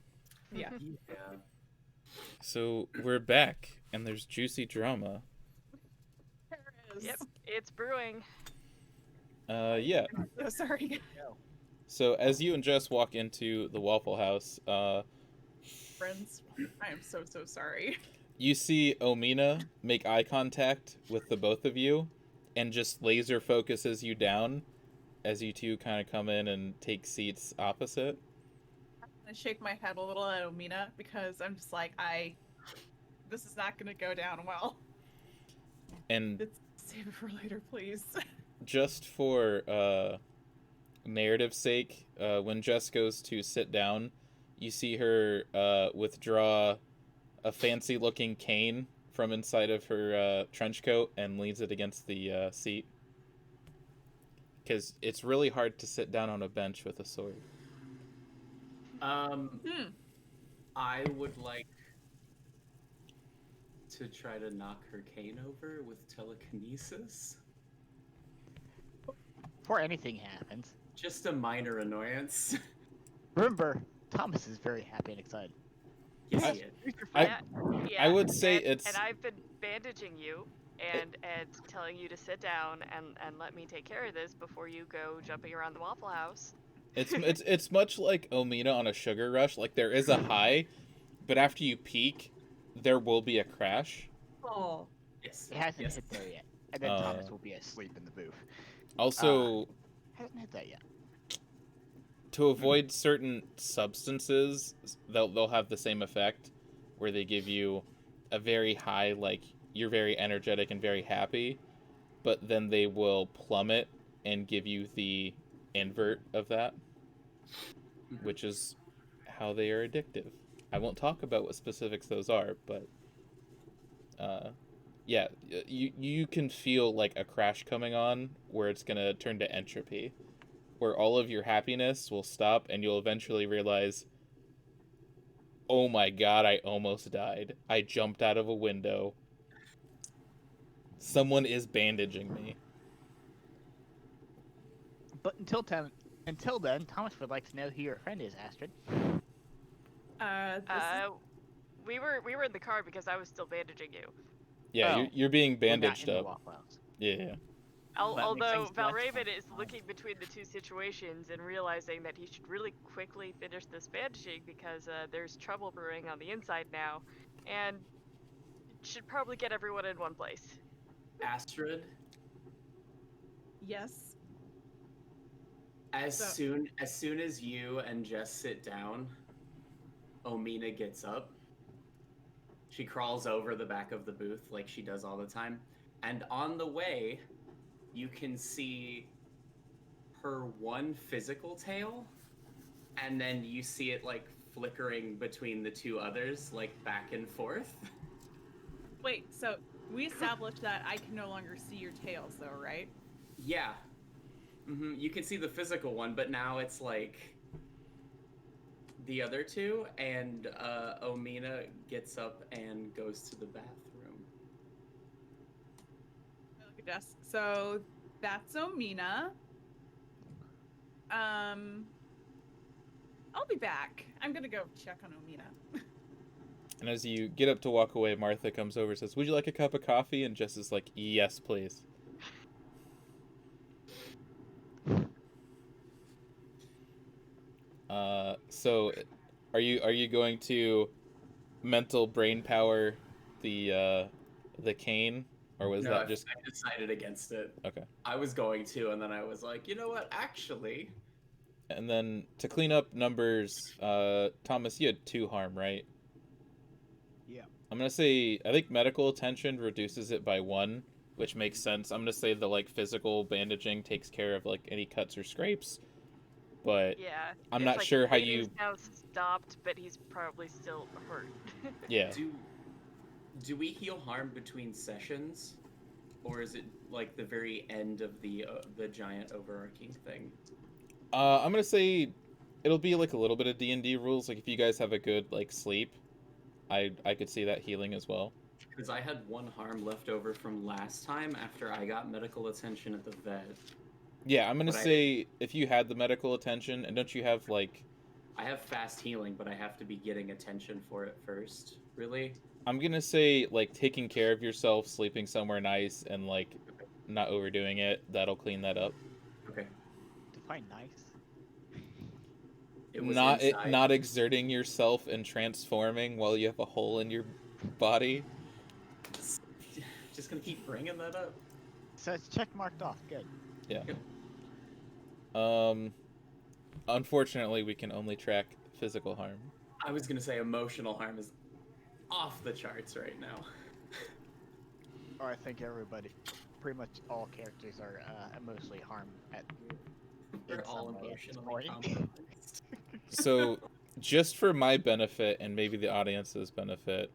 yeah. Yeah. So we're back, and there's juicy drama. There is. Yep, it's brewing. Yeah. I'm so sorry. So as you and Jess walk into the Waffle House, Friends, I am so sorry. you see Omina make eye contact with the both of you, and just laser focuses you down as you two kind of come in and take seats opposite. I shake my head a little at Omina because I'm just like, this is not gonna go down well. And Let's save it for later, please. just for narrative's sake, when Jess goes to sit down, you see her withdraw a fancy-looking cane from inside of her trench coat and leans it against the seat. Because it's really hard to sit down on a bench with a sword. I would like to try to knock her cane over with telekinesis. Before anything happens, Just a minor annoyance. remember, Thomas is very happy and excited. Yes, I- he is. Yeah, I would say and, it's- And I've been bandaging you and telling you to sit down and let me take care of this before you go jumping around the Waffle House. It's much like Omina on a sugar rush. Like, there is a high, but after you peak, there will be a crash. Oh. Yes. It hasn't yes. hit there yet, and then Thomas will be asleep in the booth. Also, Hasn't hit that yet. to avoid certain substances, they'll have the same effect, where they give you a very high, like, you're very energetic and very happy, but then they will plummet and give you the invert of that, which is how they are addictive. I won't talk about what specifics those are, but yeah, you can feel like a crash coming on where it's gonna turn to entropy, where all of your happiness will stop and you'll eventually realize, oh my god, I almost died. I jumped out of a window. Someone is bandaging me. But until then, Thomas would like to know who your friend is, Astrid. We were in the car because I was still bandaging you. Yeah, Oh. you're being We're not bandaged in the up. Waffle House. Yeah. That makes Although things less Valraven fun. is looking between the two situations and realizing that he should really quickly finish this bandaging because there's trouble brewing on the inside now, and should probably get everyone in one place. Astrid, Yes. as So- soon as you and Jess sit down, Omina gets up. She crawls over the back of the booth like she does all the time. And on the way, you can see her one physical tail, and then you see it like flickering between the two others, like back and forth. Wait, so we established that I can no longer see your tails, though, right? Yeah. You can see the physical one, but now it's like the other two, and Omina gets up and goes to the bathroom. Look at Jess. So that's Omina. I'll be back. I'm gonna go check on Omina. And as you get up to walk away, Martha comes over and says, "Would you like a cup of coffee?" And Jess is like, "Yes, please." So are you going to mental brain power the cane, or was No, that just I decided against it. okay? I was going to, and then I was like, you know what? Actually, And then to clean up numbers, Thomas, you had 2 harm, right? Yeah. I'm gonna say I think medical attention reduces it by 1, which makes sense. I'm gonna say the like physical bandaging takes care of like any cuts or scrapes, but Yeah. I'm it's not like sure how bleeding's you. now stopped, but he's probably still hurt. Yeah. do we heal harm between sessions, or is it like the very end of the giant overarching thing? I'm gonna say it'll be like a little bit of D&D rules. Like if you guys have a good like sleep, I could see that healing as well. Because I had 1 harm left over from last time after I got medical attention at the vet. Yeah, I'm gonna But say if you had the medical attention, and don't you have like, I have fast healing, but I have to be getting attention for it first. Really? I'm gonna say like taking care of yourself, sleeping somewhere nice, and like not overdoing it. That'll clean that up. Okay. Define nice. It was Not inside. not exerting yourself and transforming while you have a hole in your body. Just gonna keep bringing that up. So it's check marked off. Good. Yeah. Unfortunately, we can only track physical harm. I was gonna say emotional harm is off the charts right now. Or I think everybody, pretty much all characters are emotionally harmed at. We're in all some way at this emotionally point. compromised. So, just for my benefit and maybe the audience's benefit,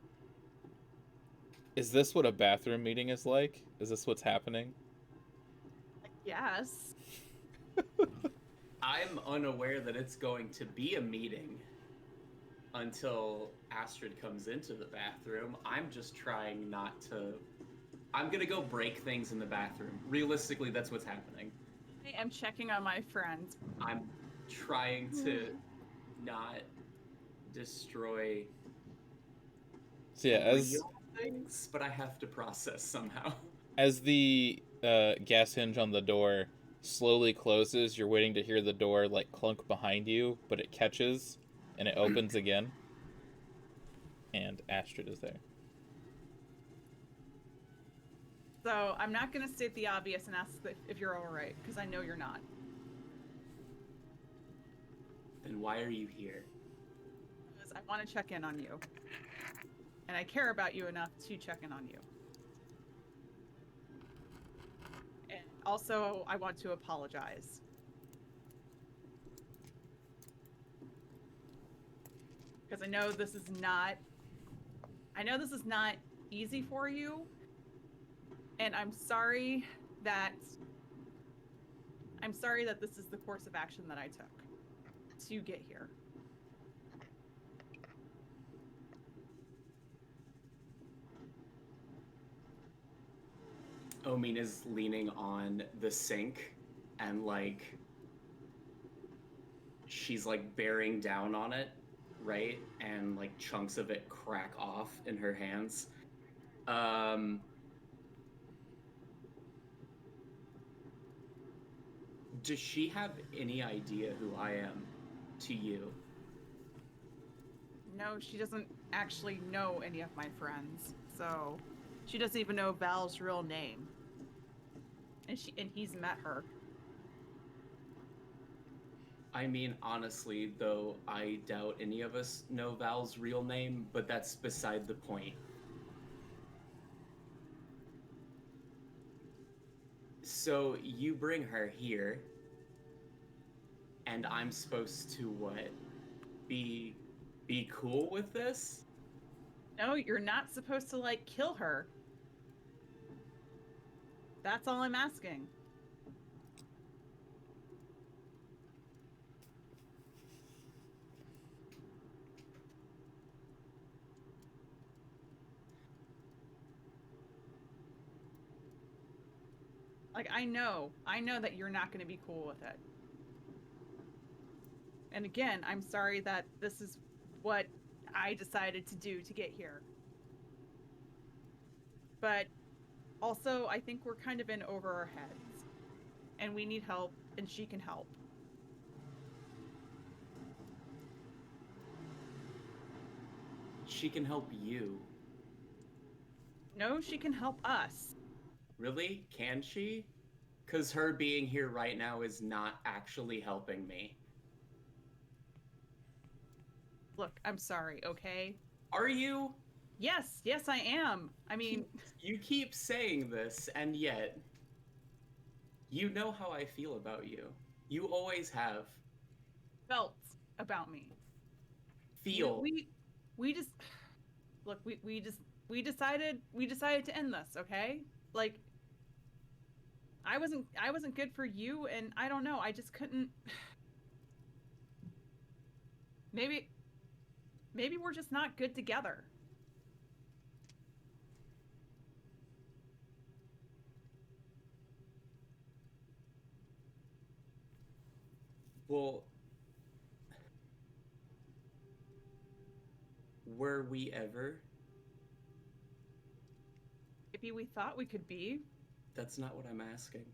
is this what a bathroom meeting is like? Is this what's happening? Yes. I'm unaware that it's going to be a meeting until Astrid comes into the bathroom. I'm just trying not to. I'm gonna go break things in the bathroom. Realistically, that's what's happening. I am checking on my friend. I'm trying to not destroy So yeah, as real things, but I have to process somehow. as the gas hinge on the door slowly closes, you're waiting to hear the door like clunk behind you, but it catches and it opens again. And Astrid is there. So I'm not going to state the obvious and ask if you're all right, because I know you're not. Then why are you here? Because I want to check in on you. And I care about you enough to check in on you. And also, I want to apologize. Because I know this is not easy for you. And I'm sorry that this is the course of action that I took to get here. Omin is leaning on the sink and like she's like bearing down on it, right? And like chunks of it crack off in her hands. Does she have any idea who I am to you? No, she doesn't actually know any of my friends. So she doesn't even know Val's real name. And he's met her. I mean, honestly, though, I doubt any of us know Val's real name, but that's beside the point. So you bring her here, and I'm supposed to what? Be cool with this? No, you're not supposed to like kill her. That's all I'm asking. Like, I know that you're not going to be cool with it. And again, I'm sorry that this is what I decided to do to get here. But also, I think we're kind of in over our heads. And we need help, and she can help. She can help you. No, she can help us. Really? Can she? Because her being here right now is not actually helping me. Look, I'm sorry, okay? Are you? Yes, I am. I mean, You keep saying this, and yet you know how I feel about you. You always have. felt about me. Feel. We just look, we decided to end this, okay? Like, I wasn't good for you, and I don't know, I just couldn't. Maybe we're just not good together. Well, were we ever? Maybe we thought we could be. That's not what I'm asking.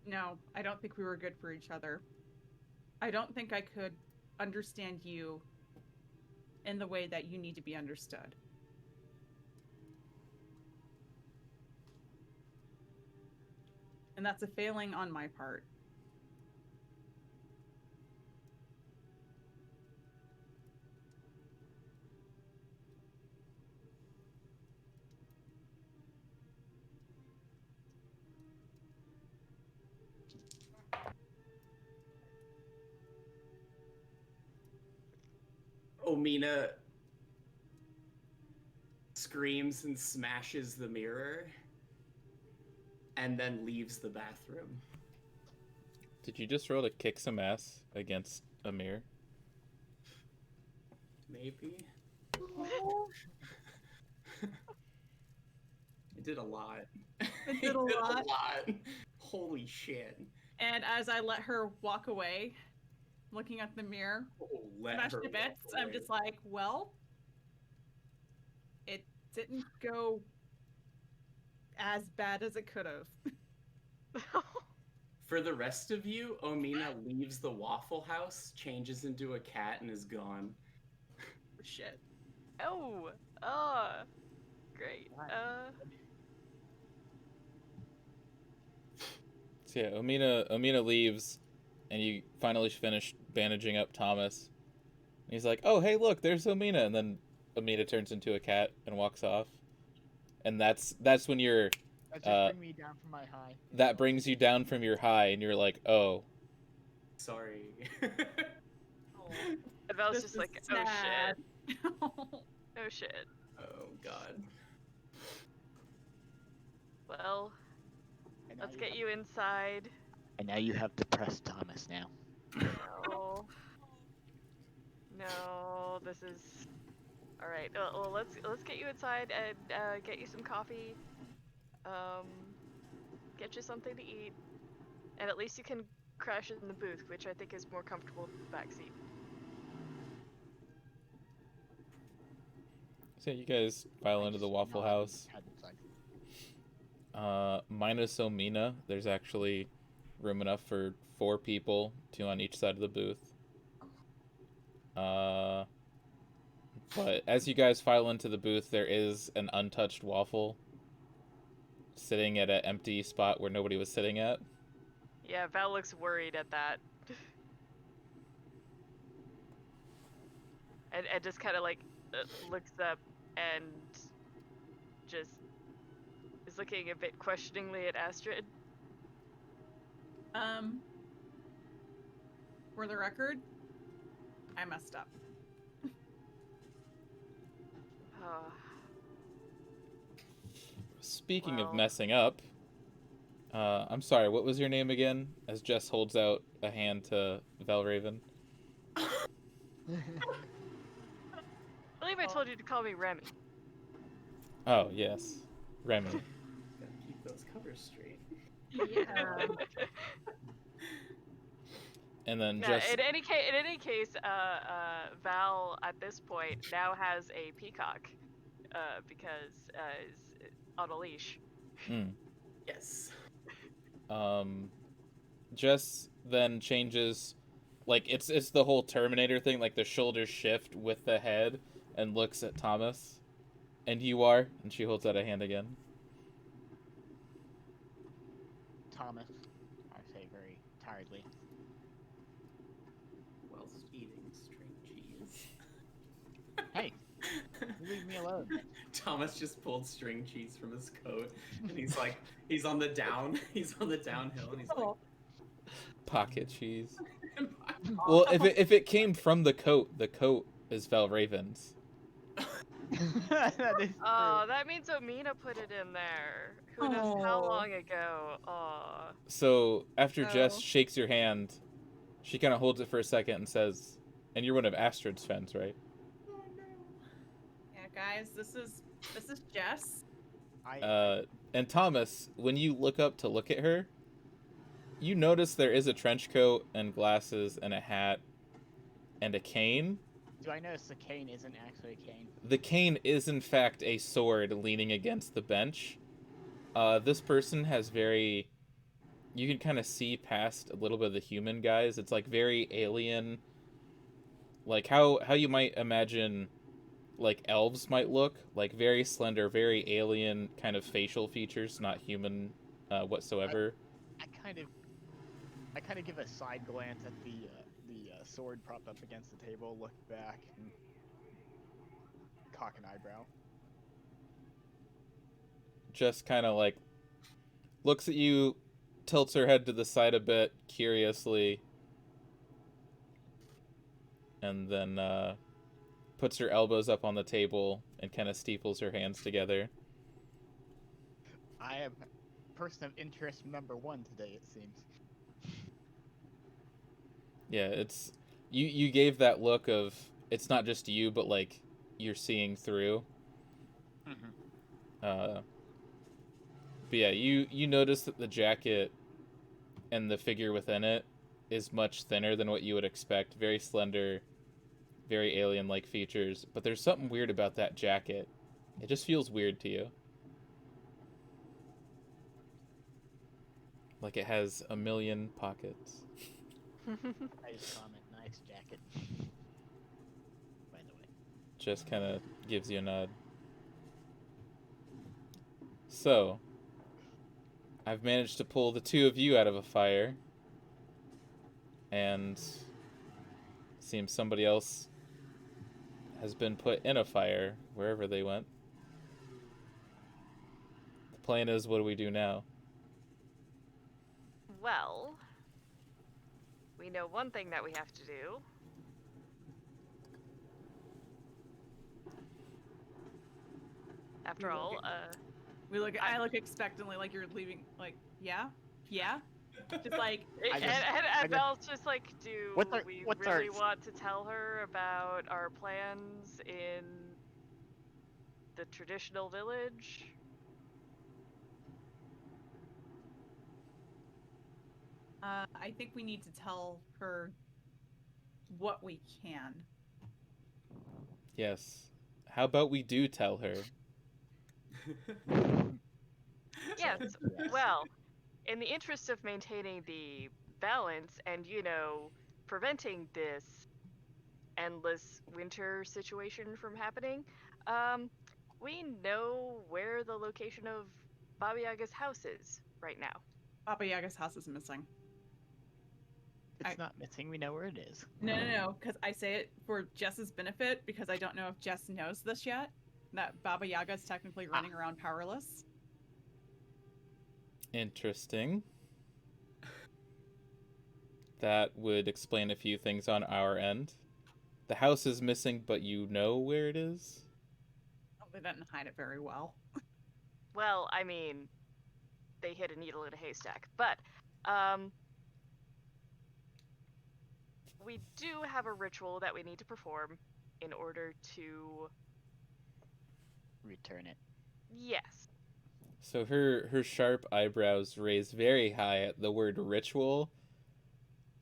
No, I don't think we were good for each other. I don't think I could understand you in the way that you need to be understood. And that's a failing on my part. Omina screams and smashes the mirror and then leaves the bathroom. Did you just roll to kick some ass against a mirror? Maybe. It did a lot. It did a lot. Holy shit. And as I let her walk away, looking at the mirror, Oh, let smashed her to bits, walk I'm away. just like, well, it didn't go as bad as it could have. For the rest of you, Omina leaves the Waffle House, changes into a cat, and is gone. Shit. Oh, great. So yeah, Omina leaves, and you finally finish bandaging up Thomas. And he's like, "Oh, hey, look, there's Omina," and then Omina turns into a cat and walks off. And that's when you're That just bring me down from my high. that brings you down from your high, and you're like, "Oh." Sorry. And I was This just is like, sad. oh shit. Oh, God. Well, And now let's get you have- inside. And now you have depressed Thomas now. No. No, this is. All right. Well, let's get you inside and get you some coffee. Get you something to eat, and at least you can crash in the booth, which I think is more comfortable than the back seat. So you guys file into the Waffle House. Minus Omina, there's actually room enough for 4 people, 2 on each side of the booth. But as you guys file into the booth, there is an untouched waffle sitting at an empty spot where nobody was sitting at. Yeah, Val looks worried at that. and just kind of like looks up and just is looking a bit questioningly at Astrid. For the record, I messed up. Speaking of Well. messing up, I'm sorry, what was your name again? As Jess holds out a hand to Valraven. I believe I told you to call me Remy. Oh, yes. Remy. Gotta keep those covers straight. Yeah. And then Yeah, Jess... in any case, Val at this point now has a peacock, because is on a leash. Mm. Yes. Jess then changes, like, it's the whole Terminator thing, like the shoulders shift with the head and looks at Thomas. And you are? And she holds out a hand again. Thomas, I say very tiredly. Whilst eating string cheese. Hey, you leave me alone. Thomas just pulled string cheese from his coat, and he's like, he's on the downhill, and he's like, Pocket cheese. Well, if it came from the coat is Valraven's. That is Oh, that means Omina put it in there. Who knows how long ago? Aw. So after Jess Oh. shakes your hand, she kind of holds it for a second and says, "And you're one of Astrid's friends, right?" Yeah, guys, this is Jess. And Thomas, when you look up to look at her, you notice there is a trench coat and glasses and a hat and a cane. Do I notice the cane isn't actually a cane? The cane is in fact a sword leaning against the bench. This person has very... You can kind of see past a little bit of the human guys. It's like very alien. Like how you might imagine like elves might look. Like very slender, very alien kind of facial features, not human whatsoever. I kind of give a side glance at the sword propped up against the table, look back, and cock an eyebrow. Just kind of like looks at you, tilts her head to the side a bit curiously, and then puts her elbows up on the table and kind of steeples her hands together. I am person of interest number 1 today, it seems. Yeah, it's you gave that look of it's not just you, but like you're seeing through. But yeah, you notice that the jacket and the figure within it is much thinner than what you would expect. Very slender, very alien-like features. But there's something weird about that jacket. It just feels weird to you. Like it has a million pockets. Nice comment, nice jacket. By the way. Just kind of gives you a nod. So, I've managed to pull the two of you out of a fire. And seems somebody else has been put in a fire wherever they went. The plan is, what do we do now? Well, we know one thing that we have to do. After all, I look expectantly, like you're leaving. Like, yeah. Just like, and Belle's just like, do What's our- we what's really our- want to tell her about our plans in the traditional village? I think we need to tell her what we can. Yes. How about we do tell her? Yes. Well, in the interest of maintaining the balance and, preventing this endless winter situation from happening, we know where the location of Baba Yaga's house is right now. Baba Yaga's house is missing. It's not missing, we know where it is. No, because I say it for Jess's benefit, because I don't know if Jess knows this yet, that Baba Yaga is technically running around powerless. Interesting. That would explain a few things on our end. The house is missing, but you know where it is? Oh, they didn't hide it very well. Well, I mean, they hid a needle in a haystack, but, we do have a ritual that we need to perform in order to... Return it. Yes. So her sharp eyebrows raise very high at the word ritual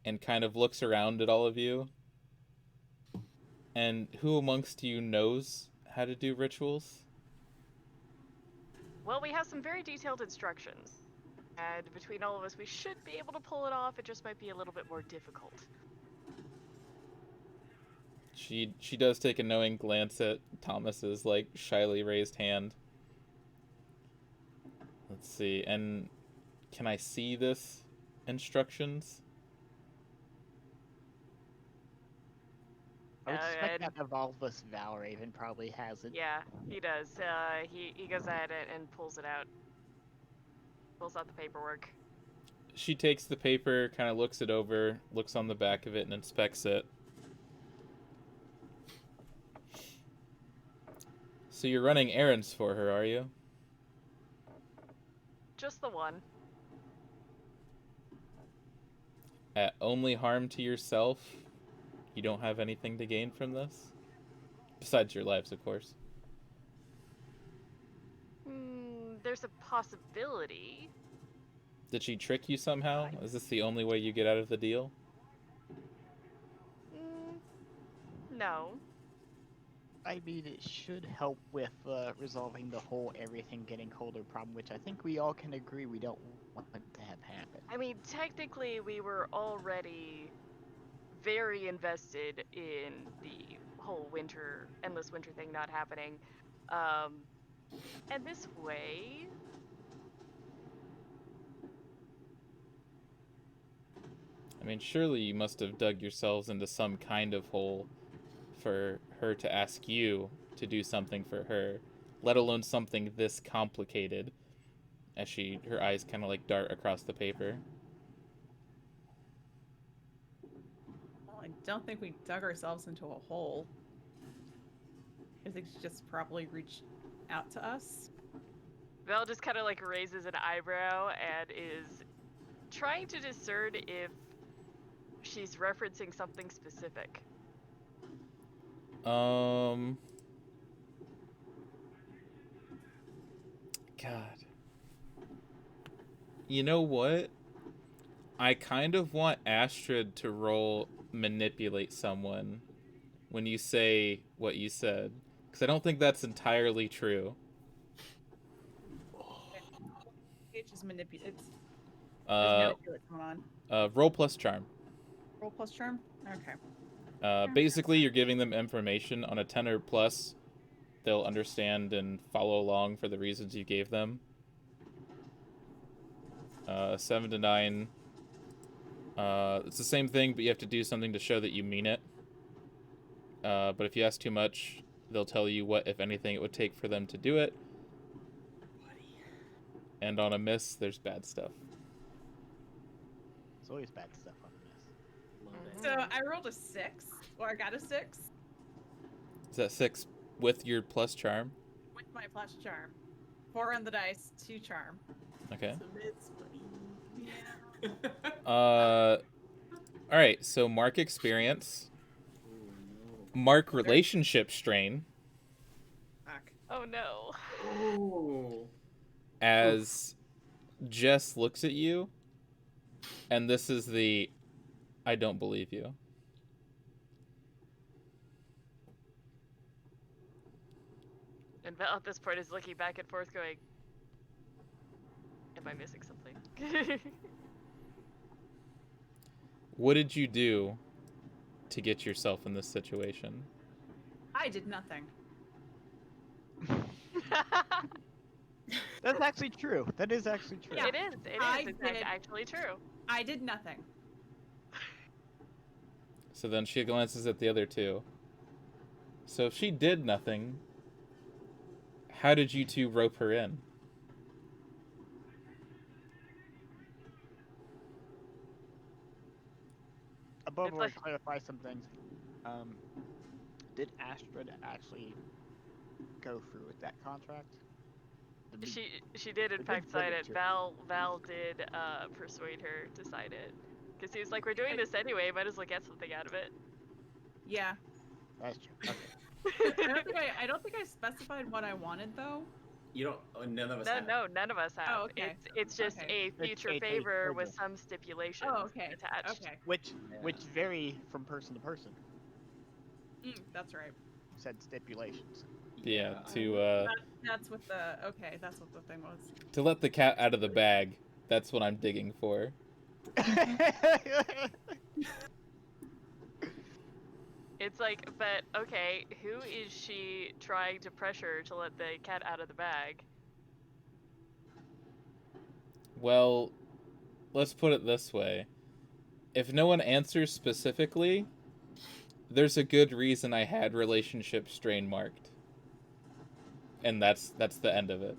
and kind of looks around at all of you. And who amongst you knows how to do rituals? Well, we have some very detailed instructions. And between all of us, we should be able to pull it off. It just might be a little bit more difficult. She does take a knowing glance at Thomas's like shyly raised hand. Let's see, and can I see this instructions? I would suspect and- that Evolveless Valraven probably has it. Yeah, he does. He goes ahead and pulls it out. Pulls out the paperwork. She takes the paper, kind of looks it over, looks on the back of it, and inspects it. So you're running errands for her, are you? Just the one. At only harm to yourself? You don't have anything to gain from this? Besides your lives, of course. there's a possibility. Did she trick you somehow? Is this the only way you get out of the deal? No. I mean, it should help with resolving the whole everything getting colder problem, which I think we all can agree we don't want to have happen. I mean, technically, we were already very invested in the whole endless winter thing not happening. And this way... I mean, surely you must have dug yourselves into some kind of hole for her to ask you to do something for her, let alone something this complicated. As her eyes kind of like dart across the paper. Well, I don't think we dug ourselves into a hole. I think she just probably reached out to us. Val just kind of like raises an eyebrow and is trying to discern if she's referencing something specific. God. You know what? I kind of want Astrid to roll manipulate someone when you say what you said. Because I don't think that's entirely true. It just manipulates. Manipulate going on. Roll plus charm. Roll plus charm? Okay. Basically, you're giving them information on a 10 or plus. They'll understand and follow along for the reasons you gave them. 7 to 9. It's the same thing, but you have to do something to show that you mean it. But if you ask too much, they'll tell you what, if anything, it would take for them to do it. And on a miss, there's bad stuff. There's always bad stuff on this. So I rolled a 6, or I got a 6. Is that 6 with your plus charm? With my plus charm. 4 on the dice, 2 charm. Okay. So it's funny. Alright, so mark experience. Mark relationship strain. Fuck. Oh no. Oh. As Jess looks at you, and this is the I don't believe you. And Val at this point is looking back and forth going, am I missing something? What did you do to get yourself in this situation? I did nothing. That's actually true. That is actually true. Yeah. It is. It's actually true. I did nothing. So then she glances at the other two. So if she did nothing, how did you two rope her in? Above It's all, like- clarify some things. Did Astrid actually go through with that contract? She did in It fact did sign bring it. it to Val did persuade her to sign it. Because he was like, we're doing this anyway, might as well get something out of it. Yeah. That's true. Okay. I don't think I specified what I wanted though. You don't. Oh, none of us. have. No, none of us have. Oh, okay. It's just Okay. a future a favor with favor. some stipulations Oh, okay. attached. Okay. Which Yeah. vary from person to person. That's right. Said stipulations. Yeah, I- to That's what the that's what the thing was. to let the cat out of the bag. That's what I'm digging for. It's like, but okay, who is she trying to pressure to let the cat out of the bag? Well, let's put it this way. If no one answers specifically, there's a good reason I had relationship strain marked. And that's the end of it.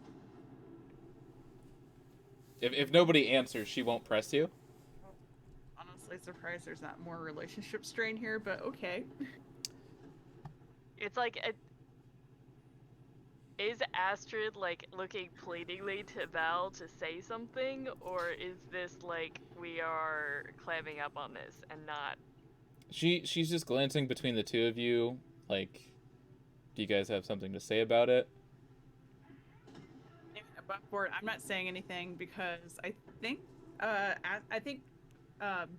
If nobody answers, she won't press you. Honestly surprised there's not more relationship strain here, but okay. It's like, is Astrid like looking pleadingly to Val to say something, or is this like we are clamming up on this and not? She's just glancing between the two of you, like, do you guys have something to say about it? for it. I'm not saying anything because I think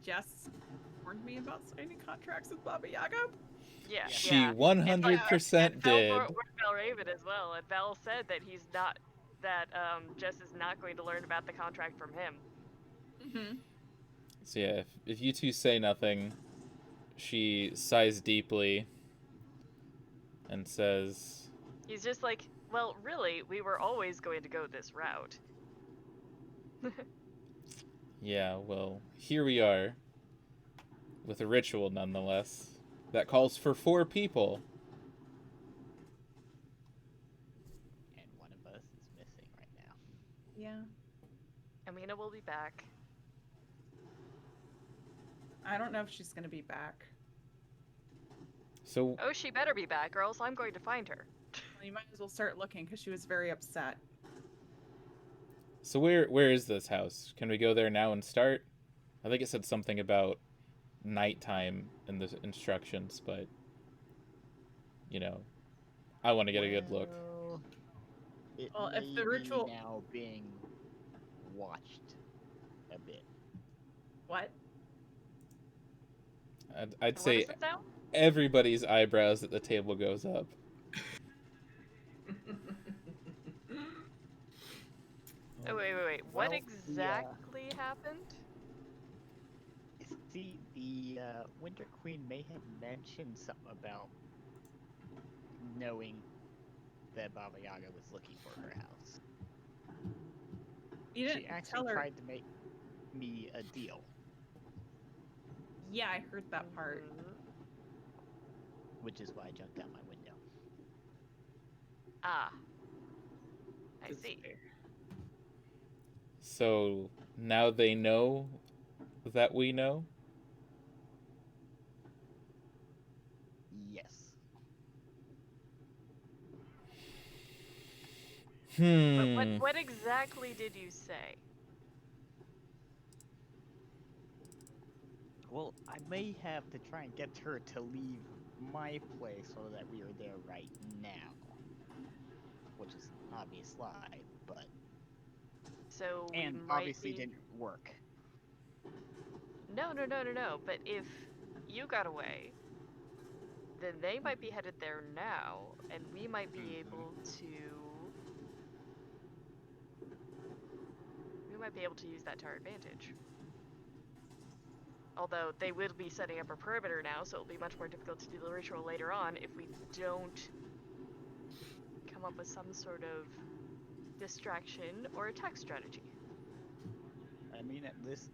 Jess warned me about signing contracts with Baba Yaga. Yeah. She yeah. 100% And Val did. warned Valraven as well, and Val said that Jess is not going to learn about the contract from him. Mm-hmm. So yeah, if you two say nothing, she sighs deeply and says, He's just like, well, really, we were always going to go this route. yeah, well, here we are. With a ritual, nonetheless. That calls for 4 people. And one of us is missing right now. Yeah. Amina will be back. I don't know if she's gonna be back. So, Oh, she better be back, or else I'm going to find her. Well, you might as well start looking because she was very upset. so where is this house? Can we go there now and start? I think it said something about nighttime in the instructions, but you know, I want to get a good look. Well, it Well, if may the be ritual- now being watched a bit. What? I'd What say is it now? everybody's eyebrows at the table goes up. Oh, wait. What Well, exactly happened? See, the Winter Queen may have mentioned something about knowing that Baba Yaga was looking for her house. You didn't She actually tell her. tried to make me a deal, Yeah, I heard that part. which is why I jumped out my window. Ah. I That's see. fair. So now they know that we know. Yes. But what exactly did you say? Well, I may have to try and get her to leave my place so that we are there right now. Which is an obvious lie, but... So we And might obviously be... didn't work. No. But if you got away, then they might be headed there now, and we might be able to... We might be able to use that to our advantage. Although they will be setting up a perimeter now, so it'll be much more difficult to do the ritual later on if we don't come up with some sort of distraction or attack strategy. I mean, at least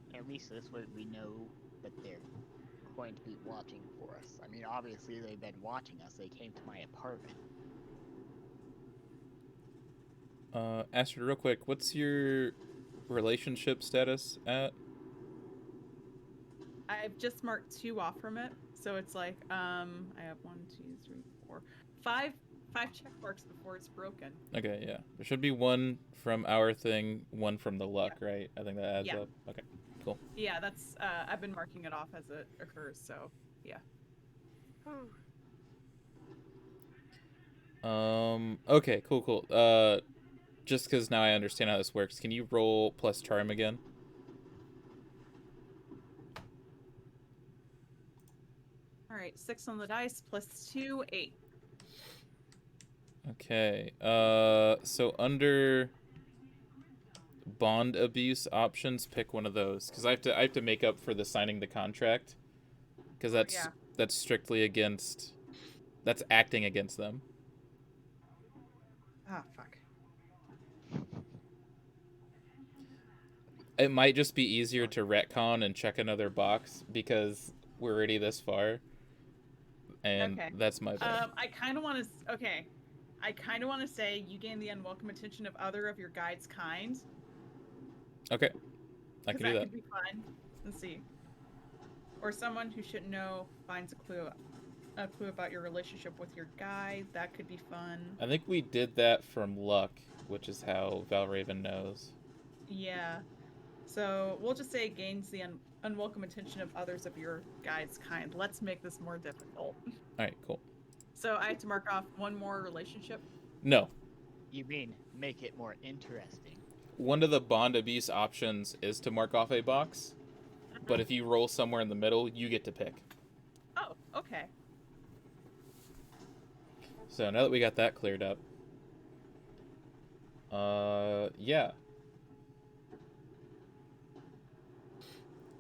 this way we know that they're going to be watching for us. I mean, obviously they've been watching us. They came to my apartment. Astrid, real quick, what's your relationship status at? I've just marked 2 off from it, so it's like I have 1, 2, 3, 4, 5 check marks before it's broken. Okay, yeah. There should be 1 from our thing, 1 from the luck, right? I think that adds Yeah. up. Okay, cool. Yeah, that's I've been marking it off as it occurs, so yeah. Okay, cool. Just because now I understand how this works, can you roll plus charm again? All right, 6 on the dice plus 2, 8. Okay. So under bond abuse options, pick one of those because I have to make up for the signing the contract because that's strictly against. That's acting against them. Ah, fuck. It might just be easier to retcon and check another box because we're already this far. And Okay. that's my bad. I kind of want to. Okay, I kind of want to say you gain the unwelcome attention of other of your guide's kind. Okay, I 'Cause can do that. could be fun. Let's see. Or someone who should know finds a clue about your relationship with your guide. That could be fun. I think we did that from luck, which is how Valraven knows. Yeah. So we'll just say it gains the unwelcome attention of others of your guide's kind. Let's make this more difficult. All right, cool. So I have to mark off 1 more relationship. No, You mean make it more interesting? One of the bond abuse options is to mark off a box, but if you roll somewhere in the middle, you get to pick. Oh, okay. So now that we got that cleared up, yeah.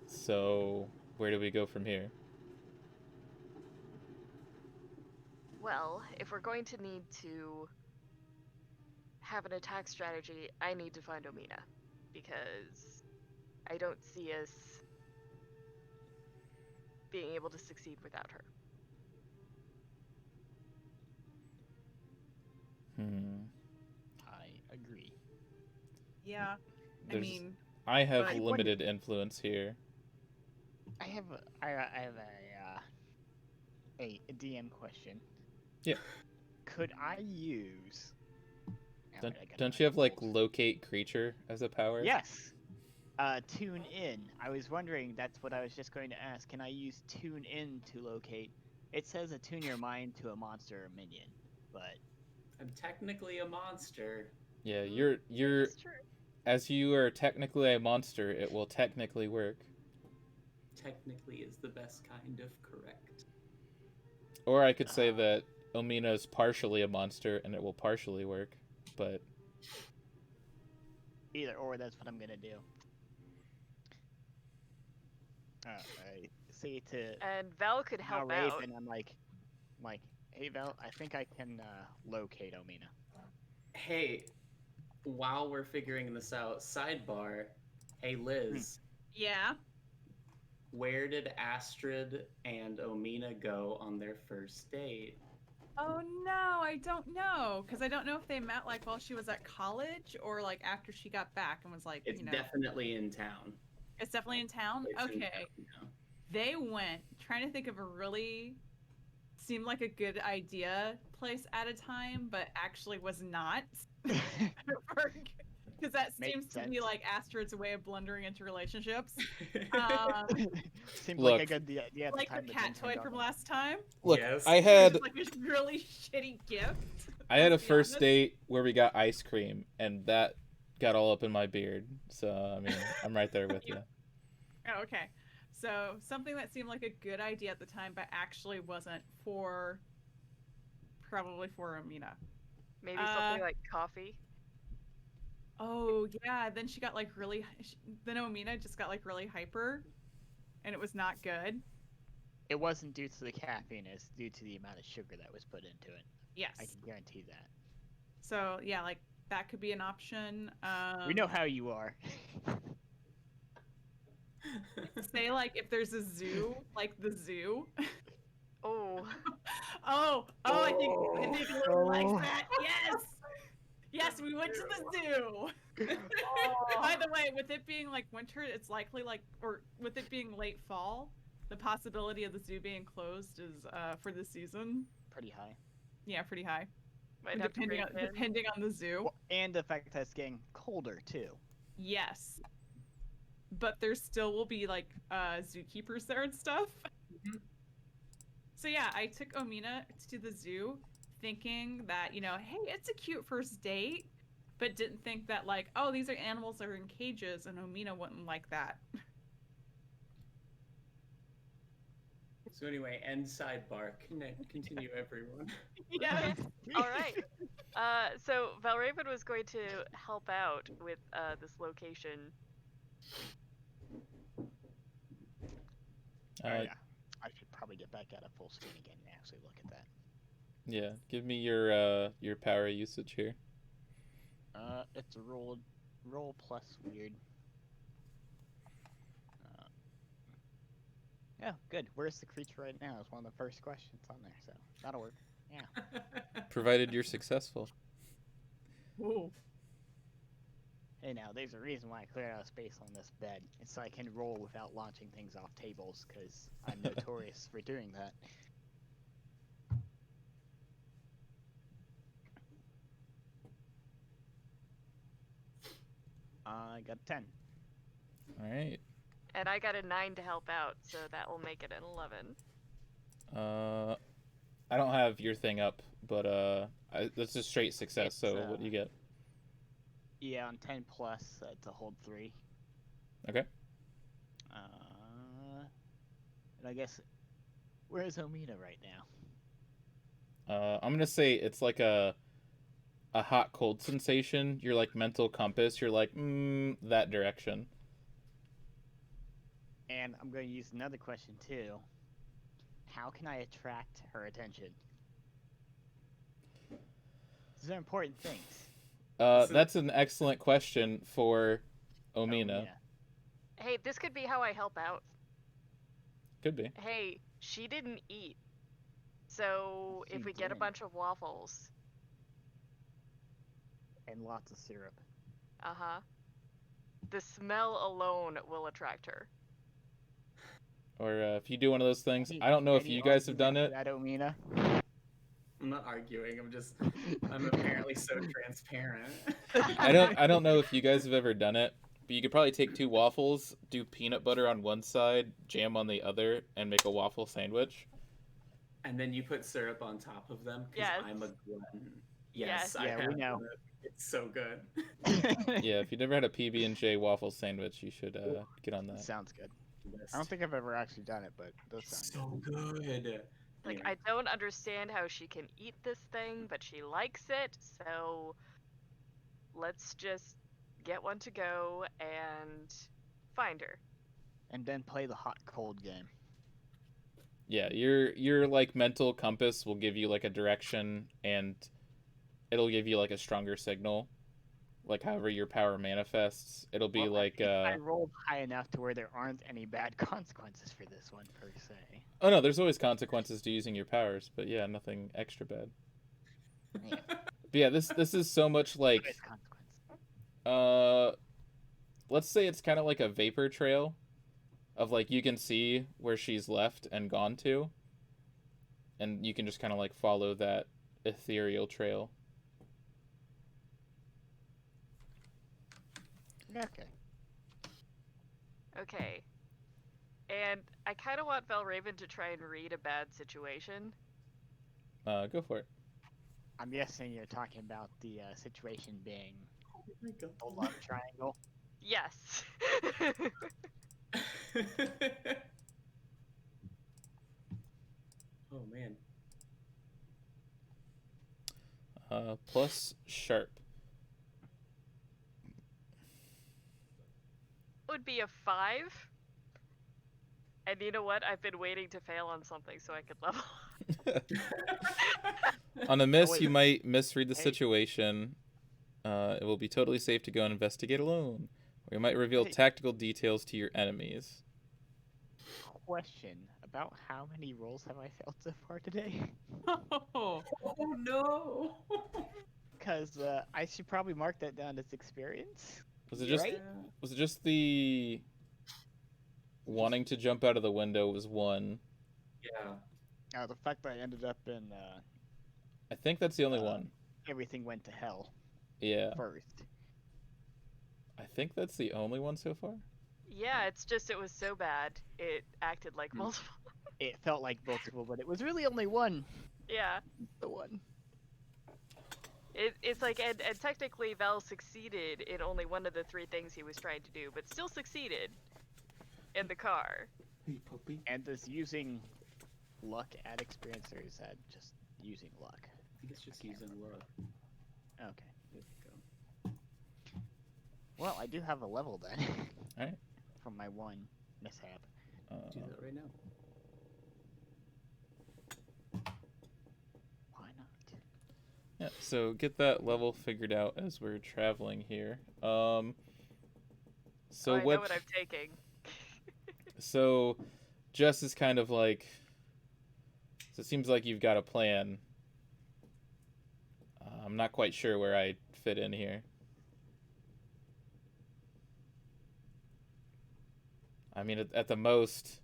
So where do we go from here? Well, if we're going to need to have an attack strategy, I need to find Omina. Because I don't see us being able to succeed without her. I agree. Yeah. There's- I mean, I have But- limited influence here. I have a DM question. Yeah. Could I use? Don't you have like locate creature as a power? Yes. Tune in. I was wondering. That's what I was just going to ask. Can I use tune in to locate? It says attune your mind to a monster or minion, but I'm technically a monster. Yeah, you're It's true. as you are technically a monster, it will technically work. Technically is the best kind of correct. Or I could say that Omina is partially a monster and it will partially work, but either or, that's what I'm gonna do. I say to And Val could help out. Raven, I'm like, hey Val, I think I can locate Omina. Hey, while we're figuring this out, sidebar. Hey Liz, yeah. where did Astrid and Omina go on their first date? Oh no, I don't know, because I don't know if they met like while she was at college or like after she got back and was like, It's you know, definitely in town. it's definitely in town. It's in Okay, town, yeah. they went trying to think of a really seemed like a good idea place at a time, but actually was not. Because that Makes seems to be sense. like Astrid's way of blundering into relationships. Seems Look. like a good idea at Like the her time. but cat didn't toy turn from out. last time. look, Yes. I It was had just, like this really shitty gift. I had a let's be first honest. date where we got ice cream and that got all up in my beard. So I mean, I'm right there with you. Oh, okay. So something that seemed like a good idea at the time, but actually wasn't probably for Amina. Maybe something like coffee. Oh yeah, then she got like really. Then Omina just got like really hyper, and it was not good. It wasn't due to the caffeine; it's due to the amount of sugar that was put into it. Yes. I can guarantee that. So yeah, like that could be an option. We know how you are. Say like if there's a zoo, like the zoo. Oh. I think Lily likes that. Yes. Yes, we went to the zoo. By the way, with it being like winter, it's likely like, or with it being late fall, the possibility of the zoo being closed is for the season. Pretty high. Yeah, pretty high. Might have to bring it in. Depending on the zoo. Well, and the fact that it's getting colder too. Yes. But there still will be like zookeepers there and stuff. Mhm. So yeah, I took Omina to the zoo thinking that, you know, hey, it's a cute first date, but didn't think that like, oh, these are animals that are in cages and Omina wouldn't like that. So anyway, end sidebar. Continue, everyone. Yes. All right. So Valraven was going to help out with this location. Yeah. I should probably get back out of full screen again and actually look at that. Yeah, give me your power usage here. It's a roll plus weird. Yeah, good. Where's the creature right now? It's one of the first questions on there, so that'll work. Yeah. Provided you're successful. Ooh. Hey, now there's a reason why I cleared out space on this bed. It's so I can roll without launching things off tables, because I'm notorious for doing that. I got a 10. All right. And I got a 9 to help out, so that will make it an 11. I don't have your thing up, but that's a straight success. It's, So what do you get? Yeah, on 10 plus, it's a hold 3. Okay. And I guess, where's Omina right now? I'm gonna say it's like a hot cold sensation. Your like mental compass. You're like that direction. And I'm going to use another question too. How can I attract her attention? These are important things. That's an excellent question for Omina. Hey, this could be how I help out. Could be. Hey, she didn't eat. So She if we get a didn't. bunch of waffles, And lots of syrup. the smell alone will attract her. Or if you do one of those things, I don't know if Any you guys have done argument it. for that, Omina? I'm not arguing. I'm apparently so transparent. I don't know if you guys have ever done it, but you could probably take 2 waffles, do peanut butter on one side, jam on the other, and make a waffle sandwich. And then you put syrup on top of them because Yes. I'm a glutton. Yes. I Yeah, we have know. done it. It's so good. Yeah, if you've never had a PB&J waffle sandwich, you should get on that. Sounds good. I don't think I've ever actually done it, but it does It's sound so good. Like, Anyway, I don't understand how she can eat this thing, but she likes it, so let's just get one to go and find her. good. And then play the hot cold game. Yeah, your like mental compass will give you like a direction, and it'll give you like a stronger signal. Like however your power manifests, it'll be Well, like I rolled high enough to where there aren't any bad consequences for this one per se. oh no, there's always consequences to using your powers, but yeah, nothing extra bad. Yeah. But yeah, this is so much like Nice consequence. let's say it's kind of like a vapor trail of like you can see where she's left and gone to, and you can just kind of like follow that ethereal trail. Okay. Okay. And I kind of want Valraven to try and read a bad situation. Go for it. I'm guessing you're talking about the situation being oh my a God. love triangle. Yes. Oh man. Plus sharp. Would be a 5. And you know what? I've been waiting to fail on something so I could level. On a miss, wait. you might misread the Hey. situation. It will be totally safe to go and investigate alone. Or you might reveal Hey. tactical details to your enemies. Question about how many rolls have I failed so far today? Oh, Oh no. Because I should probably mark that down as experience. Was it just Right? was it just the wanting to jump out of the window was 1? Yeah. The fact that I ended up in I think that's the only one. everything went to hell Yeah, first. I think that's the only one so far. Yeah, it's just it was so bad. It acted like multiple. It felt like multiple, but it was really only one. Yeah. The one. It's like, and technically Val succeeded in only one of the 3 things he was trying to do, but still succeeded in the car. Hey puppy. And does using luck add experience, or is that just using luck? I think it's just using luck. Okay. There we go. Well, I do have a level then. Alright. From my one mishap. Do that right now. Why not? Yeah, so get that level figured out as we're traveling here. So I know what? what I'm taking. So, Jess is kind of like. So it seems like you've got a plan. I'm not quite sure where I fit in here. I mean, at the most,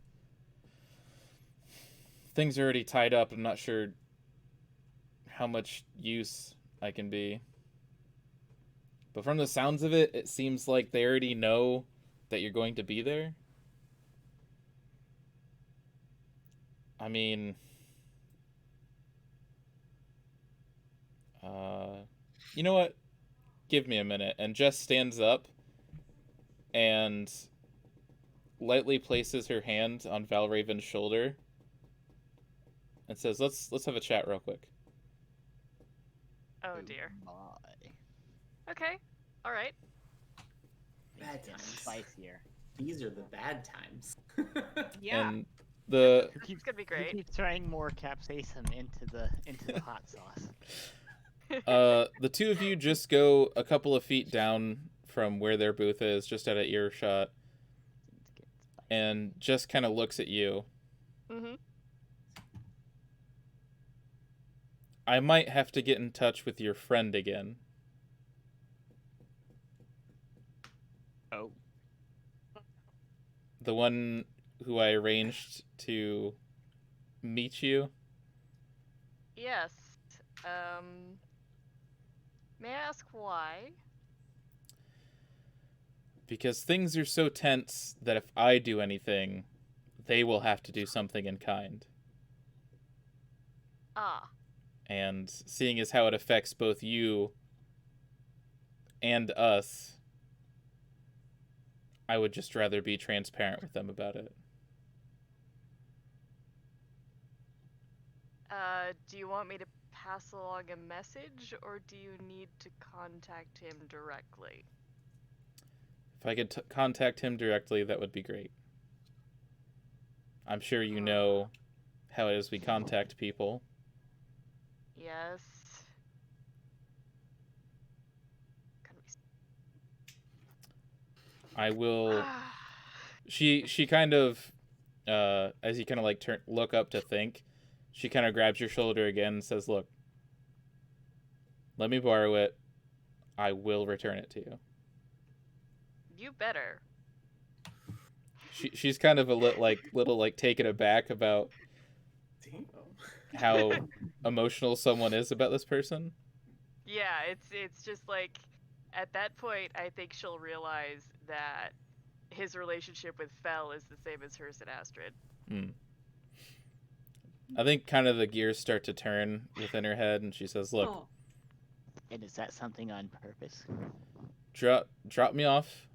things are already tied up. I'm not sure how much use I can be. But from the sounds of it, it seems like they already know that you're going to be there. I mean, You know what? Give me a minute. And Jess stands up and lightly places her hand on Valraven's shoulder and says, "Let's have a chat real quick." Oh dear. My. Okay. All right. Bad Things get times. spicier. These are the bad times. Yeah. And the It's gonna be You great. keep throwing more capsaicin into the hot sauce. the two of you just go a couple of feet down from where their booth is, just at an earshot, Things get spicy. and just kind of looks at you. Mm-hmm. I might have to get in touch with your friend again. Oh. The one who I arranged to meet you. Yes. May I ask why? Because things are so tense that if I do anything, they will have to do something in kind. Ah. And seeing as how it affects both you and us, I would just rather be transparent with them about it. Do you want me to pass along a message, or do you need to contact him directly? If I could contact him directly, that would be great. I'm sure you know how it is we contact people. Yes. Couldn't be I will. Ah. She kind of, as you kind of like look up to think, she kind of grabs your shoulder again and says, "Look, let me borrow it. I will return it to you." You better. She's kind of a little taken aback about Damn. how emotional someone is about this person. Yeah, it's just like at that point I think she'll realize that his relationship with Fel is the same as hers and Astrid. I think kind of the gears start to turn within her head, and she says, "Look, Oh, And is that something on purpose? drop me off,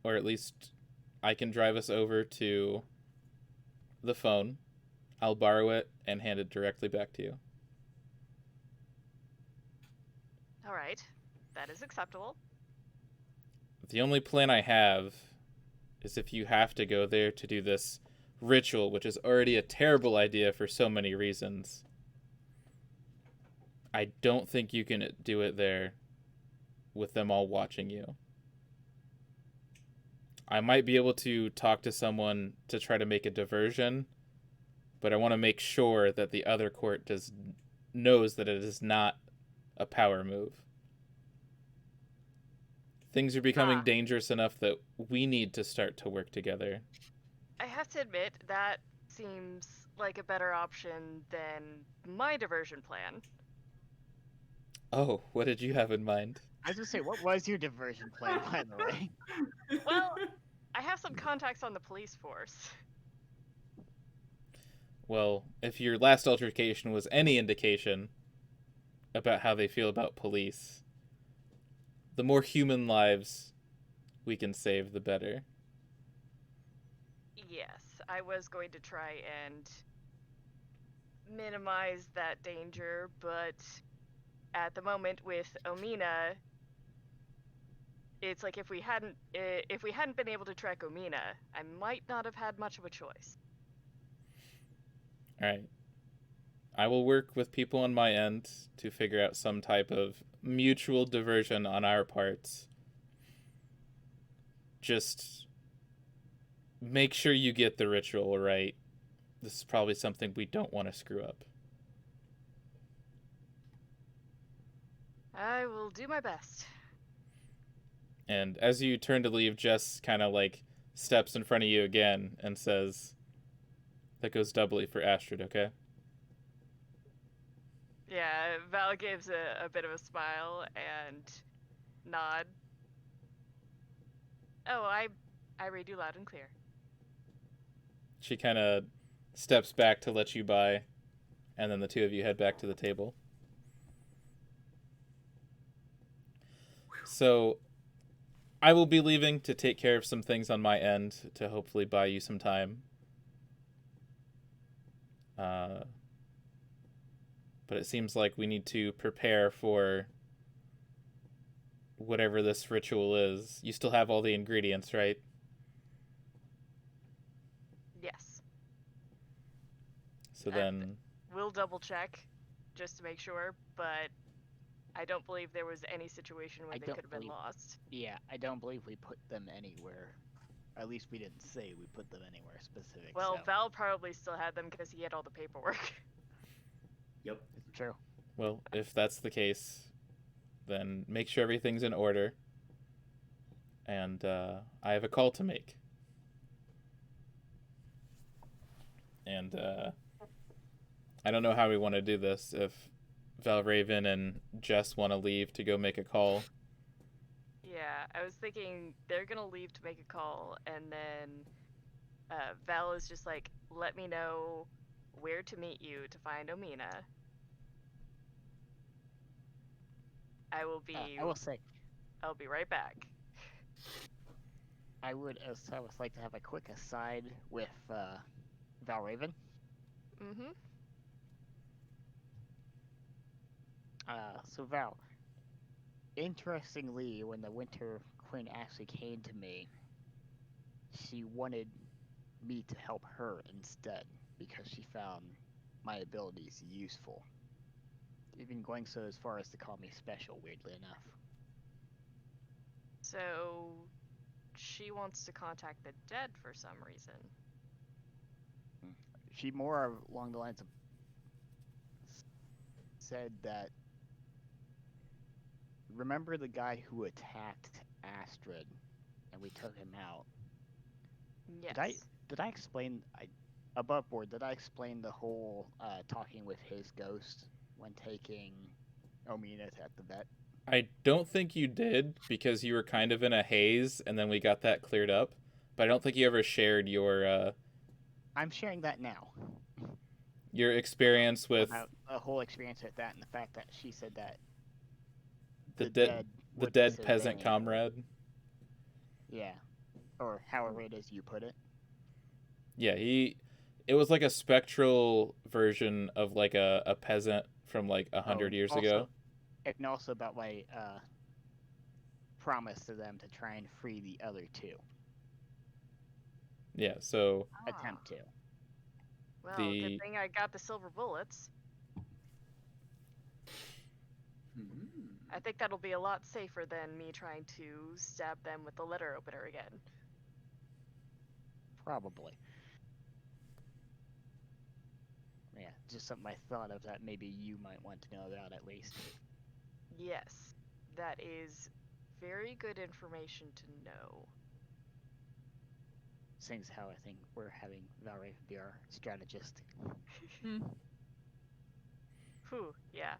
or at least I can drive us over to the phone. I'll borrow it and hand it directly back to you." All right, that is acceptable. The only plan I have is if you have to go there to do this ritual, which is already a terrible idea for so many reasons, I don't think you can do it there with them all watching you. I might be able to talk to someone to try to make a diversion, but I want to make sure that the other court knows that it is not a power move. Things are becoming dangerous enough that we need to start to work together. I have to admit that seems like a better option than my diversion plan. Oh, what did you have in mind? I was gonna say, what was your diversion plan, by the way? Well, I have some contacts on the police force. Well, if your last altercation was any indication about how they feel about police, the more human lives we can save, the better. Yes, I was going to try and minimize that danger, but at the moment with Omina, it's like if we hadn't been able to track Omina, I might not have had much of a choice. All right. I will work with people on my end to figure out some type of mutual diversion on our parts. Just make sure you get the ritual right. This is probably something we don't want to screw up. I will do my best. And as you turn to leave, Jess kind of like steps in front of you again and says, "That goes doubly for Astrid, okay?" Yeah, Val gives a bit of a smile and nod. Oh, I read you loud and clear. She kind of steps back to let you by, and then the two of you head back to the table. So I will be leaving to take care of some things on my end to hopefully buy you some time. But it seems like we need to prepare for whatever this ritual is. You still have all the ingredients, right? Yes. So then... We'll double check just to make sure, but I don't believe there was any situation where I they don't could have been believe- lost. Yeah, I don't believe we put them anywhere. At least we didn't say we put them anywhere specific. Well, so. Val probably still had them because he had all the paperwork. Yep. It's true. Well, if that's the case, then make sure everything's in order. And I have a call to make. And I don't know how we want to do this. If Valraven and Jess want to leave to go make a call. Yeah, I was thinking they're gonna leave to make a call, and then Val is just like, let me know where to meet you to find Omina. I will be. I will say, I'll be right back. I would like to have a quick aside with Valraven. Mm-hmm. So Val, interestingly, when the Winter Queen actually came to me, she wanted me to help her instead because she found my abilities useful. Even going so as far as to call me special, weirdly enough. So she wants to contact the dead for some reason. She more along the lines of said that, remember the guy who attacked Astrid and we took him out? Yes. Did I explain above board? Did I explain the whole talking with his ghost when taking Omina at the vet? I don't think you did because you were kind of in a haze and then we got that cleared up. But I don't think you ever shared your I'm sharing that now. experience with About the whole experience with that and the fact that she said that the dead would dead be peasant Sylvain. comrade. Yeah. Or however it is you put it. Yeah, it was like a spectral version of like a peasant from like 100 years ago. And also about my promise to them to try and free the other two. Yeah, so Attempt to. Well, the- good thing I got the silver bullets. I think that'll be a lot safer than me trying to stab them with the letter opener again. Probably. Yeah, just something I thought of that maybe you might want to know about at least. Yes, that is very good information to know. Seems how I think we're having Valraven be our strategist. Whew, yeah.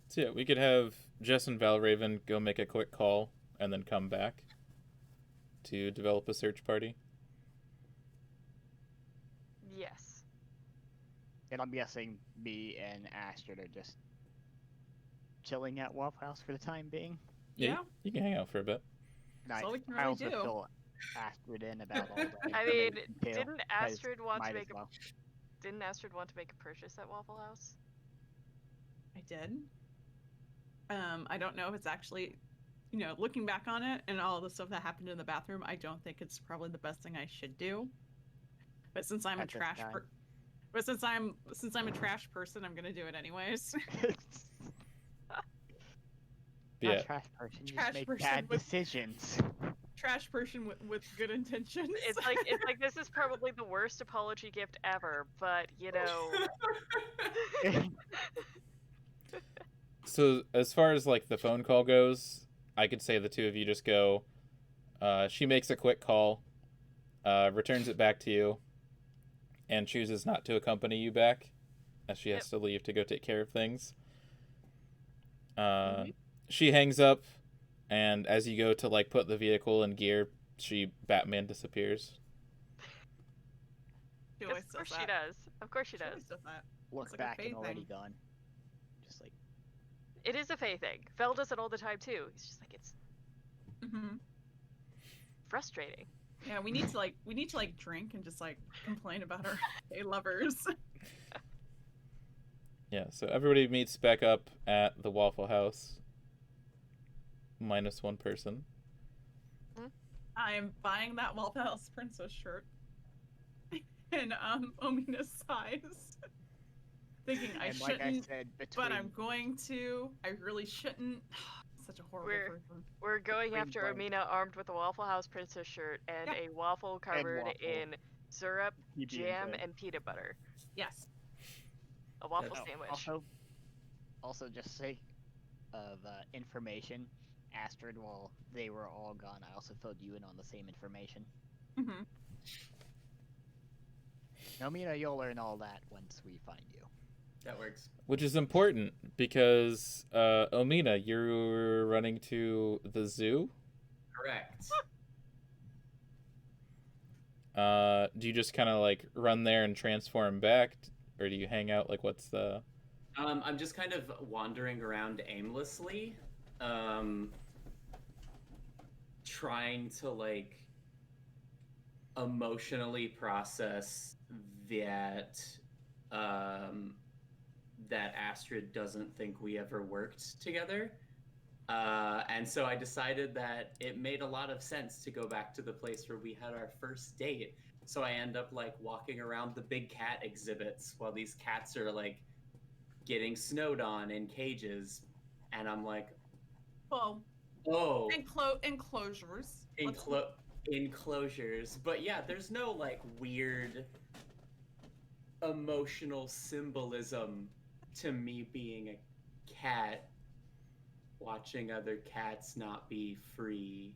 So yeah, we could have Jess and Valraven go make a quick call and then come back to develop a search party. Yes. And I'm guessing me and Astrid are just chilling at Waffle House for the time being. Yeah. You can hang out for a bit. That's all we can I really also do. fill Astrid in about all the I mean, detail, didn't 'cause Astrid want to might as make a well. didn't Astrid want to make a purchase at Waffle House? I did. I don't know if it's actually, looking back on it and all the stuff that happened in the bathroom, I don't think it's probably the best thing I should do. But since I'm At this time. since I'm a trash person, I'm gonna do it anyways. Not Yeah. a trash person, you Trash just make person bad with- decisions. Trash person with good intentions. It's like this is probably the worst apology gift ever, but So as far as like the phone call goes, I could say the two of you just go. She makes a quick call, returns it back to you, and chooses not to accompany you back, as she has to leave to go take care of things. She hangs up, and as you go to like put the vehicle in gear, Batman disappears. She always of course does she that. does. Of course she She always does. does that. Look It's like a back Faye and already thing. gone. Just like, it is a Faye thing. Fel does it all the time too. He's just like, it's Hmm. frustrating. Yeah, we need to like drink and just like complain about our gay lovers. Yeah, so everybody meets back up at the Waffle House. Minus one person. I am buying that Waffle House princess shirt in Omina's size. Thinking I And shouldn't, like I said, between but I'm going to. I really shouldn't. Such a horrible person. We're going Between after both. Omina armed with a Waffle House princess shirt and Yep. a waffle covered waffle. in syrup, PB&J. jam, and peanut butter. Yes. A waffle That's- sandwich. Also, just sake of information, Astrid, while they were all gone, I also filled you in on the same information. Hmm. Nomina, you'll learn all that once we find you. That works. Which is important because, Omina, you're running to the zoo. Correct. Do you just kind of like run there and transform back, or do you hang out? Like, what's the? I'm just kind of wandering around aimlessly, trying to like emotionally process that that Astrid doesn't think we ever worked together. And so I decided that it made a lot of sense to go back to the place where we had our first date. So I end up like walking around the big cat exhibits while these cats are like getting snowed on in cages, and I'm like, Well, oh, enclosures. enclosures. But yeah, there's no like weird emotional symbolism to me being a cat watching other cats not be free.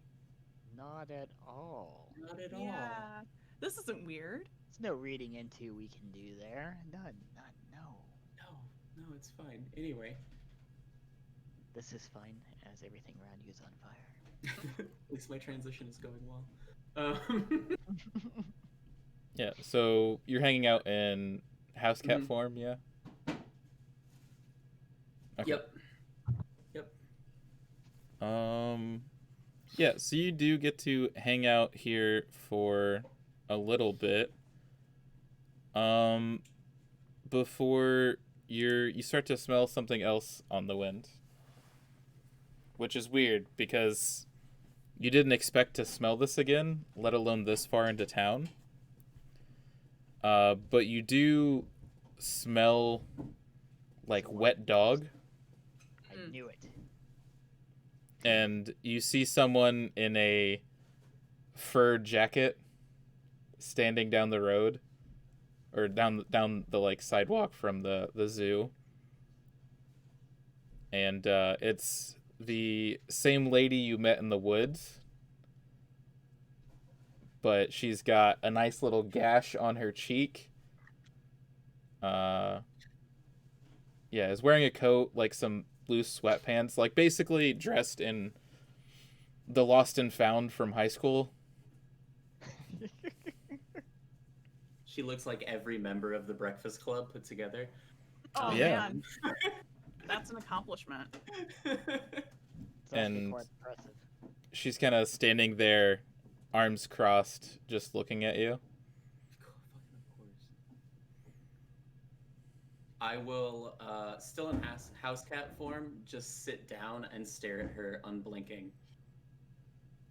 Not at all. Not at all. Yeah. This isn't weird. There's no reading into we can do there. None. No. No, it's fine. Anyway, This is fine as everything around you is on fire. at least my transition is going well. Yeah. So you're hanging out in house cat Mhm. form, yeah. Okay. Yep. Yeah, so you do get to hang out here for a little bit. Before you start to smell something else on the wind. Which is weird because you didn't expect to smell this again, let alone this far into town. But you do smell like wet dog. I knew it. And you see someone in a fur jacket standing down the road, or down the like sidewalk from the zoo, and it's the same lady you met in the woods, but she's got a nice little gash on her cheek. Yeah, is wearing a coat, like some loose sweatpants, like basically dressed in the Lost and Found from high school. She looks like every member of the Breakfast Club put together. Oh Yeah. man. That's an accomplishment. It's actually And- quite impressive. She's kind of standing there, arms crossed, just looking at you. Fucking of course. I will, still in house cat form, just sit down and stare at her unblinking.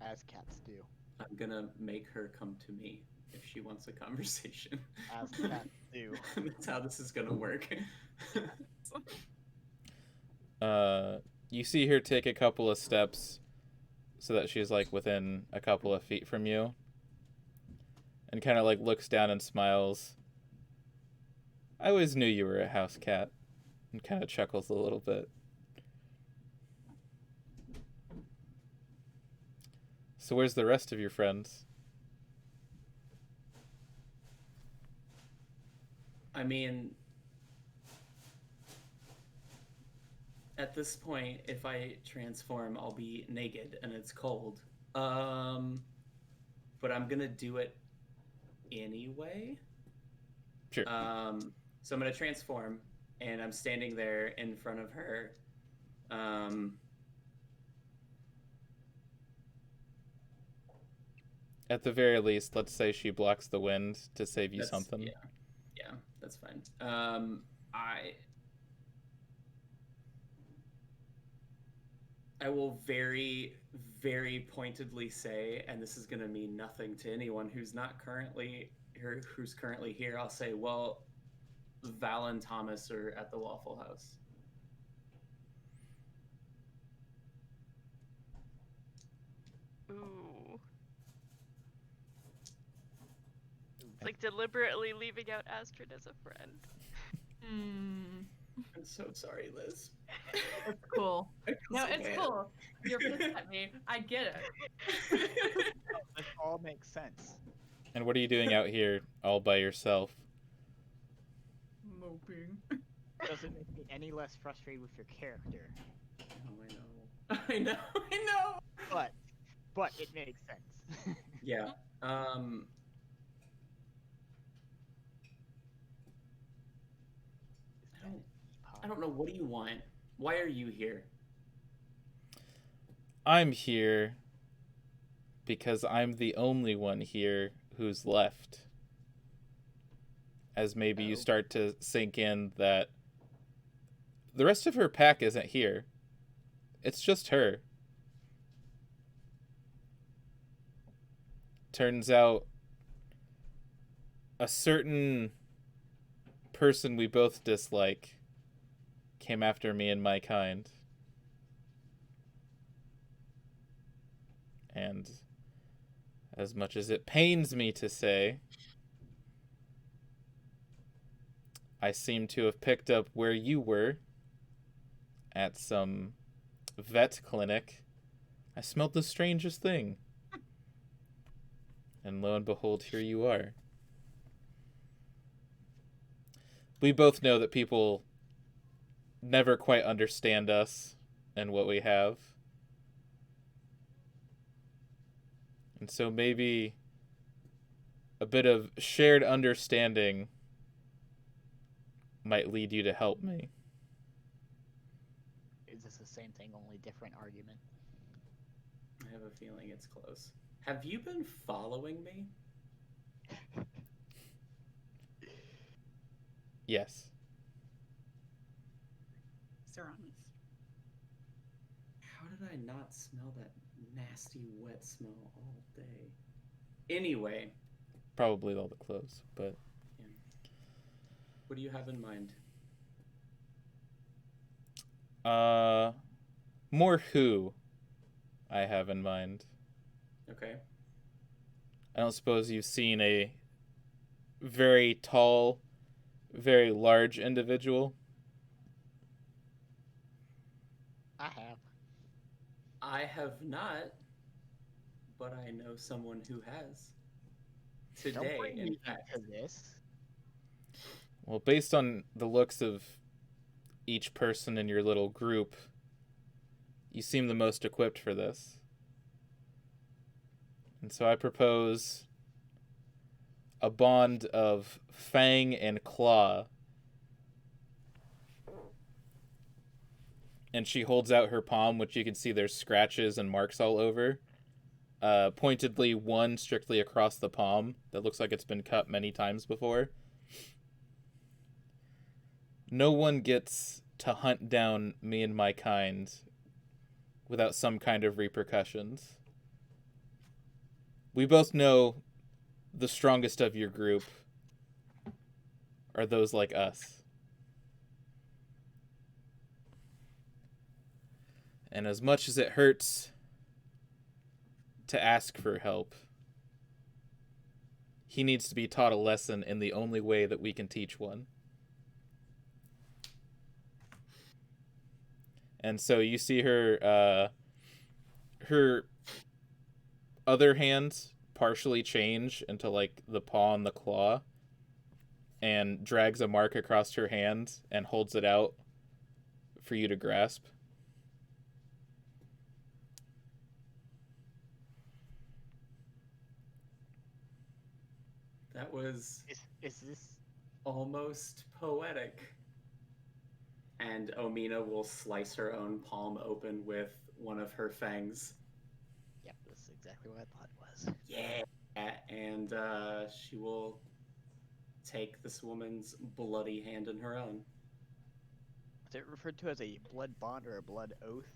As cats do. I'm gonna make her come to me if she wants a conversation. As cats do. That's how this is gonna work. You see her take a couple of steps so that she's like within a couple of feet from you, and kind of like looks down and smiles. I always knew you were a house cat, and kind of chuckles a little bit. So where's the rest of your friends? I mean, at this point, if I transform, I'll be naked and it's cold. But I'm gonna do it anyway. Sure. So I'm gonna transform, and I'm standing there in front of her, At the very least, let's say she blocks the wind to save you something. Yeah, that's fine. I will very, very pointedly say, and this is going to mean nothing to anyone who's not currently here, I'll say, well, Val and Thomas are at the Waffle House. Ooh. It's like deliberately leaving out Astrid as a friend. I'm so sorry, Liz. It's cool. No, so it's bad. cool. You're pissed at me. I get it. This all makes sense. And what are you doing out here all by yourself? Moping. Doesn't make me any less frustrated with your character. Oh, I know. But it makes sense. Yeah. I don't know. What do you want? Why are you here? I'm here because I'm the only one here who's left. As maybe you start to sink in that the rest of her pack isn't here. It's just her. Turns out a certain person we both dislike came after me and my kind. And as much as it pains me to say, I seem to have picked up where you were at some vet clinic. I smelled the strangest thing. And lo and behold, here you are. We both know that people never quite understand us and what we have. And so maybe a bit of shared understanding might lead you to help me. Is this the same thing, only different argument? I have a feeling it's close. Have you been following me? Yes. Saramis. How did I not smell that nasty wet smell all day? Anyway. Probably all the clothes, but... Yeah. What do you have in mind? More who I have in mind. Okay. I don't suppose you've seen a very tall, very large individual? I have. I have not, but I know someone who has. Today, Don't bring in me fact. into this. Well, based on the looks of each person in your little group, you seem the most equipped for this. And so I propose a bond of fang and claw. And she holds out her palm, which you can see there's scratches and marks all over. Pointedly one strictly across the palm that looks like it's been cut many times before. No one gets to hunt down me and my kind without some kind of repercussions. We both know the strongest of your group are those like us. And as much as it hurts to ask for help, he needs to be taught a lesson in the only way that we can teach one. And so you see her other hand partially change into like the paw and the claw, and drags a mark across her hand and holds it out for you to grasp. That was Is this? almost poetic. and Omina will slice her own palm open with one of her fangs. Yep, that's exactly what I thought it was. Yeah, and she will take this woman's bloody hand in her own. Is it referred to as a blood bond or a blood oath?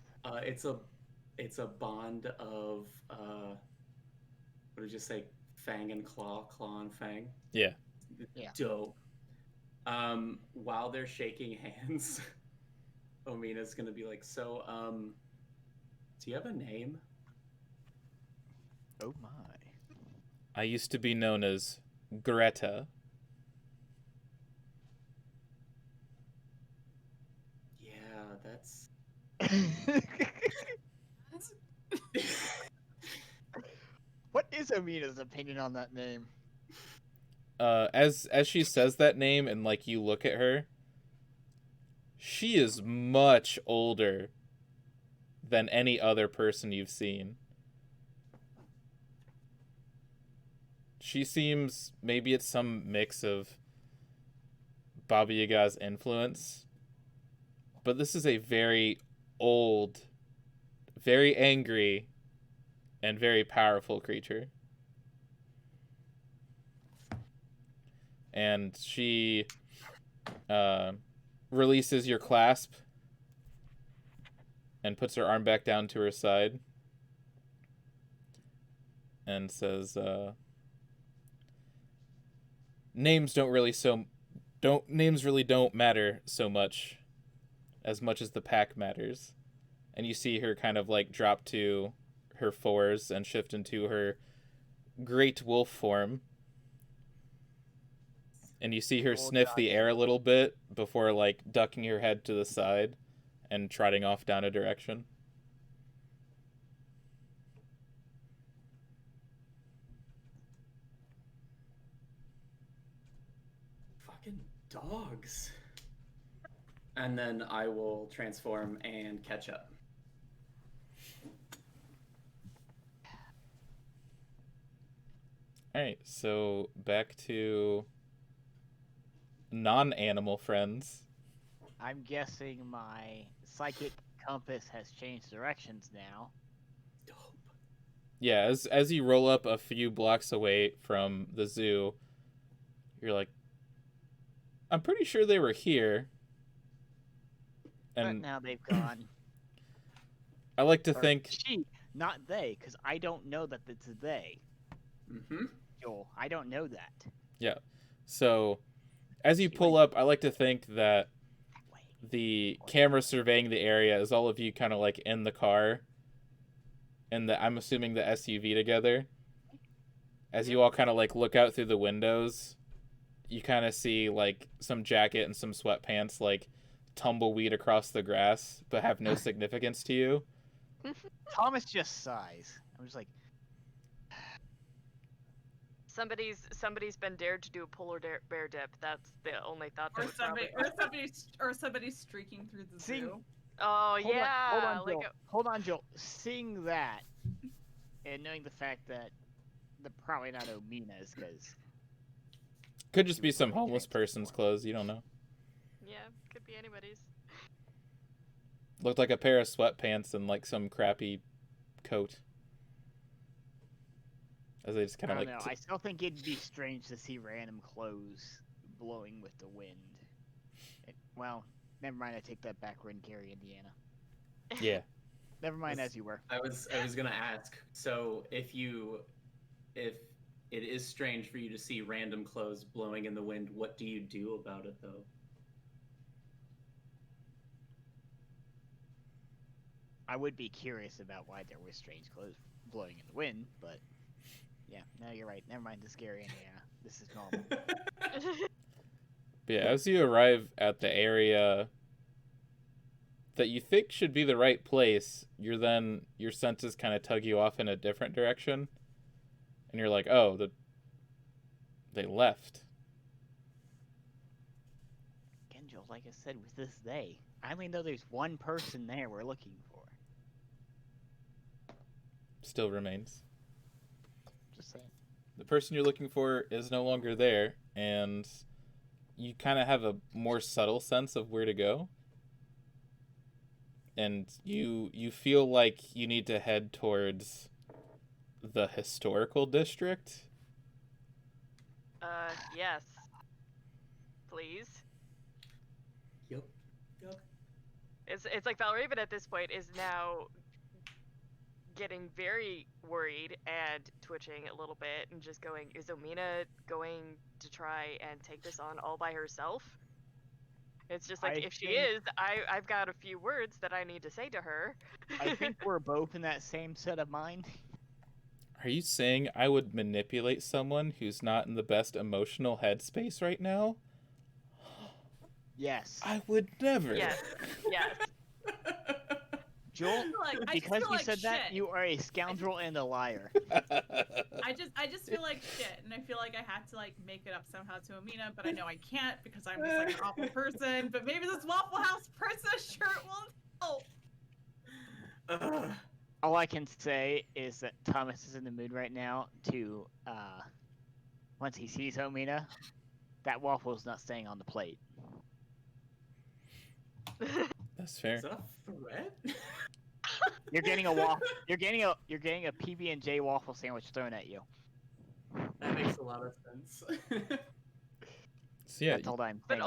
It's a bond of what did you say? Fang and claw, claw and fang. Yeah. Yeah. Dope. While they're shaking hands, Omina's gonna be like, "So, do you have a name?" Oh my. I used to be known as Greta. Yeah, that's. What is Omina's opinion on that name? As she says that name and like you look at her, she is much older than any other person you've seen. She seems, maybe it's some mix of Baba Yaga's influence, but this is a very old, very angry, and very powerful creature. And she releases your clasp and puts her arm back down to her side and says, names really don't matter so much as the pack matters. And you see her kind of like drop to her fours and shift into her great wolf form. And you see her sniff the air a little bit before like ducking her head to the side and trotting off down a direction. Fucking dogs. And then I will transform and catch up. Alright, so back to non-animal friends. I'm guessing my psychic compass has changed directions now. Dope. Yeah, as you roll up a few blocks away from the zoo, you're like, I'm pretty sure they were here. But And now they've gone. I like to Or think, she, not they, because I don't know that it's they. Mm-hmm. Joel, I don't know that. yeah. So as you pull up, I like to think that the camera surveying the area is all of you kind of like in the car and I'm assuming the SUV together. As you all kind of like look out through the windows, you kind of see like some jacket and some sweatpants like tumbleweed across the grass but have no significance to you. Thomas just sighs. I'm just like, Somebody's been dared to do a polar bear dip. That's the only thought that Or would probably. somebody streaking through the Sing- zoo. Oh hold yeah, on, like Joel. Hold on, Joel. Sing that, and knowing the fact that they're probably not Omina's, because Could just be some homeless person's clothes, you don't know. yeah, could be anybody's. Looked like a pair of sweatpants and like some crappy coat. As they just I kind of don't like know. I still think it'd be strange to see random clothes blowing with the wind. Well, never mind. I take that back. We're in Gary, Indiana. yeah. Never mind, as you were. I was gonna ask. So if it is strange for you to see random clothes blowing in the wind, what do you do about it though? I would be curious about why there were strange clothes blowing in the wind, but yeah, no, you're right. Never mind. This is Gary, Indiana. This is normal. But yeah, as you arrive at the area that you think should be the right place, your senses kind of tug you off in a different direction. And you're like, oh, they left. Again, Joel, like I said, with this they, I only know there's one person there we're looking for. Still remains. Just saying. The person you're looking for is no longer there, and you kind of have a more subtle sense of where to go. and you feel like you need to head towards the historical district. Yes. Please. Yep. Yep. It's like Valraven at this point is now getting very worried and twitching a little bit and just going, is Omina going to try and take this on all by herself? It's just like, I if she think- is, I've got a few words that I need to say to her. I think we're both in that same set of mind. Are you saying I would manipulate someone who's not in the best emotional headspace right now? Yes. I would never. Yes. Yes. Joel, I just because feel you like said that, shit. you are a scoundrel and a liar. I just feel like shit, and I feel like I had to like make it up somehow to Amina, but I know I can't because I'm just like an awful person. But maybe this Waffle House princess shirt will help. Ugh. All I can say is that Thomas is in the mood right now to, once he sees Omina, that waffle's not staying on the plate. That's fair. Is that a threat? You're getting a waffle. You're getting a PB&J waffle sandwich thrown at you. That makes a lot of sense. So yeah, That's all I'm But saying.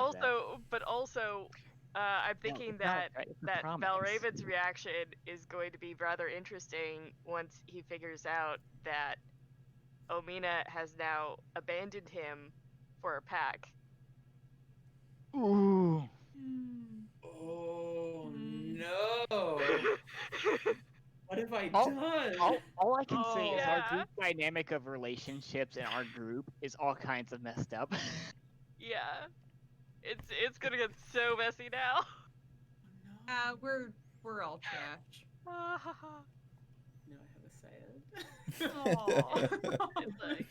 also, I'm thinking it's not a that threat, it's a that promise. Valraven's reaction is going to be rather interesting once he figures out that Omina has now abandoned him for a pack. Ooh. Oh Hmm. no! What have I Oh, done? All I can say is Yeah. our group dynamic of relationships in our group is all kinds of messed up. Yeah, it's gonna get so messy now. Oh, We're all trash. no. Now I have to say it. Aw. It's like,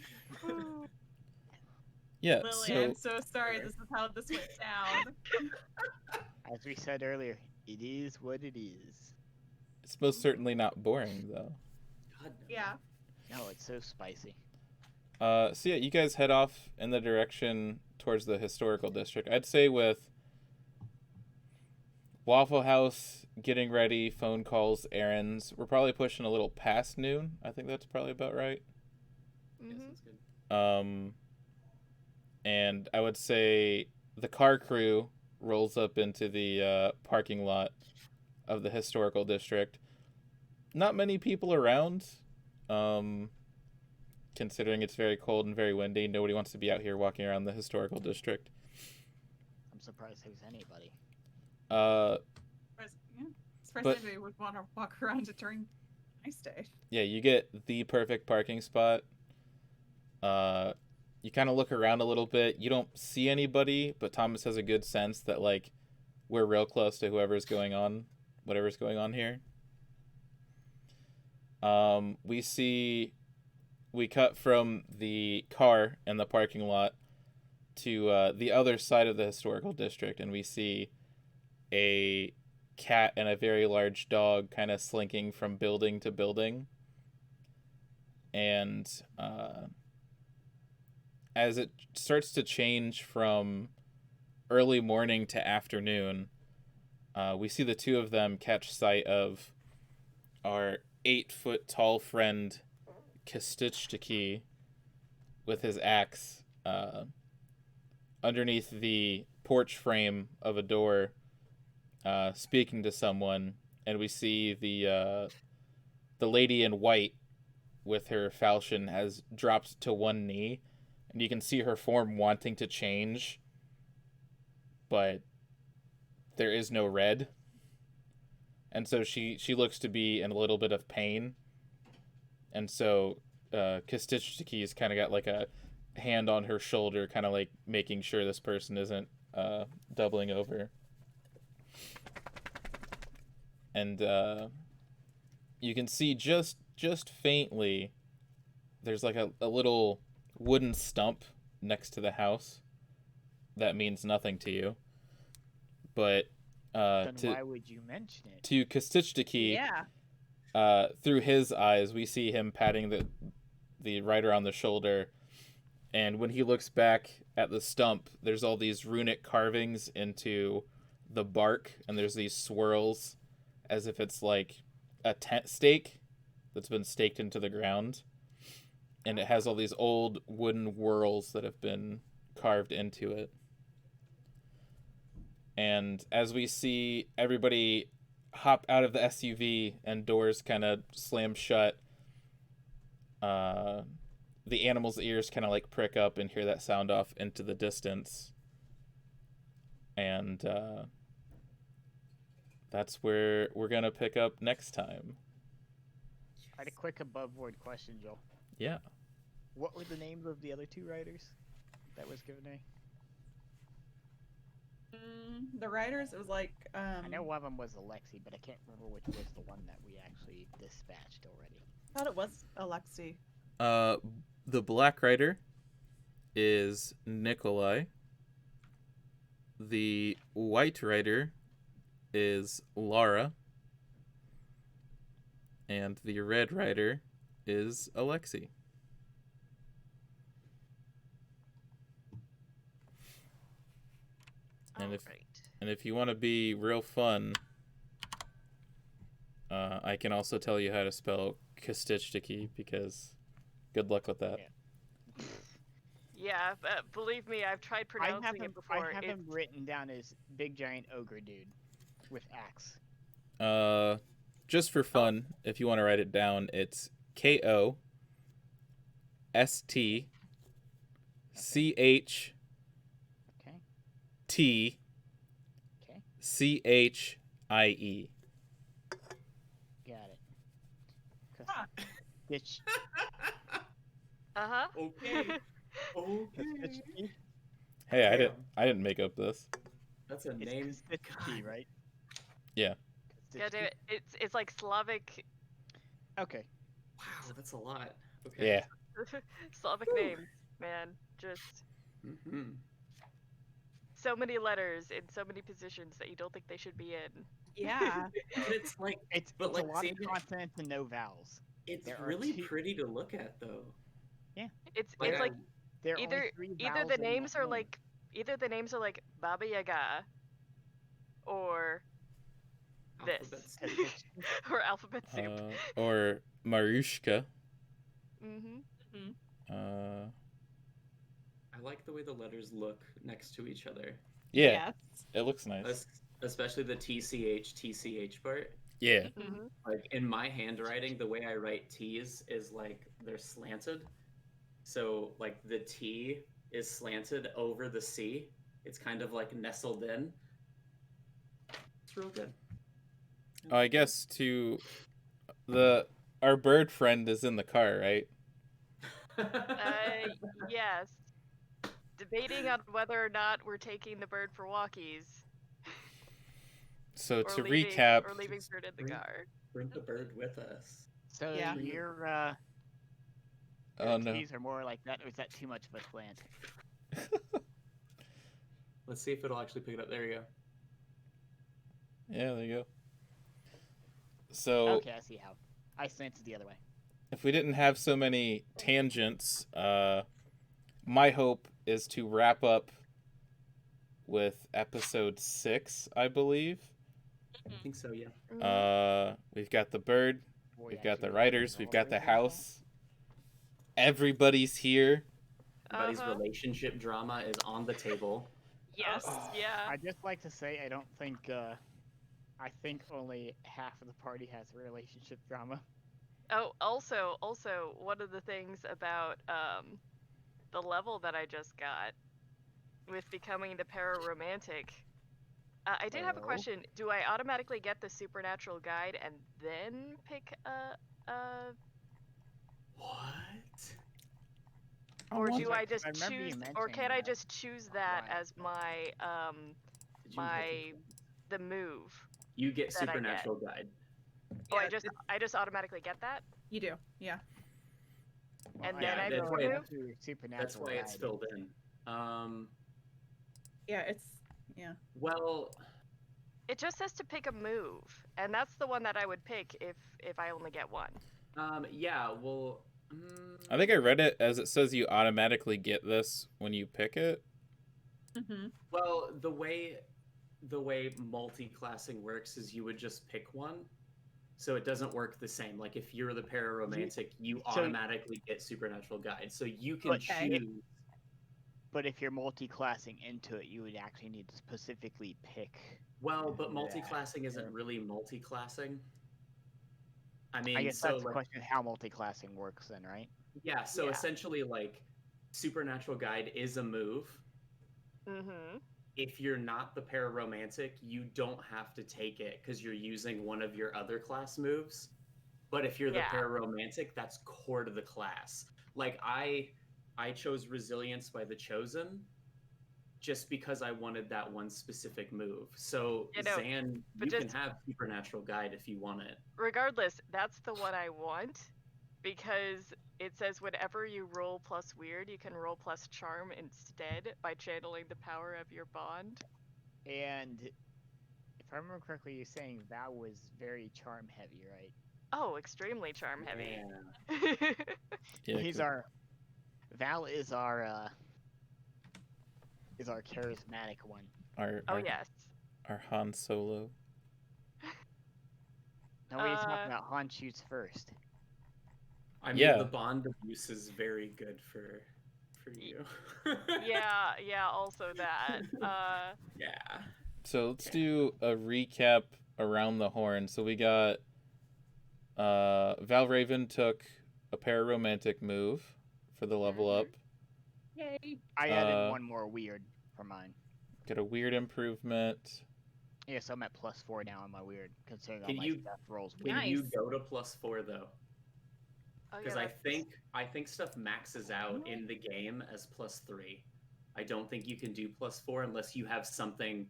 yeah. Lily, So I'm so sorry. This is how this went down. As we said earlier, it is what it is. it's most certainly not boring though. God, no. Yeah. No, it's so spicy. So yeah, you guys head off in the direction towards the historical district. I'd say with Waffle House getting ready, phone calls, errands, we're probably pushing a little past noon. I think that's probably about right. Yes, mhm. that's good. And I would say the car crew rolls up into the parking lot of the historical district. Not many people around, considering it's very cold and very windy. Nobody wants to be out here walking around the historical district. I'm surprised there's anybody. Surprised But- anybody would want to walk around it during ice day. Yeah, you get the perfect parking spot. You kind of look around a little bit. You don't see anybody, but Thomas has a good sense that like we're real close to whatever's going on here. We cut from the car in the parking lot to the other side of the historical district, and we see a cat and a very large dog kind of slinking from building to building. And as it starts to change from early morning to afternoon, we see the two of them catch sight of our 8-foot tall friend Kistich with his axe underneath the porch frame of a door, speaking to someone, and we see the lady in white with her falchion has dropped to one knee, and you can see her form wanting to change, but there is no red, and so she looks to be in a little bit of pain, and so Kistich kind of got like a hand on her shoulder, kind of like making sure this person isn't doubling over. And you can see just faintly there's like a little wooden stump next to the house that means nothing to you, but Then why would you mention it? to Kostich, Yeah. through his eyes we see him patting the rider on the shoulder, and when he looks back at the stump, there's all these runic carvings into the bark, and there's these swirls as if it's like a tent stake that's been staked into the ground. And it has all these old wooden whorls that have been carved into it. And as we see everybody hop out of the SUV and doors kind of slam shut, the animal's ears kind of like prick up and hear that sound off into the distance. And that's where we're going to pick up next time. I had a quick above-board question, Joel. Yeah. What were the names of the other 2 writers that was given a? The writers, it was like I know one of them was Alexi, but I can't remember which was the one that we actually dispatched already. I thought it was Alexi. The black rider is Nikolai. The white rider is Lara. And the red rider is Alexi. And if you want to be real fun, I can also tell you how to spell Kostitchiki, because good luck with that. Yeah, but believe me, I've tried pronouncing it before. I have him written down as big giant ogre dude with axe. Just for fun, if you want to write it down, it's KOSTCHIE. Okay. CHIE. Got it. Huh. Bitch. Uh-huh. Okay. Hey, I didn't make up this. That's a name. It's Kostitchiki, right? Yeah. God damn it. It's like Slavic Okay. Wow, that's a lot. Okay. Yeah. Slavic names, man. Just Mm-hmm. so many letters in so many positions that you don't think they should be in. Yeah. It's like It's But, a like, lot seeing of it- consonants and no vowels. it's There are really 2 pretty to look at though. It's Like, like There are either only 3 either vowels the in that names are name. like Baba Yaga or this Alphabets. or alphabet soup. Or Marushka. Mm-hmm. I like the way the letters look next to each other. Yeah, Yes. it looks nice. Especially the TCH part. Yeah. Mm-hmm. Like in my handwriting, the way I write T's is like they're slanted. So like the T is slanted over the C. It's kind of like nestled in. It's real good. Oh, I guess our bird friend is in the car, right? Yes. Debating on whether or not we're taking the bird for walkies. So Or to leaving, recap, or leaving bird in the Bring- car. Bring the bird with us. So Yeah. your oh no, T's are more like that, or is that too much of a slant? Let's see if it'll actually pick it up. There you go. yeah, there you go. So Okay, I see how. I slanted the other way. if we didn't have so many tangents, my hope is to wrap up with episode 6, I believe. I think so, yeah. We've got the bird, Boy, we've got the actually, writers, all we've got the right now. house. Everybody's here. Everybody's Uh-huh. relationship drama is on the table. Yes, yeah. I'd just like to say I don't think I think only half of the party has relationship drama. Oh, also, one of the things about the level that I just got with becoming the pararomantic, I did have a Oh. question. Do I automatically get the supernatural guide and then pick What? or once do I just I remember you choose, or mentioning can I that. just choose that Right. as my Did you my the move? You get that I get? supernatural guide. Oh, Yeah, I just automatically get that, You do. Yeah. and yeah, then I that's pick why a it- move. To supernatural That's why it's guide. filled in. Yeah, it's Well, It just says to pick a move, and that's the one that I would pick if I only get one. yeah, well, I think I read it as it says you automatically get this when you pick it. mm-hmm. well, the way the way multi-classing works is you would just pick one. So it doesn't work the same. Like if you're the pararomantic, you so- automatically get supernatural guide. So you can Okay. choose. But if you're multi-classing into it, you would actually need to specifically pick. Well, but that. multi-classing isn't really multi-classing. I mean, I guess so that's the like, question of how multi-classing works then, right? yeah, so Yeah. essentially like supernatural guide is a move. Mm-hmm. If you're not the pararomantic, you don't have to take it because you're using one of your other class moves. But if you're Yeah. the pararomantic, that's core to the class. Like I chose Resilience by the Chosen just because I wanted that one specific move. So You know, Zan, but you can just- have supernatural guide if you want it. Regardless, that's the one I want because it says whenever you roll plus weird, you can roll plus charm instead by channeling the power of your bond. And if I remember correctly, you're saying Val was very charm heavy, right? Oh, extremely charm heavy. Yeah. Yeah, He's 'cause our Val is our charismatic one. our, Oh our, yes. our Han Solo. No, we're talking Uh, about Han shoots first. I mean, Yeah. the bond abuse is very good for you. yeah, also that. Yeah. So let's do a recap around the horn. So we got Valraven took a pararomantic move for the level up. Yay. I added Uh, one more weird for mine. Got a weird improvement. Yeah, so I'm at +4 now on my weird, considering all Can my you- stuff rolls Can weird. Nice. you go to +4 though? Oh, Because yeah, I think stuff maxes out in the game as +3. I don't think you can do +4 unless you have something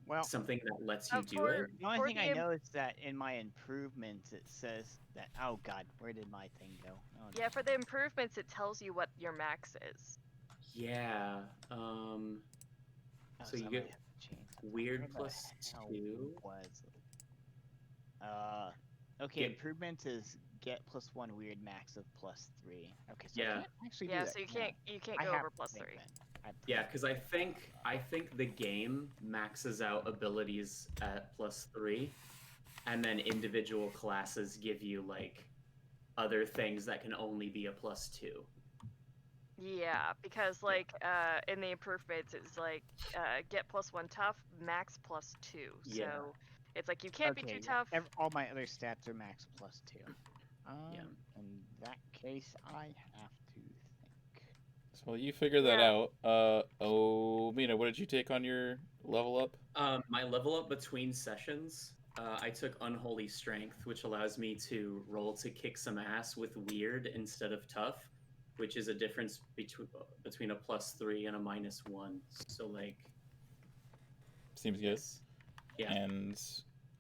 Well, something that lets you do for- it. the only for thing the I im- know is that in my improvements it says that. Oh God, where did my thing go? Oh, no. Yeah, for the improvements, it tells you what your max is. Yeah. Oh, so you I get might have to change something. weird Where the hell +2. was. Okay, Get- improvement is get +1 weird max of +3. Okay, so Yeah. I can't actually do Yeah, that. so you No. can't I go have over to plus think 3. then. I have to Yeah, think. because I think the game maxes out abilities at +3, and then individual classes give you like other things that can only be a +2. Yeah, because like in the improvements, it's like get +1 tough, max +2. Yeah. So it's like you can't be Okay, too yeah, tough. all my other stats are max +2. Yeah. In that case, I have to think. So you figure that Yeah. out. Mina, what did you take on your level up? My level up between sessions, I took Unholy Strength, which allows me to roll to kick some ass with weird instead of tough, which is a difference between a +3 and a -1. So like, Seems good. yes. Yeah. And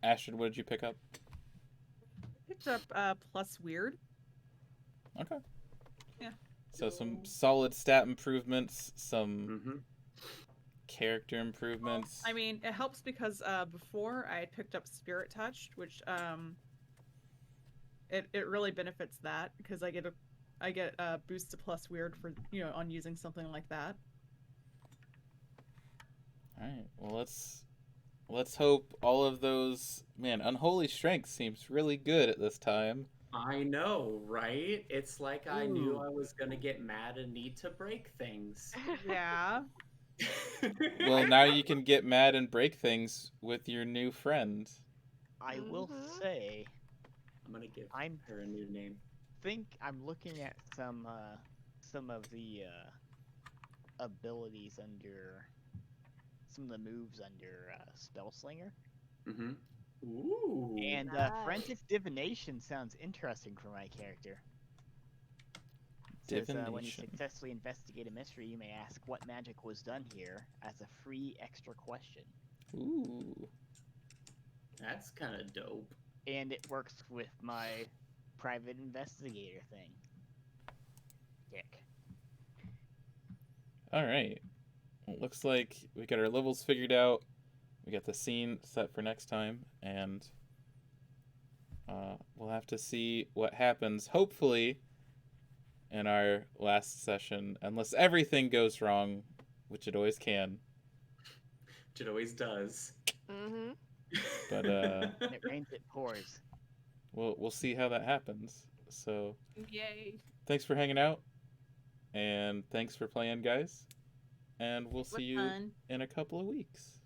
Ashton, what did you pick up? Picked up plus weird. Okay. Yeah. So some solid stat improvements, some Mm-hmm. character improvements. I mean, it helps because before I had picked up Spirit Touch, which it really benefits that because I get a boost to plus weird for on using something like that. All right. Well, let's hope all of those. Man, Unholy Strength seems really good at this time. I know, right? It's like I knew Ooh. I was gonna get mad and need to break things. Yeah. Well, now you can get mad and break things with your new friend. I will Mhm. say, I'm gonna give I'm her a new name. I'm looking at some of the abilities under some of the moves under Spellslinger, Mm-hmm. Ooh. and Nice. Forensic Divination sounds interesting for my character. It says, when you Divination. successfully investigate a mystery, you may ask what magic was done here as a free extra question. Ooh. That's kind of dope. And it works with my private investigator thing. Dick. All right. Well, looks like we got our levels figured out. We got the scene set for next time, and we'll have to see what happens. Hopefully, in our last session, unless everything goes wrong, which it always can, Which it always does. Mm-hmm. But When it rains, it pours. we'll see how that happens. So Yay. thanks for hanging out, and thanks for playing, guys. And we'll It was see you fun. in a couple of weeks.